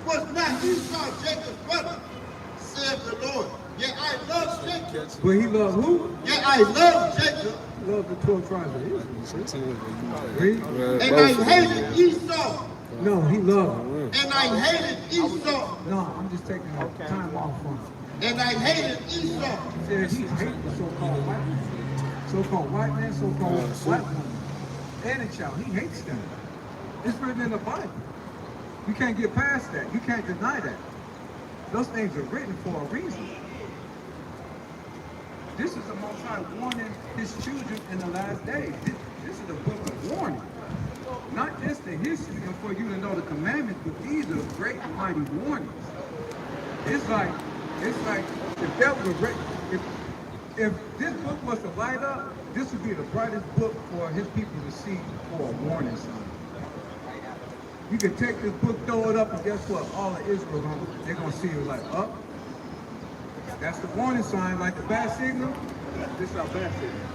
Was not Esau Jacob's brother, saith the Lord, yet I love Jacob. But he loved who? Yet I love Jacob. He loved the 12 tribes of Israel. Read. And I hated Esau. No, he loved him. And I hated Esau. No, I'm just taking time off from him. And I hated Esau. He said he hated the so-called white man. So-called white man, so-called white woman. And a child. He hates them. It's written in the Bible. You can't get past that. You can't deny that. Those things are written for a reason. This is the Most High warning his children in the last days. This is a book of warning. Not just the history and for you to know the commandments, but these are great and mighty warnings. It's like if that was if this book was to light up, this would be the brightest book for his people to see for a warning sign. You can take this book, throw it up, and guess what? All of Israel, they're going to see it like, up. That's the warning sign, like the bad signal. This is our bad signal.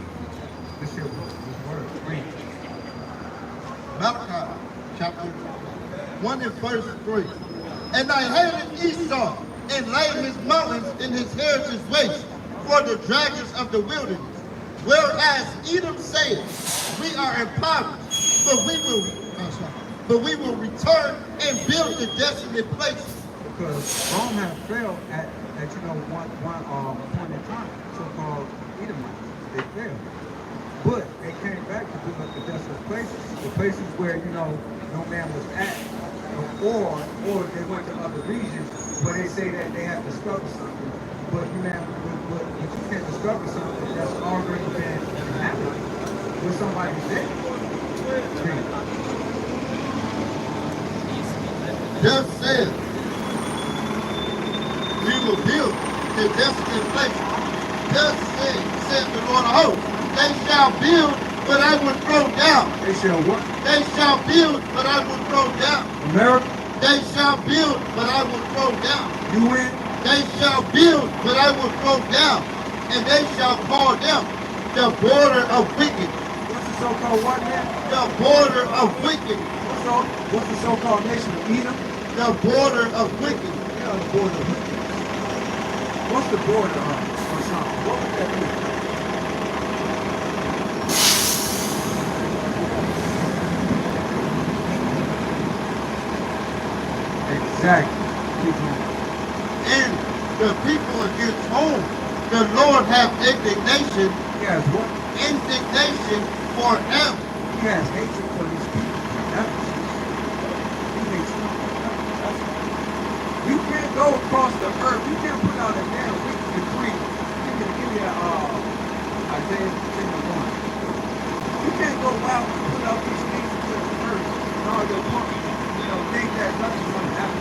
This is this word. Read. Malachi chapter 1 and verse 3. And I hated Esau and laid his mountains in his heritage waste for the dragons of the wilderness. Whereas Edom said, we are impoverished, but we will return and build the desolate places. Because Rome had failed at one point in time, so-called Edomites. They failed. But they came back to build up the desolate places, the places where, no man was at. Or they went to other regions where they say that they have discovered something. But you can't discover something that's already been inhabited with somebody there. Thus said, we will build the desolate places. Thus said the Lord of hosts, they shall build, but I will throw down. They shall what? They shall build, but I will throw down. America? They shall build, but I will throw down. You win? They shall build, but I will throw down. And they shall call them the border of wicked. What's the so-called what man? The border of wicked. What's the so-called nation of Edom? The border of wicked. Yeah, the border of wicked. What's the border of Esau? What would that be? Exactly. And the people against whom the Lord have indignation. Yes, what? Indignation forever. He has hatred for these people. He hates them. You can't go across the earth. You can't put out a damn wicked decree. Give me Isaiah 51. You can't go out and put out these things to the earth and all your punks, think that nothing's going to happen.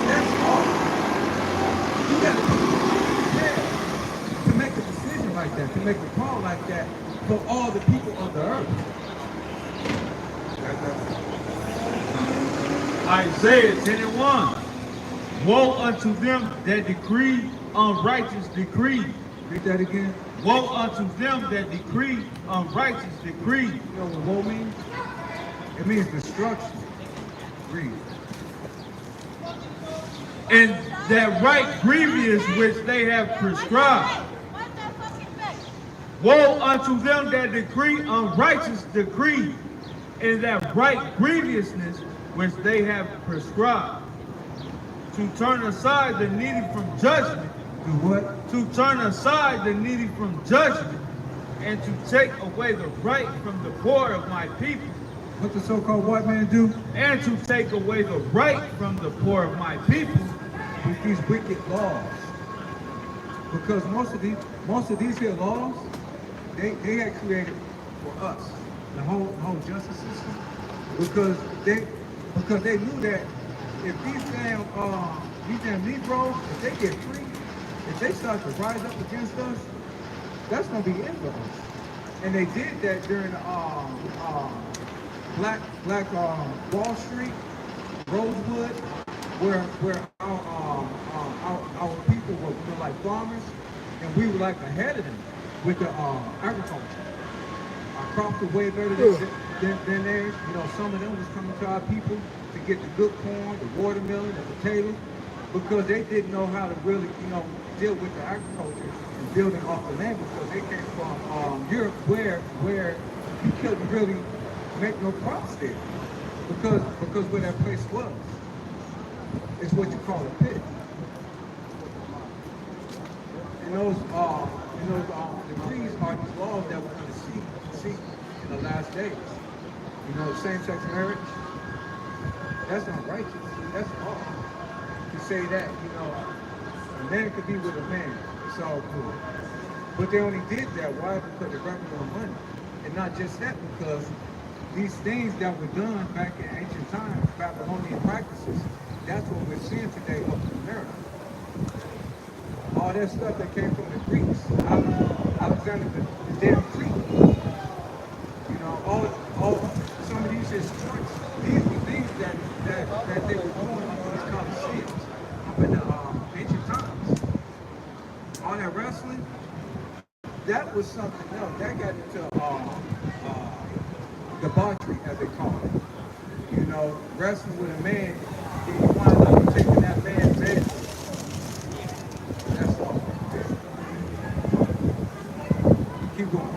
That's all. You got to be prepared to make a decision like that, to make a call like that for all the people of the earth. Isaiah 10:1. Woe unto them that decree unrighteous decree. Read that again. Woe unto them that decree unrighteous decree. You know what woe means? It means destruction. Read. And that right grievous which they have prescribed. Woe unto them that decree unrighteous decree, and that right grievousness which they have prescribed. To turn aside the needy from judgment. Do what? To turn aside the needy from judgment, and to take away the right from the poor of my people. What the so-called white man do? And to take away the right from the poor of my people. With these wicked laws. Because most of these here laws, they had created for us, the whole justice system, because they knew that if these damn Negroes, if they get free, if they start to rise up against us, that's gonna be it for us. And they did that during Black Wall Street, Rosewood, where our people were like farmers, and we were like ahead of them with the agriculture. Our crops were way better than theirs. You know, some of them was coming to our people to get the good corn, the watermelon, the potatoes, because they didn't know how to really, deal with the agriculture and building off the land, because they came from Europe where you couldn't really make no crops there, because where that place was, it's what you call a pit. And those decrees are these laws that we're going to see in the last days. Same-sex marriage, that's not righteous. That's wrong. To say that, a man could be with a man, it's all good. But they only did that, why? Because they brought more money. And not just that, because these things that were done back in ancient times, Babylonian practices, that's what we're seeing today up in America. All that stuff that came from the Greeks, Alexander the damn Greek. All some of these sports, these were things that they were doing up in these coliseums, up in the ancient times. All that wrestling, that was something else. That got into debauchery, as they call it. Wrestling with a man, then you wind up taking that man's bed. That's all. Keep going.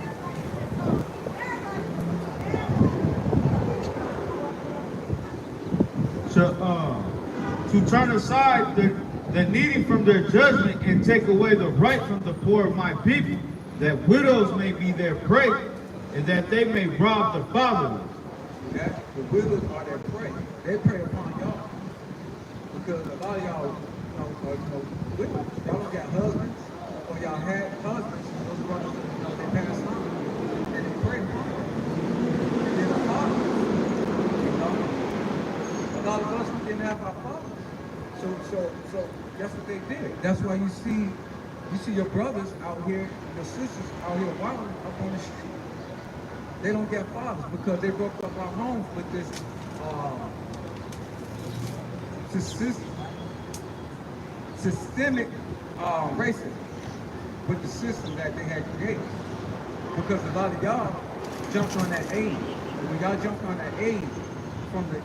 To turn aside the needy from their judgment, and take away the right from the poor of my people, that widows may be their prey, and that they may rob the fatherless. The widows are their prey. They prey upon y'all. Because a lot of y'all, widows, y'all don't got husbands, or y'all had husbands, those brothers, they passed on, and they prey upon them. And then the fathers, a lot of us didn't have our fathers. So that's what they did. That's why you see your brothers out here, your sisters out here wilding up on the street. They don't get fathers because they broke up our homes with this systemic racism, with the system that they had created. Because a lot of y'all jumped on that aid. And when y'all jumped on that aid from the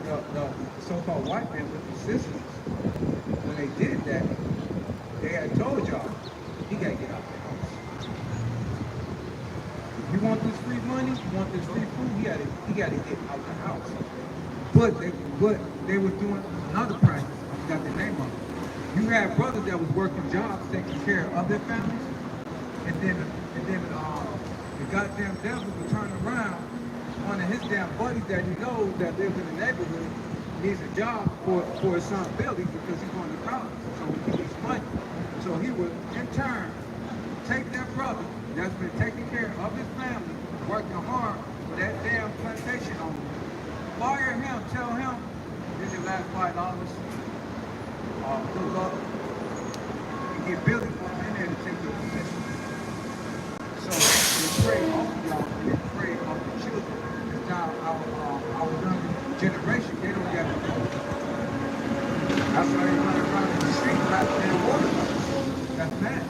so-called white man with the systems, when they did that, they had told y'all, you gotta get out the house. If you want this free money, you want this free food, you gotta get out the house. But they were doing another practice. I forgot the name of it. You had brothers that was working jobs, taking care of their families, and then the goddamn devil would turn around. One of his damn buddies that he knows that lives in the neighborhood needs a job for his son Billy because he's going to college, so he needs money. So he would, in turn, take that brother that's been taking care of his family, working hard for that damn plantation owner, fire him, tell him, this is your last $5, good luck, and get Billy from in there to take your position. So they pray off of y'all, and they pray off the children. Because now our younger generation, they don't get it. That's why they run around in the street rather than water. That's bad.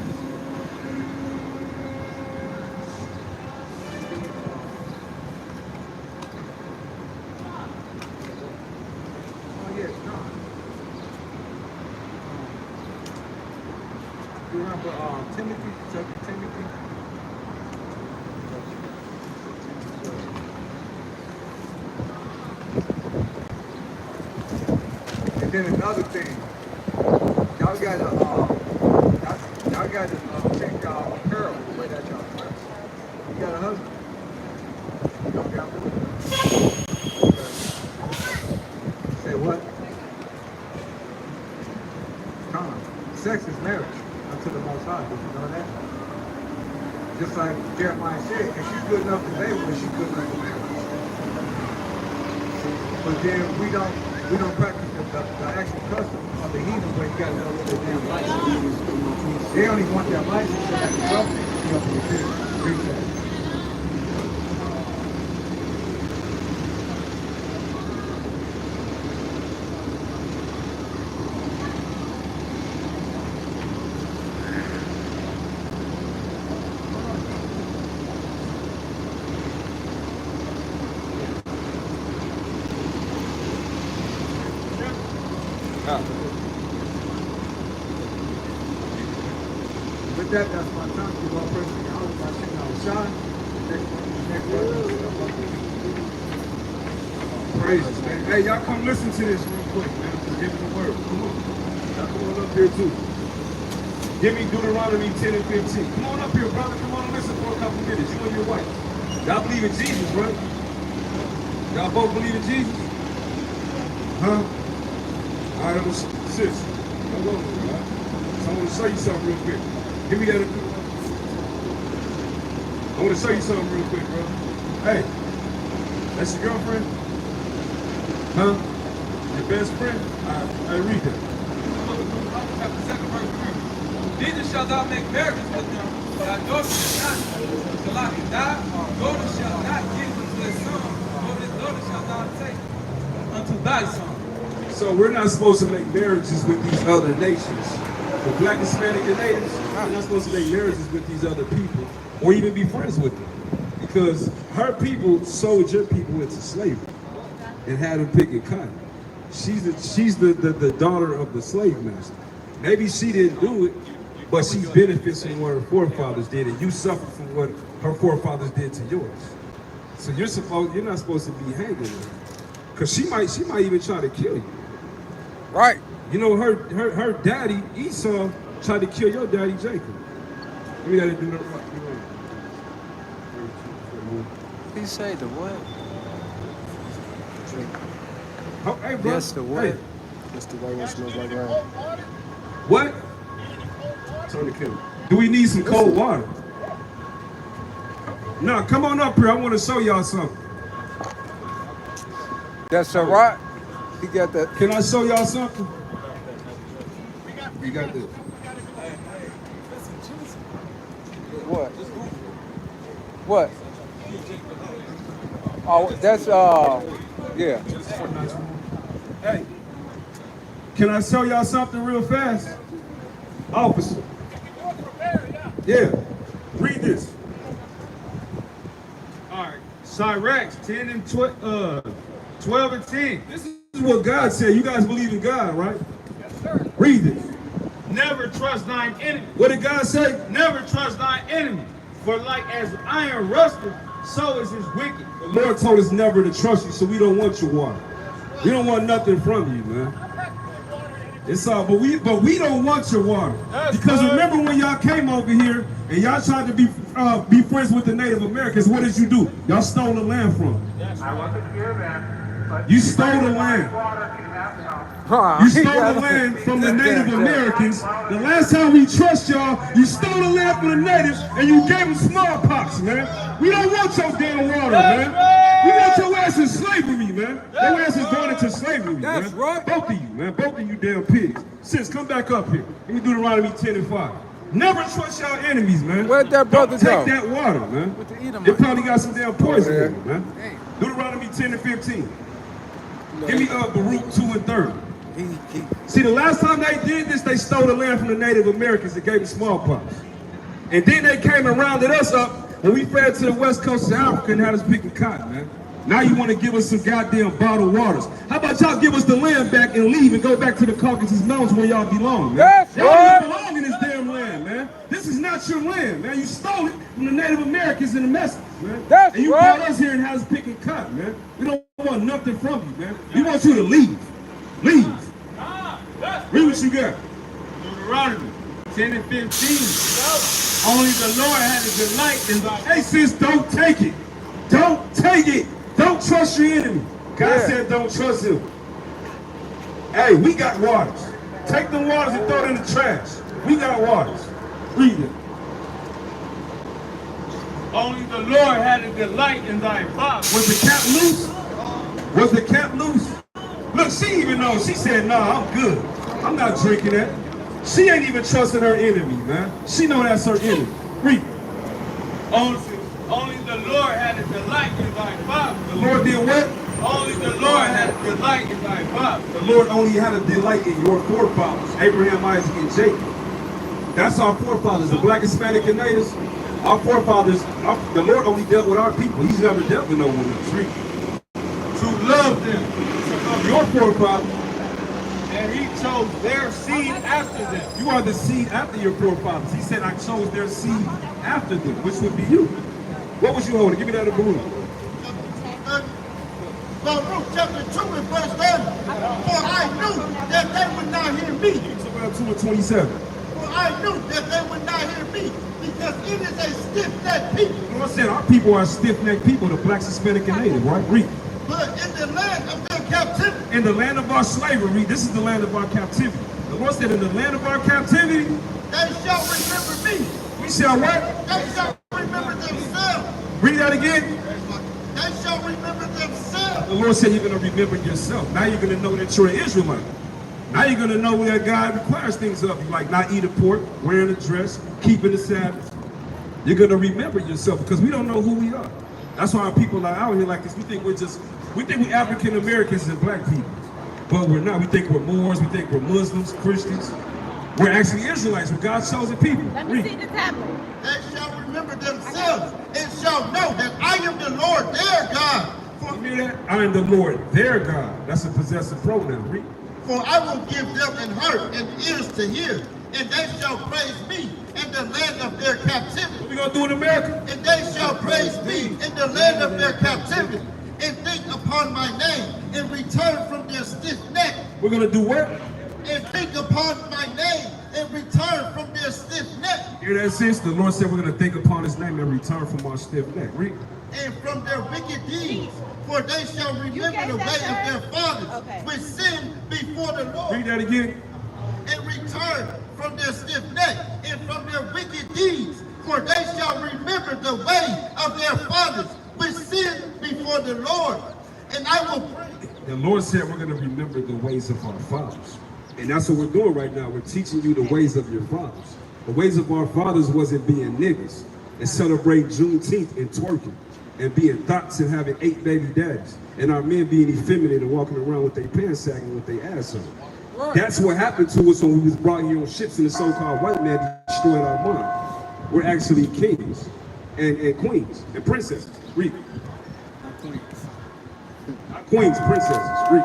Oh yes, John. You remember Timothy, 2 Timothy? And then another thing, y'all got to check y'all apparel, the way that y'all dress. You got a husband? You don't got one? Okay. Say what? Come on. Sex is marriage unto the Most High. Did you know that? Just like Jeremiah said, if she's good enough to marry, well, she's good enough to marry. But then we don't practice the actual custom of the heathen where you got to know what their damn license. They only want their license so that the government can help you reach that. With that, that's my time. Give all praise to God. I think I was shine. Next word. Praises, man. Hey, y'all come listen to this real quick, man. Just give me the word. Come on. Y'all come on up here, too. Give me Deuteronomy 10 and 15. Come on up here, brother. Come on and listen for a couple minutes. You and your wife. Y'all believe in Jesus, right? Y'all both believe in Jesus? Huh? All right, I'm going to sis. Come on, right? So I want to show you something real quick. Give me that. I want to show you something real quick, bro. Hey, that's your girlfriend? Huh? Your best friend? I read that. Neither shall thou make marriages with them. Thy daughter shall not die. Daughter shall not give unto thy son, nor his daughter shall thou take unto thy son. So we're not supposed to make marriages with these other nations. The Black, Hispanic, and natives, we're not supposed to make marriages with these other people or even be friends with them. Because her people sold your people into slavery and had them picking cotton. She's the daughter of the slave master. Maybe she didn't do it, but she benefits from what her forefathers did, and you suffer from what her forefathers did to yours. So you're not supposed to be hanging with her. Because she might even try to kill you. Right. You know, her daddy, Esau, tried to kill your daddy, Jacob. Let me do that. He say the what? Oh, hey, bro. Yes, the what? Hey. That's the white one smells like rain. What? Turn the camera. Do we need some cold water? No, come on up here. I want to show y'all something. That's all right. He got that. Can I show y'all something? We got this. What? What? Oh, that's yeah. Hey, can I show y'all something real fast? Officer. Yeah, read this. All right. Cyrex 10 and 12 and 10. This is what God said. You guys believe in God, right? Yes, sir. Read this. Never trust thine enemy. What did God say? Never trust thine enemy. For like as iron rusteth, so is his wicked. The Lord told us never to trust you, so we don't want your water. We don't want nothing from you, man. It's all, but we don't want your water. Because remember when y'all came over here and y'all tried to be friends with the Native Americans, what did you do? Y'all stole the land from them. I wasn't here then. You stole the land. You stole the land from the Native Americans. The last time we trust y'all, you stole the land from the natives and you gave them smallpox, man. We don't want your damn water, man. We want your ass in slavery, man. Your ass is going into slavery, man. That's right. Both of you, man. Both of you damn pigs. Sis, come back up here. Let me do Deuteronomy 10 and 5. Never trust y'all enemies, man. Where'd that brother Don't go? take that water, man. With the Edomite. They probably got some damn poison Oh, yeah. in it, man. Deuteronomy 10 and 15. Give me Baruch 2 and 30. See, the last time they did this, they stole the land from the Native Americans and gave them smallpox. And then they came and rounded us up when we fled to the west coast of Africa and had us picking cotton, man. Now you want to give us some goddamn bottled waters. How about y'all give us the land back and leave and go back to the Caucasus Mountains where y'all belong, man? Yes, y'all don't belong in this damn land, not your land, man. You stole it from the Native Americans in the message, man. That's and you right. brought us here and have us picking cotton, man. We don't want nothing from you, man. We want you to leave. Leave. Read what you got. Deuteronomy 10 and 15. Only the Lord had a delight in thy. Hey, sis, don't take it. Don't take it. Don't trust your enemy. God said don't trust him. Hey, we got waters. Take them waters and throw it in the trash. We got waters. Read it. Only the Lord had a delight in thy fathers. Was the cap loose? Was the cap loose? Look, she even knows. She said, nah, I'm good. I'm not drinking that. She ain't even trusting her enemy, man. She know that's her enemy. Read. Only the Lord had a delight in thy fathers. The Lord did what? Only the Lord had a delight in thy fathers. The Lord only had a delight in your forefathers, Abraham, Isaac, and Jacob. That's our forefathers, the black, Hispanic, and natives. Our forefathers, the Lord only dealt with our people. He's never dealt with no one else. Read. To love them. To love your forefathers. And he chose their seed after them. You are the seed after your forefathers. He said, I chose their seed after them, which would be you. What was you holding? Give me that balloon. Luke chapter 2 and verse 30. For I knew that they would not hear me. It's about 2 and 27. For I knew that they would not hear me, because it is a stiff-necked people. The Lord said our people are stiff-necked people, the blacks, Hispanic, and native, right? Read. But in the land of their captivity. In the land of our slavery, this is the land of our captivity. The Lord said, in the land of our captivity, they shall remember me. We shall what? They shall remember themselves. Read that again. They shall remember themselves. The Lord said you're going to remember yourself. Now you're going to know that you're an Israelite. Now you're going to know that God requires things of you, like not eating pork, wearing a dress, keeping the Sabbath. You're going to remember yourself, because we don't know who we are. That's why our people are out here like this. We think we're African Americans and black people, but we're not. We think we're Moors. We think we're Muslims, Christians. We're actually Israelites. We're God's chosen people. Let me see the tablet. They shall remember themselves and shall know that I am the Lord their God. You hear that? I am the Lord their God. That's a possessive pronoun. Read. For I will give them an heart and ears to hear, and they shall praise me in the land of their captivity. What we gonna do in America? And they shall praise me in the land of their captivity, and think upon my name, and return from their stiff neck. We're gonna do what? And think upon my name, and return from their stiff neck. Hear that, sis? The Lord said we're gonna think upon his name and return from our stiff neck. Read. And from their wicked deeds, for they shall remember the way of their fathers, which sinned before the Lord. Read that again. And return from their stiff neck, and from their wicked deeds, for they shall remember the way of their fathers, which sinned before the Lord. And I will bring. The Lord said we're going to remember the ways of our fathers. And that's what we're doing right now. We're teaching you the ways of your fathers. The ways of our fathers wasn't being niggas and celebrating Juneteenth and twerking and being thoughts and having 8 baby daddies, and our men being effeminate and walking around with their pants sagging with their ass on. That's what happened to us when we was brought here on ships and the so-called white man destroyed our mind. We're actually kings and queens and princesses. Read. Queens, princesses. Read.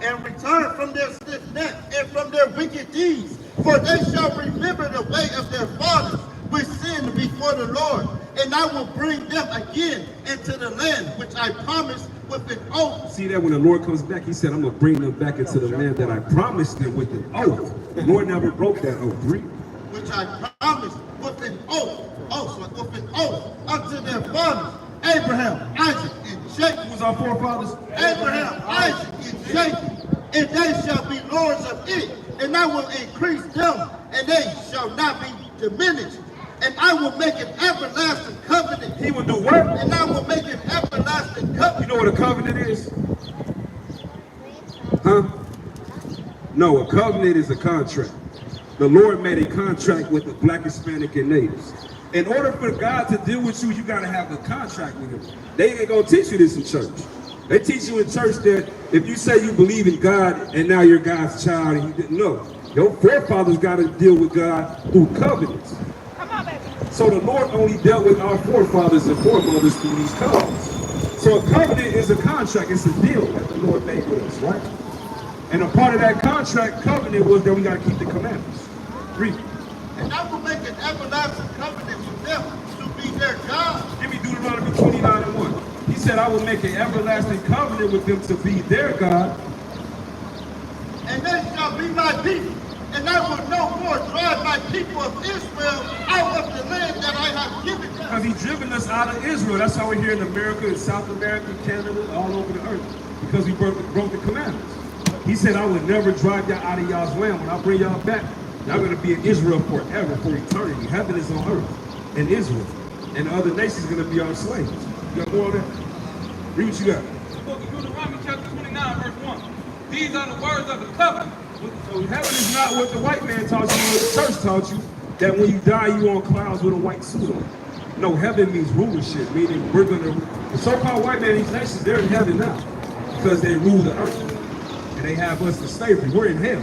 And return from their stiff neck and from their wicked deeds, for they shall remember the way of their fathers, which sinned before the Lord. And I will bring them again into the land which I promised with an oath. See that when the Lord comes back, he said, I'm going to bring them back into the land that I promised them with an oath. The Lord never broke that oath. Read. Which I promised with an oath, with an oath unto their fathers, Abraham, Isaac, and Jacob. Who was our forefathers? Abraham, Isaac, and Jacob. And they shall be lords of it, and I will increase them, and they shall not be diminished. And I will make an everlasting covenant. He will do what? And I will make an everlasting covenant. You know what a covenant is? Huh? No, a covenant is a contract. The Lord made a contract with the black, Hispanic, and natives. In order for God to deal with you, you got to have a contract with him. They ain't going to teach you this in church. They teach you in church that if you say you believe in God and now you're God's child and you didn't know, your forefathers got to deal with God through covenants. So the Lord only dealt with our forefathers and foremothers through these covenants. So a covenant is a contract. It's a deal that the Lord made with us, right? And a part of that contract covenant was that we got to keep the commandments. Read. And I will make an everlasting covenant with them to be their God. Give me Deuteronomy 29:1. He said, I will make an everlasting covenant with them to be their God. And they shall be my people. And I will no more drive my people of Israel out of the land that I have given them. Because he's driven us out of Israel. That's how we're here in America, in South America, Canada, all over the earth. Because we broke the commandments. He said, I will never drive y'all out of y'all's land. When I bring y'all back, y'all going to be in Israel forever, for eternity. Heaven is on earth, in Israel. And the other nations are going to be our slaves. You got more on that? Read what you got. The book of Deuteronomy chapter 29, verse 1. These are the words of the covenant. So heaven is not what the white man taught you, what the church taught you, that when you die, you on clouds with a white suit on. No, heaven means rulership, meaning we're going to, the so-called white man, these nations, they're in heaven now because they rule the earth. And they have us in slavery. We're in hell.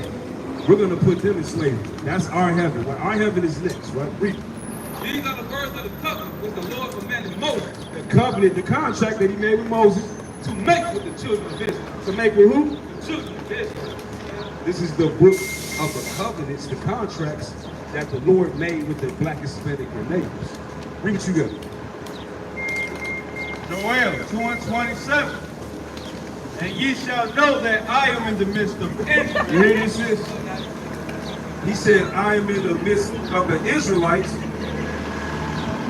We're going to put them in slavery. That's our heaven. Well, our heaven is next, right? Read. These are the words of the covenant which the Lord commanded Moses. The covenant, the contract that he made with Moses. To make with the children of Israel. To make with who? The children of Israel. This is the book of the covenants, the contracts that the Lord made with the black Hispanic neighbors. Read what you got. Joel 2:27. And ye shall know that I am in the midst of Israel. You hear this? He said, I am in the midst of the Israelites.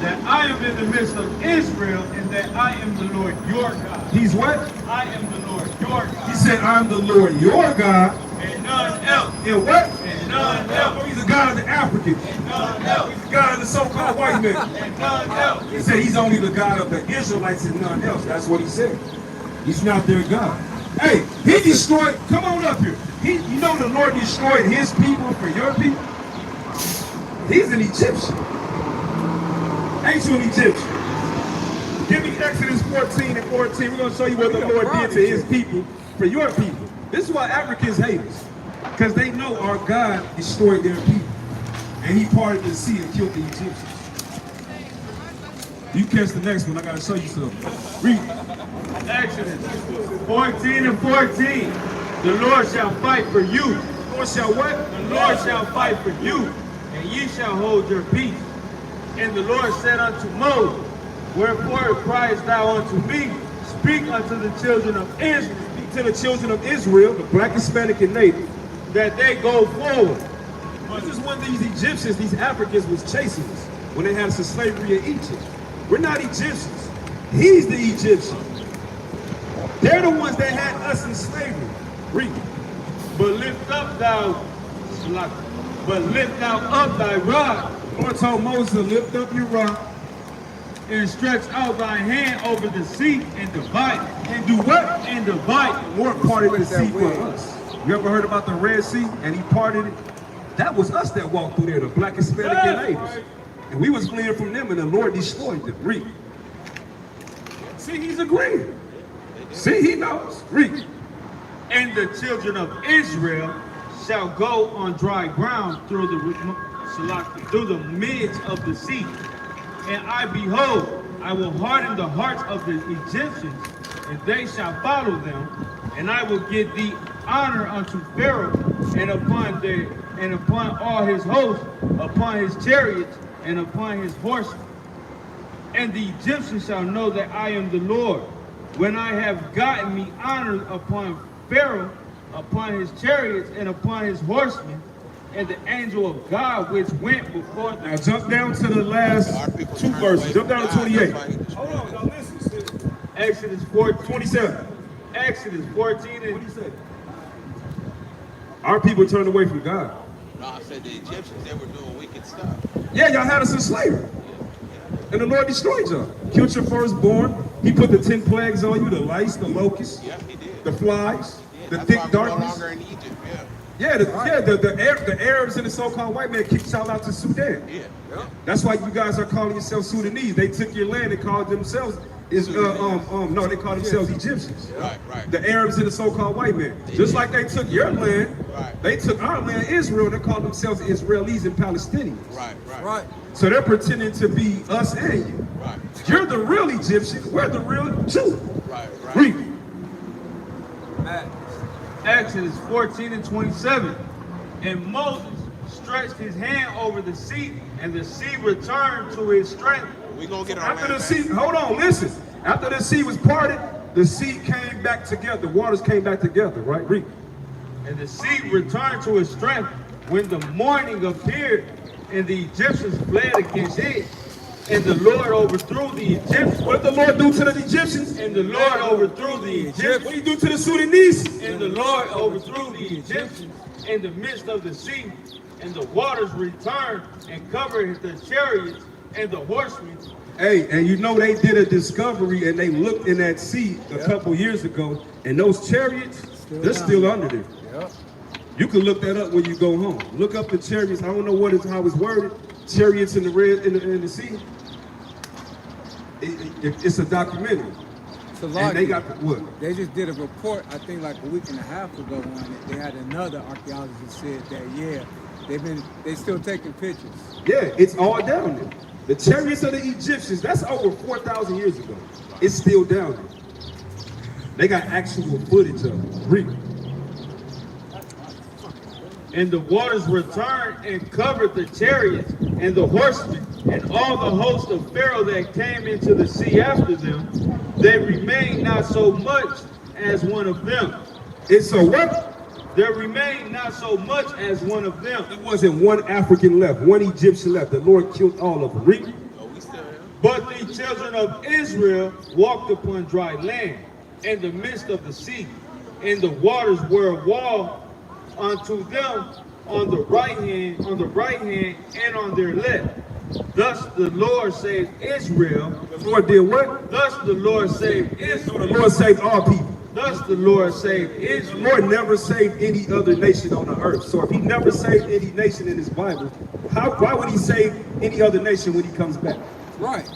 That I am in the midst of Israel, and that I am the Lord your God. He's what? I am the Lord your God. He said, I am the Lord your God. And none else. And what? And none else. Oh, he's the God of the Africans. And none else. He's the God of the so-called white man. And none else. He said he's only the God of the Israelites and none else. That's what he said. He's not their God. Hey, he destroyed, come on up here. You know the Lord destroyed his people for your people? He's an Egyptian. Ain't you an Egyptian? Give me Exodus 14:14. We're going to show you what the Lord did to his people for your people. This is why Africans hate us. Because they know our God destroyed their people. And he parted the sea and killed the Egyptians. You catch the next one. I got to show you something. Read. Exodus 14:14. The Lord shall fight for you. The Lord shall what? The Lord shall fight for you, and ye shall hold your peace. And the Lord said unto Moses, wherefore criest thou unto me? Speak unto the children of Israel. Speak to the children of Israel, the black, Hispanic, and native, that they go forward. This is when these Egyptians, these Africans was chasing us when they had us in slavery in Egypt. We're not Egyptians. He's the Egyptian. They're the ones that had us in slavery. Read. But lift up thou up thy rod. The Lord told Moses to lift up your rod and stretch out thy hand over the sea and divide it. And do what? And divide it. The Lord parted the sea for us. You ever heard about the Red Sea? And he parted it. That was us that walked through there, the black, Hispanic, and natives. And we was fleeing from them, and the Lord destroyed them. Read. See, he's agreeing. See, he knows. Read. And the children of Israel shall go on dry ground through the midst of the sea. And I behold, I will harden the hearts of the Egyptians, and they shall follow them. And I will give thee honor unto Pharaoh, and upon all his hosts, upon his chariots, and upon his horses. And the Egyptians shall know that I am the Lord, when I have gotten me honor upon Pharaoh, upon his chariots, and upon his horsemen, and the angel of God which went before them. Now jump down to the last two verses. Jump down to 28. Hold on, y'all listen. Exodus 14. 27. Exodus 14 and 27. Our people turned away from God. No, I said the Egyptians, they were doing wicked stuff. Yeah, y'all had us in slavery. And the Lord destroyed y'all. Killed your firstborn. He put the 10 plagues on you, the lice, the locusts, the flies, the thick darkness. No longer in Egypt, Yeah, the Arabs and the so-called white man kicked y'all out to Sudan. Yeah. That's why you guys are calling yourselves Sudanese. They took your land and called themselves they call themselves Egyptians. Right. The Arabs and the so-called white man. Just like they took your land, they took our land, Israel, and they called themselves Israelis and Palestinians. Right. So they're pretending to be us and you. Right. You're the real Egyptian. We're the real Jew. Right. Read. Exodus 14 and 27. And Moses stretched his hand over the sea, and the sea returned to its strength. We gonna get our After land the back. sea, hold on, listen. After the sea was parted, the sea came back together. The waters came back together, right? Read. And the sea returned to its strength when the morning appeared, and the Egyptians fled against it. And the Lord overthrew the Egyptians. What did the Lord do to the Egyptians? And the Lord overthrew the Egyptians. What did he do to the Sudanese? And the Lord overthrew the Egyptians in the midst of the sea. And the waters returned and covered the chariots and the horsemen. Hey, and you know they did a discovery and they looked in that sea a couple years ago, and those chariots, they're still under there. Yep. You can look that up when you go home. Look up the chariots. I don't know how it's worded. Chariots in the the sea. It's a documentary. So And they got what? They just did a report, I think like a week and a half ago on it. They had another archaeologist said that they still taking pictures. Yeah, it's all down there. The chariots of the Egyptians, that's over 4,000 years ago. It's still down there. They got actual footage of it. Read. And the waters returned and covered the chariots and the horsemen and all the host of Pharaoh that came into the sea after them. They remained not so much as one of them. It's a what? There remained not so much as one of them. There wasn't one African left, one Egyptian left. The Lord killed all of them. Read. But the children of Israel walked upon dry land in the midst of the sea, and the waters were a wall unto them on the right hand, and on their left. Thus the Lord saved Israel. The Lord did what? Thus the Lord saved Israel. The Lord saved all people. Thus the Lord saved Israel. The Lord never saved any other nation on the earth. So if he never saved any nation in his Bible, why would he save any other nation when he comes back? Right.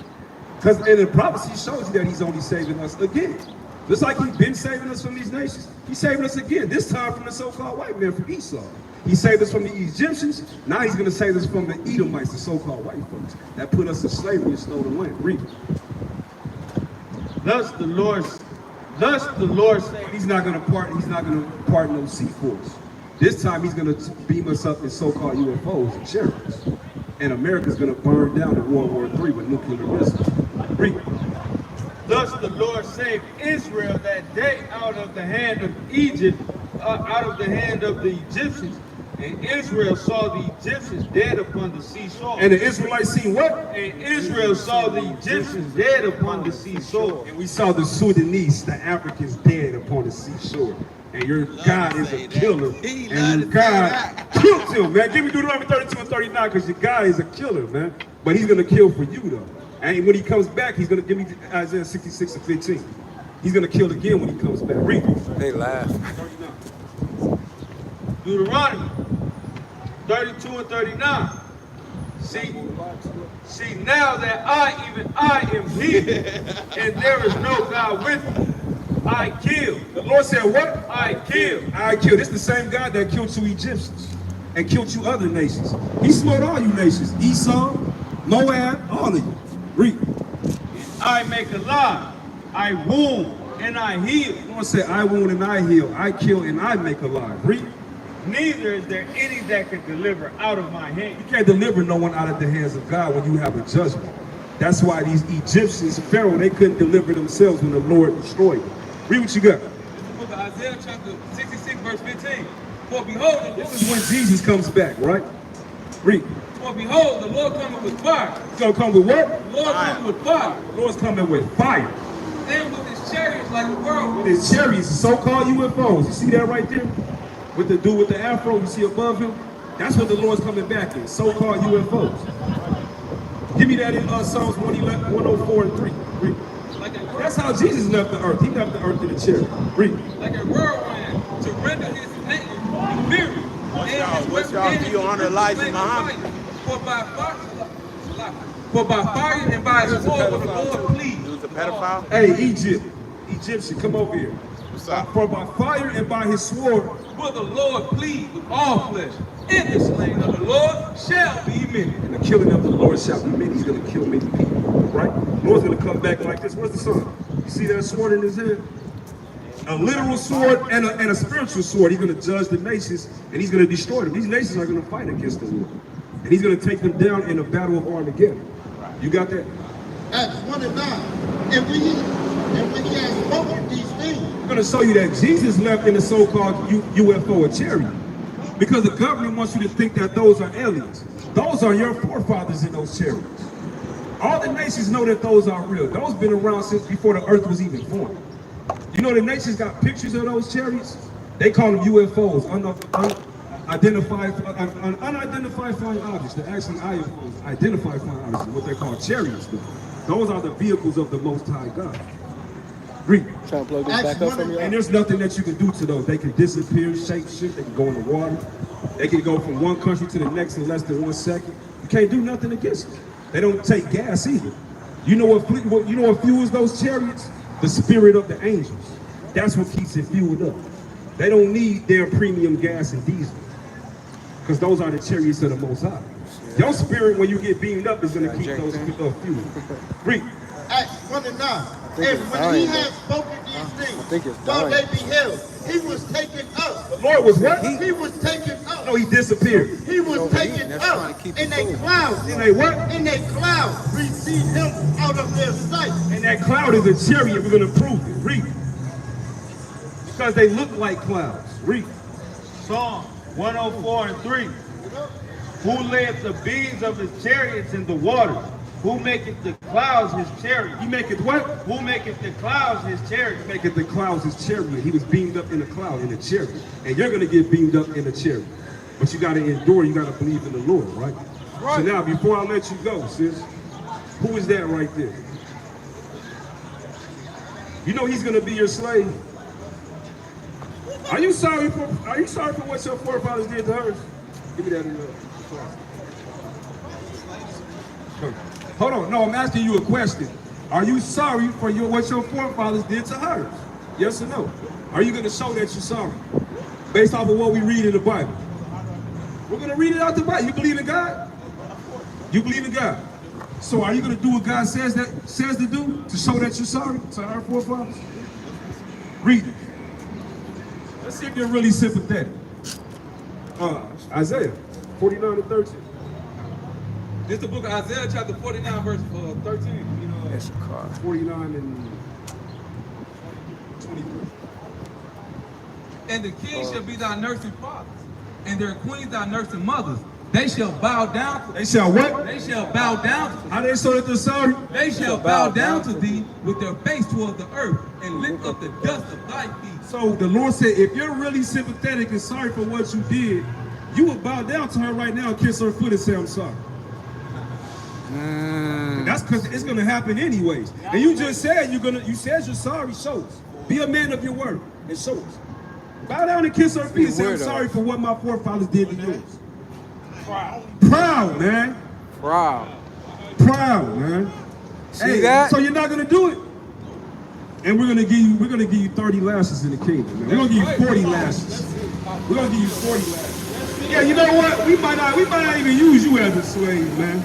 Because in the prophecy shows you that he's only saving us again. Just like he's been saving us from these nations, he's saving us again, this time from the so-called white man, from Esau. He saved us from the Egyptians, now he's going to save us from the Edomites, the so-called white folks, that put us in slavery and stole the land. Read. Thus the Lord saved. He's not going to pardon those sea forts. This time he's going to beam us up in so-called UFOs and chariots. And America's going to burn down in World War III with nuclear missiles. Read. Thus the Lord saved Israel that day out of the hand of Egypt, out of the hand of the Egyptians. And Israel saw the Egyptians dead upon the seashore. And the Israelites seen what? And Israel saw the Egyptians dead upon the seashore. And we saw the Sudanese, the Africans, dead upon the seashore. And your God is a killer. And your God killed him, man. Give me Deuteronomy 32 and 39, because your God is a killer, man. But he's going to kill for you, though. And when he comes back, he's going to give me Isaiah 66 and 15. He's going to kill again when he comes back. Read. They laugh. Deuteronomy 32 and 39. See now that I am he, and there is no God with me. I kill. The Lord said what? I kill. I kill. This is the same God that killed you Egyptians and killed you other nations. He smote all you nations. Esau, Moab, all of you. Read. I make alive. I wound and I heal. The Lord said, I wound and I heal. I kill and I make alive. Read. Neither is there any that can deliver out of my hand. You can't deliver no one out of the hands of God when you have a judgment. That's why these Egyptians, Pharaoh, they couldn't deliver themselves when the Lord destroyed them. Read what you got. This book of Isaiah chapter 66 verse 15. For behold, This is when Jesus comes back, right? Read. For behold, the Lord coming with fire. He's gonna come with what? The Lord coming with fire. The Lord's coming with fire. And with his chariots like a whirlwind. His chariots, the so-called UFOs. You see that right there? With the dude with the afro, you see above him? That's what the Lord's coming back in, so-called UFOs. Give me that in Psalms 111, 104 and 3. Read. That's how Jesus left the earth. He left the earth in a chariot. Read. Like a whirlwind to render his hand weary. What's y'all view on Elijah Muhammad? For by fire and by his sword will the Lord plead. He was a pedophile? Hey, Egyptian, come over here. What's up? For by fire and by his sword will the Lord plead with all flesh. In the slaying of the Lord shall be many. and the killing of the Lord shall be many. He's going to kill many people, right? The Lord's going to come back like this. Where's the sun? You see that sword in his hand? a literal sword and a spiritual sword. He's going to judge the nations, and he's going to destroy them. These nations are going to fight against the Lord, and he's going to take them down in a battle of Armageddon. You got that? Acts 1 and 9. And when he has spoken these things, I'm going to show you that Jesus left in the so-called UFO, a chariot, because the government wants you to think that those are aliens. Those are your forefathers in those chariots. All the nations know that those are real. Those been around since before the earth was even formed. You know the nations got pictures of those chariots? They call them UFOs, unidentified flying objects. They're actually IFOs, identified flying objects, what they call chariots. Those are the vehicles of the Most High God. Read. Trying to plug this back up from you. And there's nothing that you can do to those. They can disappear, shape shit, they can go in the water. They can go from one country to the next in less than 1 second. You can't do nothing against them. They don't take gas either. You know what fuels those chariots? The spirit of the angels. That's what keeps it fueled up. They don't need their premium gas and diesel, because those are the chariots of the Most High. Your spirit, when you get beamed up, is going to keep those fueled. Read. Acts 1 and 9. And when he had spoken these things, while they beheld, he was taken up. The Lord was what? He was taken up. No, he disappeared. He was taken up in a cloud. In a what? In a cloud received him out of their sight. And that cloud is a chariot. We're going to prove it. Read. Because they look like clouds. Read. Psalm 104 and 3. Who layeth the beams of his chariots in the waters? Who maketh the clouds his chariot? He maketh what? Who maketh the clouds his chariot? Maketh the clouds his chariot. He was beamed up in a cloud, in a chariot. And you're going to get beamed up in a chariot. But you got to endure, you got to believe in the Lord, right? So now, before I let you go, sis, who is that right there? You know he's going to be your slave. Are you sorry for what your forefathers did to hers? Give me that in the class. Hold on, no, I'm asking you a question. Are you sorry for what your forefathers did to hers? Yes or no? Are you going to show that you're sorry? Based off of what we read in the Bible. We're going to read it out the Bible. You believe in God? You believe in God. So are you going to do what God says to do to show that you're sorry to our forefathers? Read it. Let's see if you're really sympathetic. Isaiah 49 and 13. This is the book of Isaiah, chapter 49, verse 13. 49 and 23. And the king shall be thy nursing fathers, and their queens thy nursing mothers. They shall bow down to They shall what? They shall bow down to How they show that they're sorry? They shall bow down to thee with their face toward the earth and lick up the dust of thy feet. So the Lord said, if you're really sympathetic and sorry for what you did, you would bow down to her right now and kiss her foot and say, I'm sorry. And that's because it's going to happen anyways. And you just said you said you're sorry, show us. Be a man of your word and show us. Bow down and kiss her feet and say, I'm sorry for what my forefathers did to yours. Proud, man. Proud, man. See that? So you're not gonna do it. And we're gonna give you 30 lashes in the kingdom, man. We're gonna give you 40 lashes. We're gonna give you 40 lashes. Yeah, you know what? We might not even use you as a slave, man.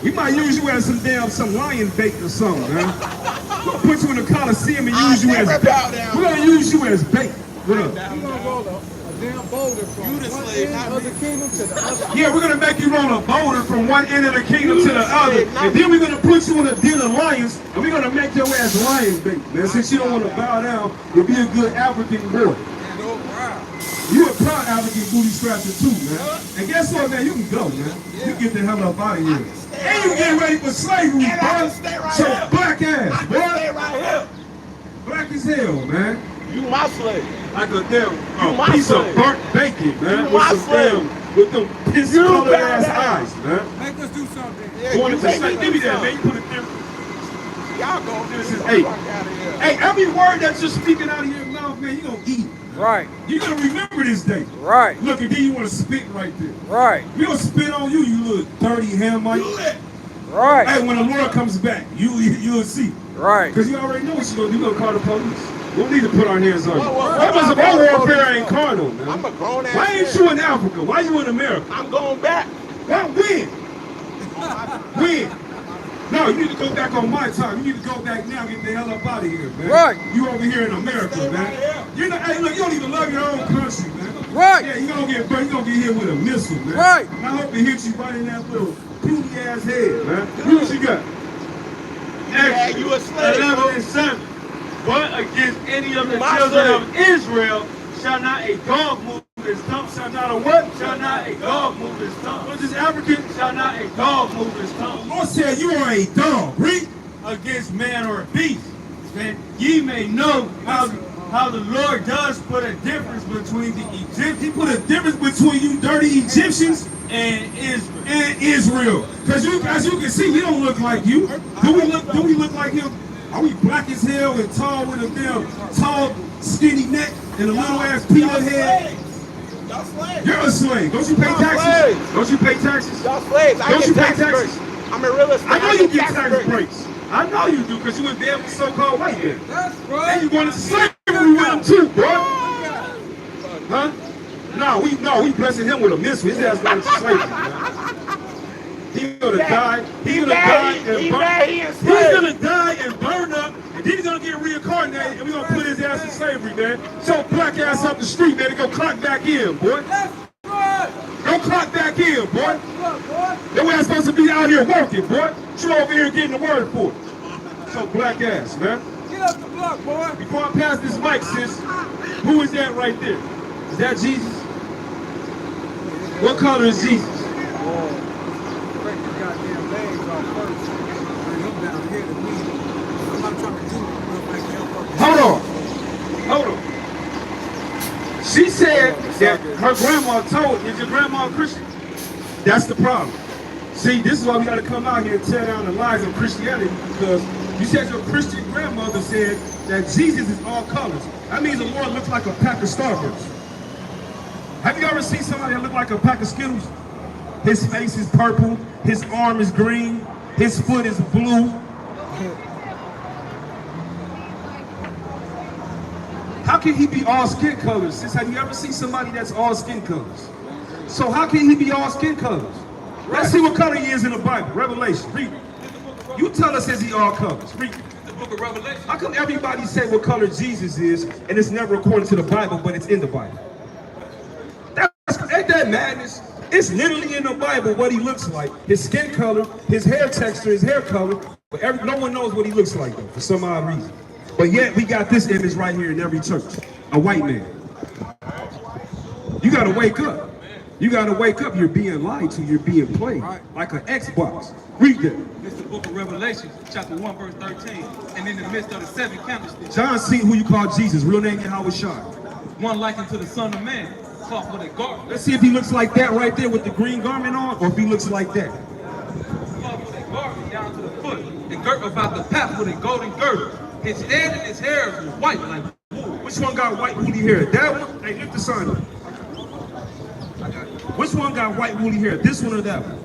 We might use you as some lion bait or something, man. We're gonna put you in the Coliseum and use you as bait. We're gonna use you as bait. What up? Damn boulder from one end of the kingdom to the other. Yeah, we're gonna make you roll a boulder from one end of the kingdom to the other, and then we're gonna put you in a den of lions, and we're gonna make your ass lion bait, man. Since you don't want to bow down, you'll be a good African boy. You a proud African booty scratcher too, man. And guess what, man? You can go, man. You get the hell up out of here. And you get ready for slavery, bro. So black ass, boy. Black as hell, man. You my slave. Like a damn piece slave. of burnt bacon, man. You my slave. With them piss colored ass eyes, man. Make us do something. Yeah, Going you to make say, me give me do that, man. You something. put it there. Y'all go This get is the hey. fuck out of here. Hey, every word that you're speaking out of your mouth, man, you gonna eat. Right. You're gonna remember this day. Right. Look, and then you wanna spit right there. Right. We gonna spit on you, you little dirty Hamite. Right. Hey, when the Lord comes back, you'll see. Right. Because you already know what you're gonna do. You're gonna call the police. We don't need to put our hands on you. What Our warfare ain't carnal, man. I'm a grown ass Why ain't you in Africa? Why you in America? I'm going back. Well, when? When? No, No, you need to go back on my time. You need to go back now and get the hell up out of here, man. Right. You over here in America, man. You're not, hey, look, you don't even love your own country, man. Right. Yeah, you gonna get hit with a missile, man. Right. And I hope it hits you right in that little puny ass head, man. What you got? Yeah, you a slave. 11 and 7. But against any of the children of Israel shall not a dog move his tongue. Shall not a what? Shall not a dog move his tongue. What is African? Shall not a dog move his tongue. Lord said you are a dog. Read. Against man or a beast, that ye may know how the Lord does put a difference between the Egyptians. He put a difference between you dirty Egyptians and Israel. Because as you can see, we don't look like you. Do we look like him? Are we black as hell and tall with a damn tall, skinny neck and a little ass peanut head? Y'all slaves. You're a slave. Don't you pay taxes? Don't you pay taxes? Y'all slaves. Don't you pay taxes? Breaks. I'm a real estate. I know you get tax breaks. I know you do, because you in bed with so-called white men. That's right. And you going to slavery with them too, bro. Huh? No, we blessing him with a missile. His ass going to slavery, man. He's gonna die. He's gonna die and burn. He's gonna die and burn up, and then he's gonna get reincarnated, and we're gonna put his ass in slavery, man. So black ass up the street, man, and go clock back in, boy. Go clock back in, boy. Your ass supposed to be out here working, boy. You over here getting the word for it. So black ass, man. Get up the block, boy. Before I pass this mic, sis, who is that right there? Is that Jesus? What color is Jesus? Break your goddamn legs off first. Bring him down here to me. I'm not trying to do it. Hold on. She said that her grandma told, is your grandma a Christian? That's the problem. See, this is why we got to come out here and tear down the lies of Christianity, because you said your Christian grandmother said that Jesus is all colors. That means the Lord looks like a pack of Starbursts. Have you ever seen somebody that look like a pack of Skittles? His face is purple, his arm is green, his foot is blue. How can he be all skin colors? Sis, have you ever seen somebody that's all skin colors? So how can he be all skin colors? Let's see what color he is in the Bible. Revelation, read it. You tell us, is he all colors? Read it. The book of Revelation. How come everybody say what color Jesus is, and it's never according to the Bible, but it's in the Bible? Ain't that madness? It's literally in the Bible what he looks like. His skin color, his hair texture, his hair color. But no one knows what he looks like, though, for some odd reason. But yet, we got this image right here in every church. A white man. You got to wake up. You got to wake up. You're being lied to. You're being played. Like an Xbox. Read that. It's the book of Revelation, chapter 1, verse 13. And in the midst of the 7 candlesticks, John seen who you call Jesus. Real name Yahweh Shai. one likened to the Son of Man, cloth with a garment. Let's see if he looks like that right there with the green garment on, or if he looks like that. Cloth with a garment down to the foot, and girt about the path with a golden girdle. His head and his hairs were white like wool. Which one got white woolly hair? That one? Hey, lift the sign up. Which one got white woolly hair? This one or that one?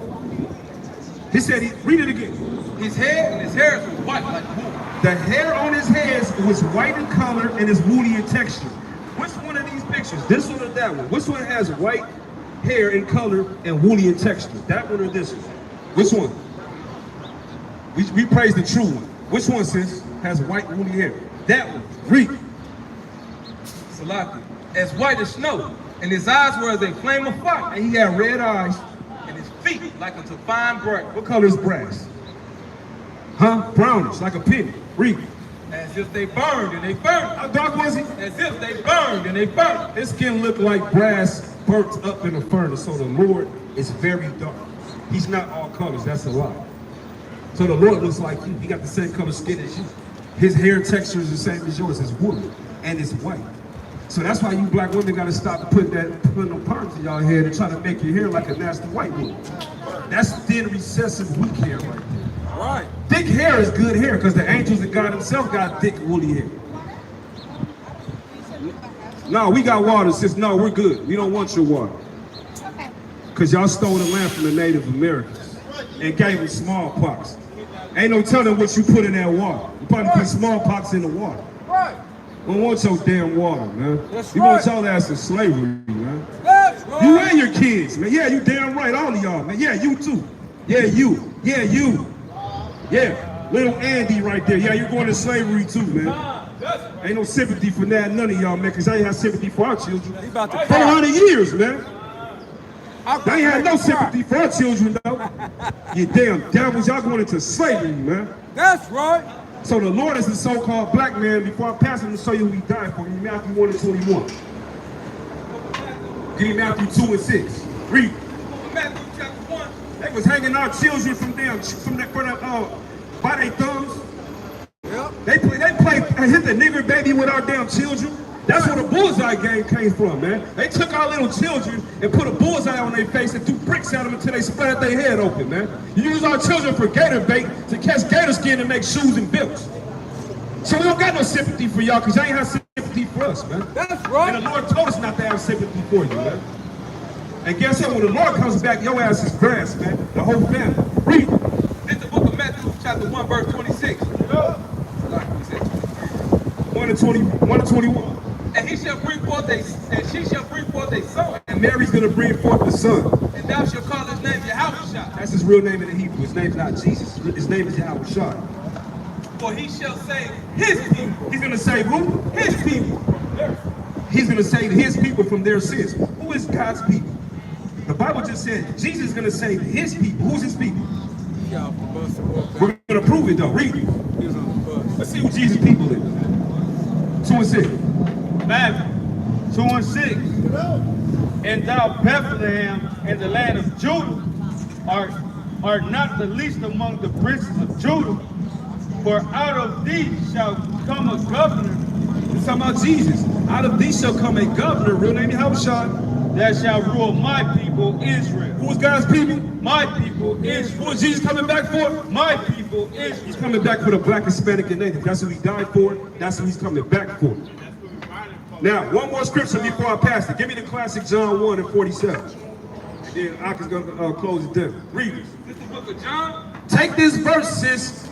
He said, read it again. His head and his hairs were white like wool. The hair on his head was white in color and is woolly in texture. Which one of these pictures? This one or that one? Which one has white hair in color and woolly in texture? That one or this one? Which one? We praise the true one. Which one, sis, has white woolly hair? That one. Read. Salaki, as white as snow, and his eyes were as a flame of fire, And he had red eyes. and his feet like unto fine brass. What color is brass? Huh? Brownish, like a penny. Read. As if they burned and they burned. How dark was he? As if they burned and they burned. His skin looked like brass burnt up in a furnace. So the Lord is very dark. He's not all colors. That's a lie. So the Lord looks like you. He got the same color skin as you. His hair texture is the same as yours. It's woolly and it's white. So that's why you black women got to stop putting them perms in y'all head and try to make your hair like a nasty white woman. That's thin, recessive, weak hair right there. Right. Thick hair is good hair because the angels and God himself got thick, woolly hair. No, we got water, sis. No, we're good. We don't want your water. Because y'all stole the land from the Native Americans and gave them smallpox. Ain't no telling what you put in that water. You probably put smallpox in the water. Right. We don't want your damn water, man. That's you want y'all ass in slavery, man. That's right. You and your kids, man. Yeah, you damn right, all of y'all, man. Yeah, you too. Yeah, you. Yeah, you. Yeah, little Andy right there. Yeah, you're going to slavery too, man. Ain't no sympathy for that, none of y'all, man, because I ain't have sympathy for our children. 400 years, man. They ain't had no sympathy for our children, though. You damn devils, y'all going into slavery, man. That's right. So the Lord is the so-called black man. Before I pass him to show you who he died for, give me Matthew 1 and 21. Give me Matthew 2 and 6. Read. Matthew chapter 1. They was hanging our children from them, by their thumbs. Yep. They hit the nigger baby with our damn children. That's where the bullseye game came from, man. They took our little children and put a bullseye on their face and threw bricks at them until they splattered their head open, man. You use our children for gator bait to catch gator skin and make shoes and belts. So we don't got no sympathy for y'all because y'all ain't have sympathy for us, man. That's right. And the Lord told us not to have sympathy for you, man. And guess what? When the Lord comes back, your ass is grass, man. The whole family. Read. This is the book of Matthew chapter 1 verse 26. 1 to 21. And she shall bring forth a son. And Mary's gonna bring forth the son. And thou shalt call his name Yahushua. That's his real name in the Hebrew. His name's not Jesus. His name is Yahushua. For he shall save his people. He's gonna save who? His people. He's gonna save his people from their sins. Who is God's people? The Bible just said Jesus is gonna save his people. Who's his people? We're gonna prove it though. Read it. Let's see who Jesus' people is. 2 and 6. Matthew 2 and 6. And thou, Bethlehem, in the land of Judah, art not the least among the princes of Judah, for out of thee shall come a governor. It's talking about Jesus. Out of thee shall come a governor, real name Yahushua, that shall rule my people Israel. Who is God's people? My people Israel. Who is Jesus coming back for? My people Israel. He's coming back for the black, Hispanic, and Native. That's who he died for. That's who he's coming back for. Now, one more scripture before I pass it. Give me the classic John 1 and 47. And then Aka's going to close it down. Read it. This is the book of John. Take this verse, sis,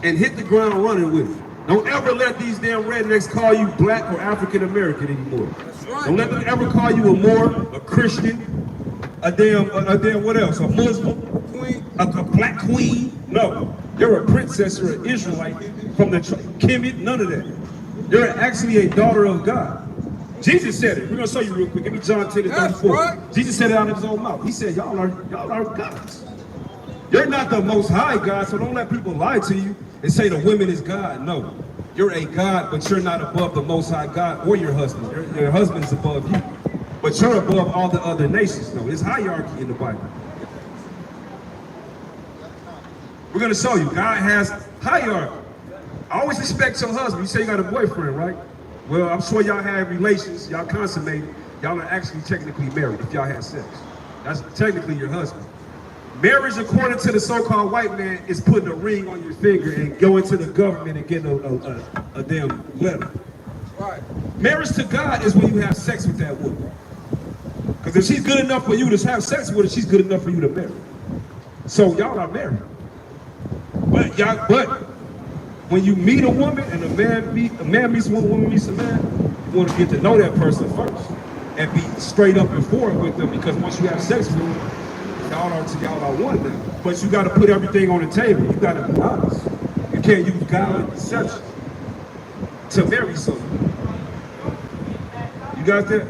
and hit the ground running with it. Don't ever let these damn rednecks call you black or African American anymore. That's right. Don't let them ever call you a Moor, a Christian, a damn what else? A Muslim, queen, a black queen. No, you're a princess or an Israelite from the Kemet. None of that. You're actually a daughter of God. Jesus said it. We're gonna show you real quick. Give me John 10 and 34. Right. Jesus said it out of his own mouth. He said, y'all are gods. You're not the most high God, so don't let people lie to you and say the women is God. No, you're a God, but you're not above the most high God or your husband. Your husband's above you, but you're above all the other nations. No, there's hierarchy in the Bible. We're gonna show you, God has hierarchy. Always respect your husband. You say you got a boyfriend, right? Well, I'm sure y'all have relations, y'all consummate, y'all are actually technically married if y'all had sex. That's technically your husband. Marriage, according to the so-called white man, is putting a ring on your finger and going to the government and getting a damn letter. Right. Marriage to God is when you have sex with that woman. Because if she's good enough for you to have sex with her, she's good enough for you to marry. So y'all are married. But when you meet a woman and a man meets one, woman meets a man, you want to get to know that person first and be straight up and forward with them, because once you have sex with them, y'all are one now. But you got to put everything on the table. You got to be honest. You can't use guile and deception to marry someone. You got that?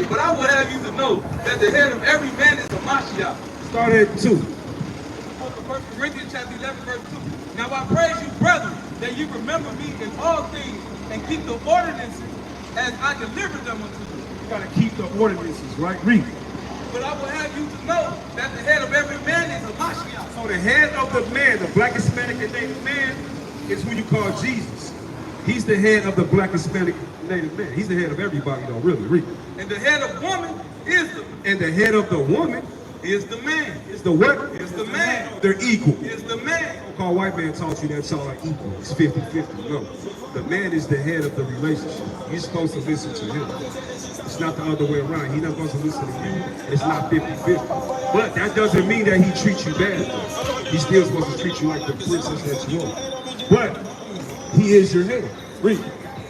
But I would have you to know that the head of every man is a Mashiach. Start at 2. 1 Corinthians chapter 11, verse 2. Now I praise you, brethren, that you remember me in all things and keep the ordinances as I delivered them unto you. You got to keep the ordinances, right? Read. But I will have you to know that the head of every man is a Mashiach. So the head of the man, the black, Hispanic, and Native man, is who you call Jesus. He's the head of the black, Hispanic, Native man. He's the head of everybody, though, really. Read. And the head of woman is the man. And the head of the woman is the man. Is the what? Is the man. They're equal. Is the man. So-called white man taught you that y'all are equal. It's 50-50. No. The man is the head of the relationship. You're supposed to listen to him. It's not the other way around. He's not supposed to listen to you. It's not 50-50. But that doesn't mean that he treats you bad. He's still supposed to treat you like the princess that you are. But he is your head. Read.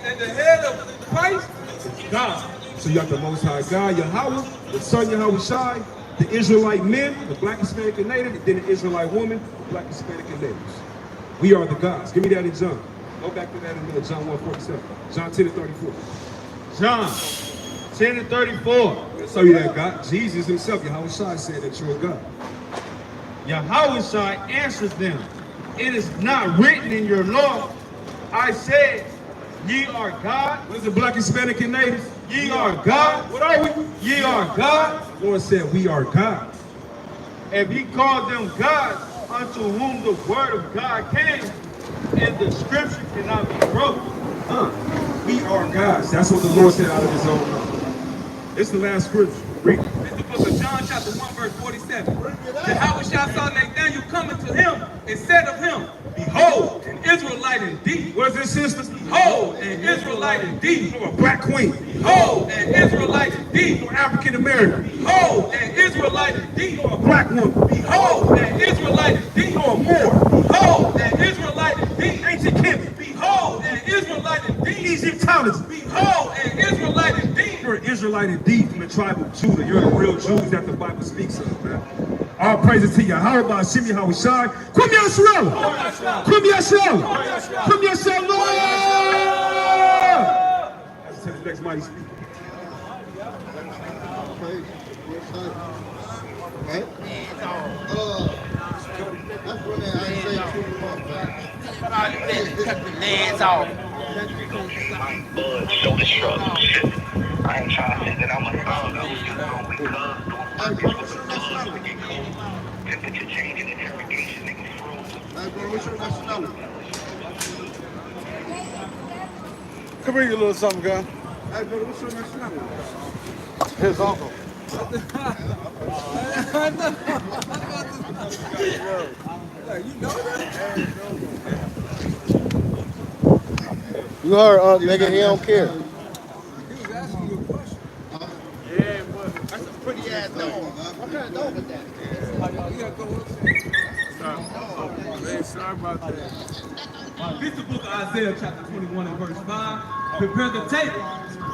And the head of Christ is God. So you got the Most High God, Yahweh, the Son Yahweh Shai, the Israelite men, the black, Hispanic, and native, and then the Israelite woman, black, Hispanic, and natives. We are the gods. Give me that in John. Go back to that in John 1:47. John 10:34. John 10:34. I'll show you that God. Jesus himself, Yahweh Shai, said that you're a God. Yahweh Shai answers them, it is not written in your law, I said, ye are God. What is the black, Hispanic, and native? Ye are God. What are we? Ye are God. The Lord said we are God. If he called them gods, unto whom the word of God came, and the scripture cannot be broken. We are gods. That's what the Lord said out of his own mouth. It's the last scripture. Read. It's the book of John chapter 1 verse 47. Yahweh shall saw Nathanael coming to him and said of him, behold, an Israelite indeed. What is this, sisters? Behold, an Israelite indeed. A black queen. Behold, an Israelite indeed. Or African American. Behold, an Israelite indeed. Or a black woman. Behold, an Israelite indeed. Or more. Behold, an Israelite indeed. Ancient Kemet. Behold, an Israelite indeed. Egyptologist. Behold, an Israelite indeed. You're an Israelite indeed from the tribe of Judah. You're the real Jews that the Bible speaks of, man. All praises to Yahweh, Ba'ashim Yahweh Shai. Kum Yisrael. Kum Yisrael. Kum Yisrael. That's the next mighty speaker. Right? That's when I say too much, man. Cut the nails off. So destructive. I ain't trying to say that I'm a thug. I was just going because temperature change and interrogation niggas frozen. Hey, bro, what's your nationality? Come here, you little something, guy. Hey, bro, what's your nationality? His uncle. You heard, nigga, he don't care. He was asking you a question. Yeah, but that's a pretty ass dog. What kind of dog is that? You gotta go Man, sorry about that. This is the book of Isaiah chapter 21 and verse 5. Prepare the table,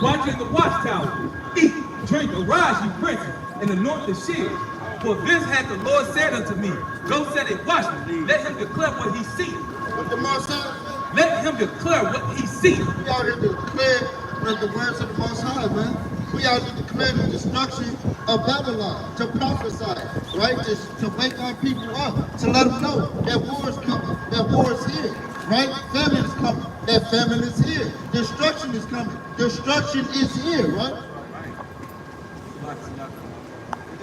watch in the watchtower, eat, drink, arise, you princes, and anoint the shield. For this hath the Lord said unto me, go set a watchman, let him declare what he seeth. What the Most High? Let him declare what he seeth. We out here to declare the words of the Most High, man. We out here to declare the destruction of Babylon, to prophesy, right? To wake our people up, to let them know that war is coming, that war is here, right? Famine is coming, that famine is here. Destruction is coming, destruction is here, right?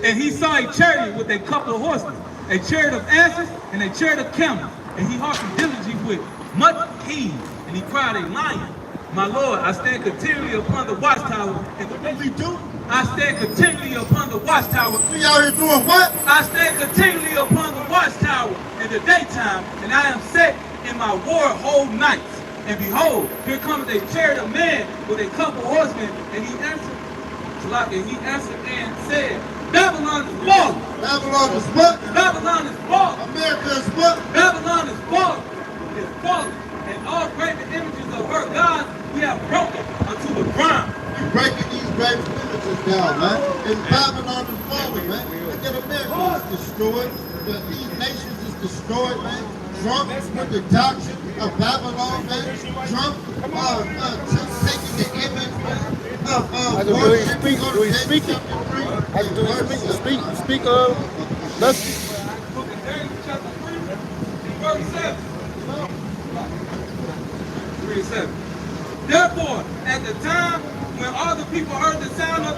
And he saw a chariot with a couple of horsemen, a chariot of asses and a chariot of camels. And he hearkened diligently with much heed, and he cried a lion. My Lord, I stand continually upon the watchtower. And what we do? I stand continually upon the watchtower. We out here doing what? I stand continually upon the watchtower in the daytime, and I am set in my ward whole nights. And behold, here comes a chariot of men with a couple horsemen, and he answered and said, Babylon is fallen. Babylon is what? Babylon is fallen. America is what? Babylon is fallen. It's fallen. And all graven images of her gods we have broken unto the ground. We breaking these graven images down, man. And Babylon is falling, man. And then America is destroyed. These nations is destroyed, man. Trump with the doctrine of Babylon, man. Trump taking the image, man. Do he speak? Do he speak it? Do he speak? Speak of message? Book of Daniel chapter 3, verse 7. 3 and 7. Therefore, at the time when all the people heard the sound of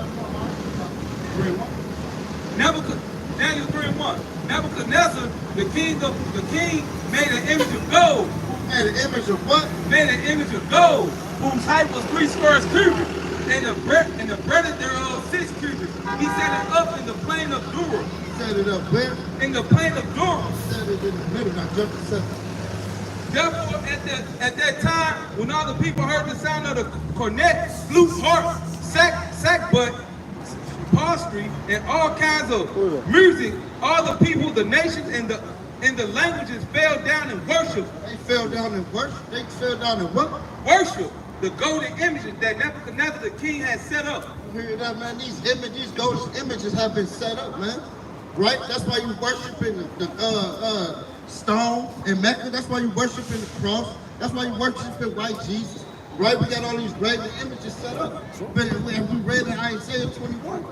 Daniel 3 and 1. Nebuchadnezzar, the king made an image of gold. Made an image of what? Made an image of gold, whose height was 3 square cubits, and the breadth thereof 6 cubits. He set it up in the plain of Dura. He set it up where? In the plain of Dura. He set it in the middle, not just a second. Therefore, at that time, when all the people heard the sound of the cornet, flute, harp, sackbut, psaltery, and all kinds of music, all the people, the nations, and the languages fell down and worshiped. They fell down and worship. They fell down and what? Worship the golden images that Nebuchadnezzar the king had set up. You hear that, man? These golden images have been set up, man. Right? That's why you worshiping the stone in Mecca. That's why you worshiping the cross. That's why you worshiping white Jesus. Right? We got all these graven images set up. But we read in Isaiah 21.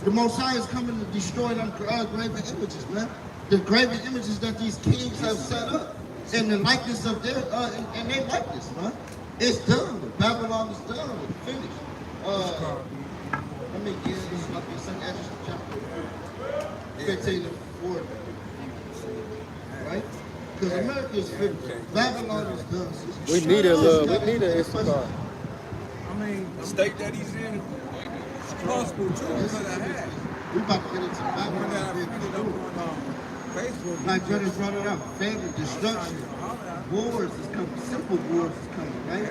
The Most High is coming to destroy them graven images, man. The graven images that these kings have set up. And the likeness of their, and their likeness, man. It's done. Babylon is done. It's finished. Let me get this up in some extra chapter 15 to 40. Right? Because America is finished. Babylon is done. We need a Issachar. I mean, The state that he's in, it's possible too, because I had. We about to get into One that I Babylon. printed up on Facebook. Like Jordan brought it up. Famine, destruction. Wars is coming. Simple wars is coming, right?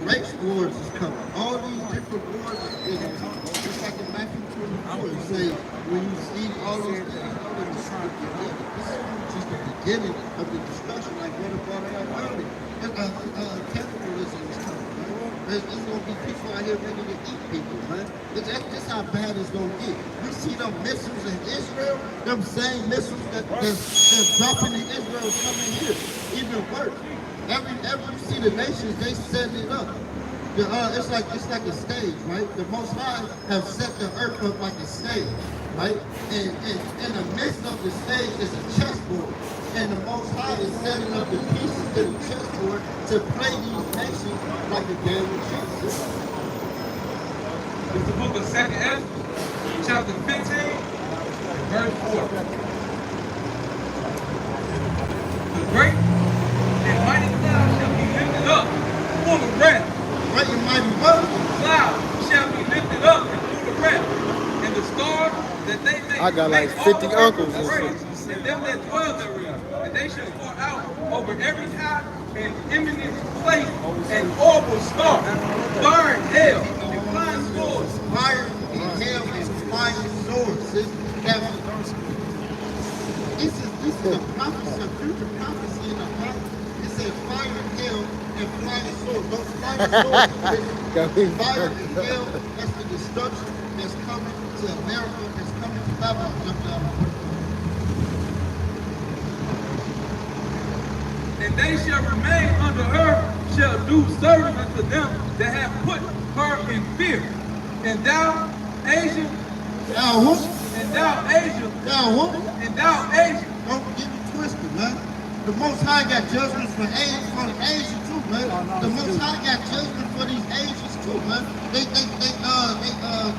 Race wars is coming. All these different wars is coming. Just like in Matthew 24, you say, when you see all those things, this is just the beginning of the destruction, like Jordan brought it up earlier. Cannibalism is coming, man. There's going to be people out here ready to eat people, man. That's how bad it's going to get. You see them missiles in Israel, them same missiles they're dropping in Israel coming here. Even worse. Every you see the nations, they set it up. It's like a stage, right? The Most High have set the earth up like a stage, right? And in the midst of the stage is a chessboard. And the Most High is setting up the pieces to the chessboard to play these nations like a game of chess. It's the book of 2nd Ezra, chapter 15, verse 4. The great and mighty cloud shall be lifted up, full of wrath. Great and mighty what? Cloud shall be lifted up and full of wrath. And the stars that they make, I got like 50 uncles and shit. and them that dwell therein, and they shall pour out over every high and eminent place and horrible star, fire and hail, and flying swords. Fire and hail and flying swords. This is a prophecy, a future prophecy in the Bible. It says fire and hail and flying swords. Those flying swords, fire and hail, that's the destruction that's coming to America, that's coming to Babylon. Jump down. And they shall remain under her, shall do service unto them that have put her in fear. And thou, Asia, Thou what? and thou, Asia, Thou what? and thou, Asia. Don't get me twisted, man. The Most High got judgments for Asia too, man. The Most High got judgment for these Asians too, man. They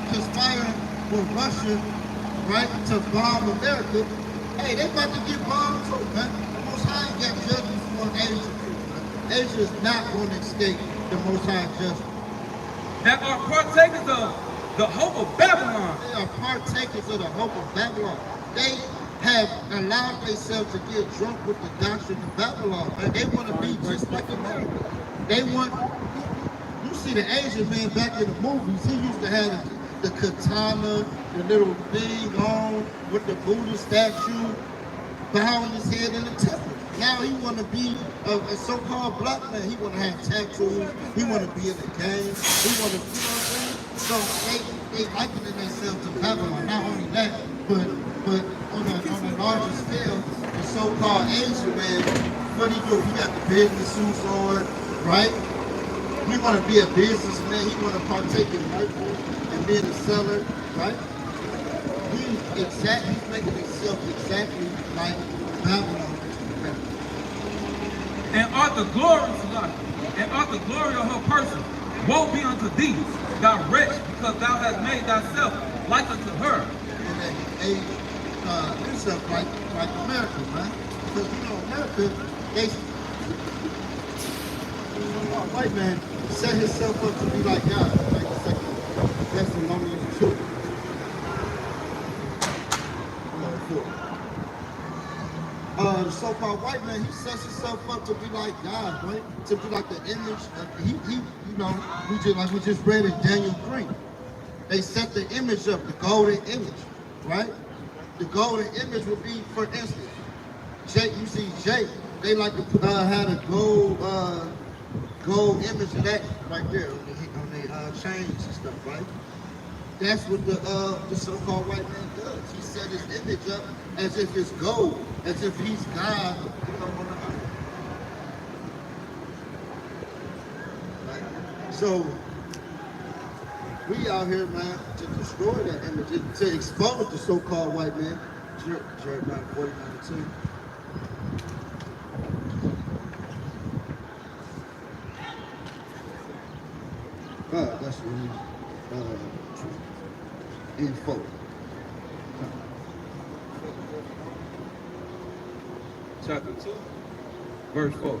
conspiring with Russia, right, to bomb America. Hey, they about to get bombed too, man. The Most High got judgment for Asia too, man. Asia is not going to escape the Most High judgment. That are partakers of the hope of Babylon. They are partakers of the hope of Babylon. They have allowed themselves to get drunk with the doctrine of Babylon. And they want to be just like America. They want, you see the Asian man back in the movies, he used to have the katana, the little thing on with the Buddha statue, bowing his head in the temple. Now he want to be a so-called black man. He want to have tattoos. He want to be in the game. He want to, you know what I'm saying? So they likening themselves to Babylon. Not only that, but on a larger scale, the so-called Asian man, what he do? He got the business suits on, right? He want to be a businessman. He want to partake in merchant and being a seller, right? He's making himself exactly like Babylon. And art the glory of her person. Woe be unto thee, thou wretch, because thou hast made thyself like unto her. And that age himself like America, man. Because you know America, white man set himself up to be like God, like the second Thessalonians 2. The so-called so-called white man, he sets himself up to be like God, right? To be like the image. You know, we just read in Daniel 3. They set the image up, the golden image, right? The golden image would be, for instance, you see Jake, they like to had a gold image of that right there on their chains and stuff, right? That's what the so-called white man does. He set his image up as if it's gold, as if he's God, you know, on the earth. Right? So we out here, man, to destroy that image, to expose the so-called white man. Jeremiah 49:2. That's really info. Chapter 2, verse 4.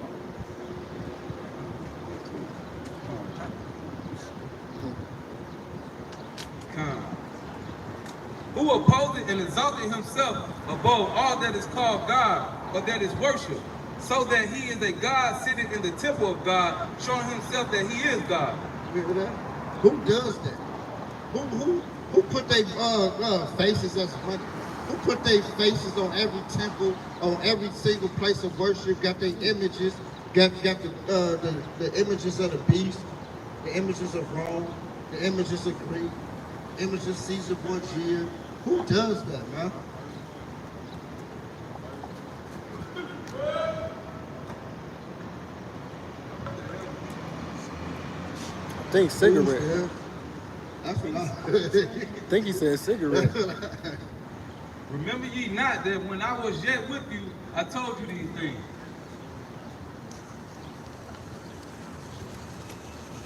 Who opposeth and exalted himself above all that is called God or that is worshipped, so that he is a God sitting in the temple of God, showing himself that he is God. Remember that? Who does that? Who put their faces as money? Who put their faces on every temple, on every single place of worship? Got their images, got the images of the beast, the images of Rome, the images of Greek, images of Caesar Borgia. Who does that, man? I think cigarette. That's what I think he said cigarette. Remember ye not that when I was yet with you, I told you these things.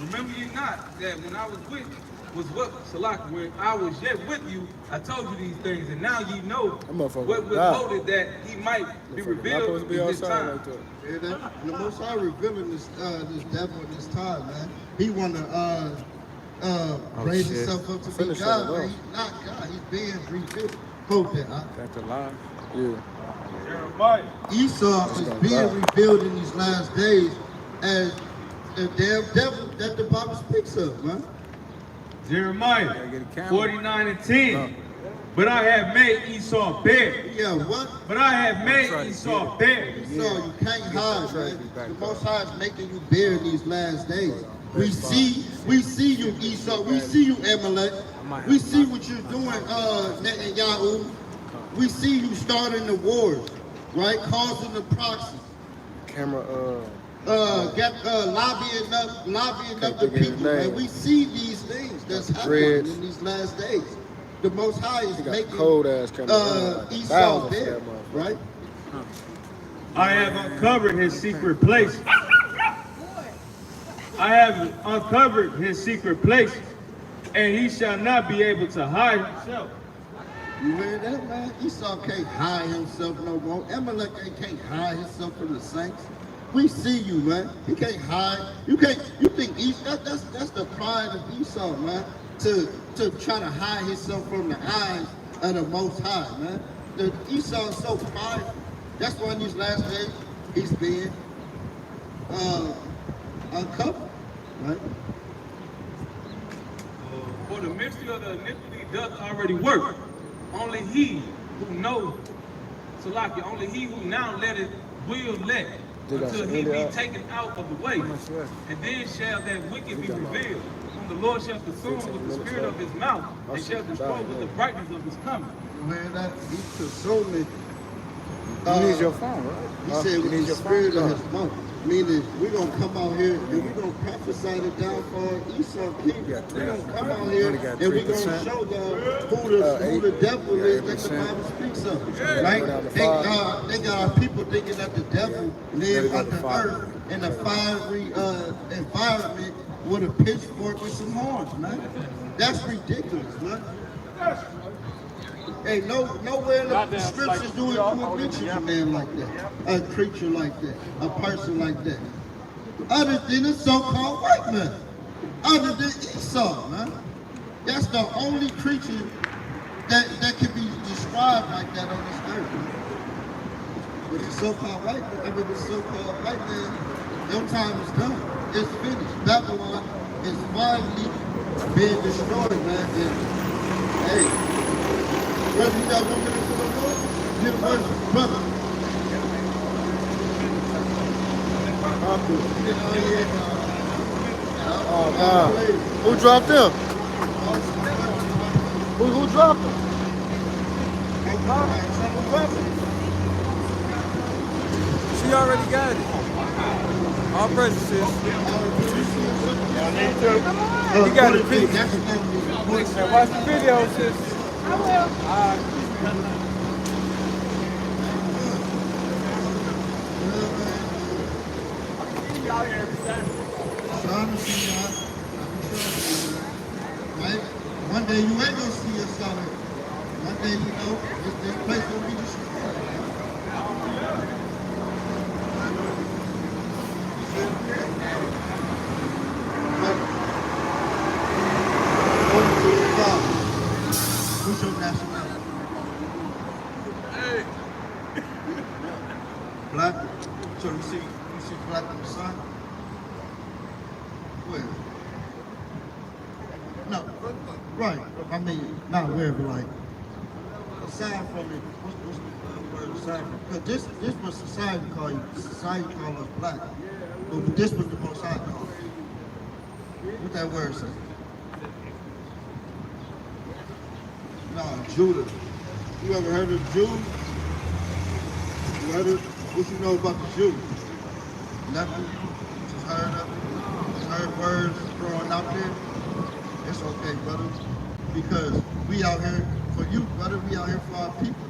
Remember ye not that when I was with you, when I was yet with you, I told you these things, and now ye know what withholded that he might be revealed in this time. And the Most High revealing this devil in this time, man. He want to raise himself up to be God, but he's not God. He's being revealed. Hold that. That's a lie. Yeah. Jeremiah. Esau is being revealed in these last days as the damn devil that the Bible speaks of, man. Jeremiah 49:10. But I have made Esau bare. Yeah, what? But I have made Esau bare. Esau, you can't hide, man. The Most High is making you bare in these last days. We see you, Esau. We see you, Amalek. We see what you're doing, Netanyahu. We see you starting the wars, right? Causing the proxies. Lobbying up the people, man. We see these things that's happening in these last days. The Most High is making Esau bare, right? I have uncovered his secret place. I have uncovered his secret place, and he shall not be able to hide himself. You hear that, man? Esau can't hide himself no more. Amalek can't hide himself from the saints. We see you, man. He can't hide. You think Esau? That's the pride of Esau, man. To try to hide himself from the eyes of the Most High, man. Esau is so prideful. That's why in these last days he's being uncovered, right? For the mystery of the iniquity doth already work. Only he who knows, Salaki, only he who now letteth will let, until he be taken out of the way. And then shall that wicked be revealed, whom the Lord shall consume with the spirit of his mouth, and shall destroy with the brightness of his coming. Man, that he's consuming. You need your phone, right? He said with the spirit of his mouth. Meaning, we're going to come out here and we're going to prophesy the downfall of Esau king. We're going to come out here and we're going to show them who the devil is that the Bible speaks of. Right? They got our people thinking that the devil lives under earth in a fiery environment with a pitchfork with some horns, man. That's ridiculous, man. Hey, nowhere in the scriptures do it mention a man like that, a creature like that, a person like that. Other than the so-called white man, other than Esau, man. That's the only creature that can be described like that on this earth. With the so-called white man, with the so-called white man, your time is done. It's finished. Babylon is finally being destroyed, man. And, hey, brother, you got 1 minute for the Lord? Give worship, brother. Oh, God. Who dropped them? Who dropped them? She already got it. All praises, sis. You got to pick. And watch the video, sis. I will. Right? One day you ain't gonna see us out here. One day, you know, this place will be destroyed. Who's your nationality? Black? So you see black on the sign? Where? No, right. I mean, not where, but like, aside from it, what's the word aside from? Because this was society call you. Society call us black. But this was the most high call. What that word say? No, Judah. You ever heard of Jews? You heard of, what you know about the Jews? Nothing. Just heard of it. Just heard words thrown out there. It's okay, brother. Because we out here for you, brother. We out here for our people.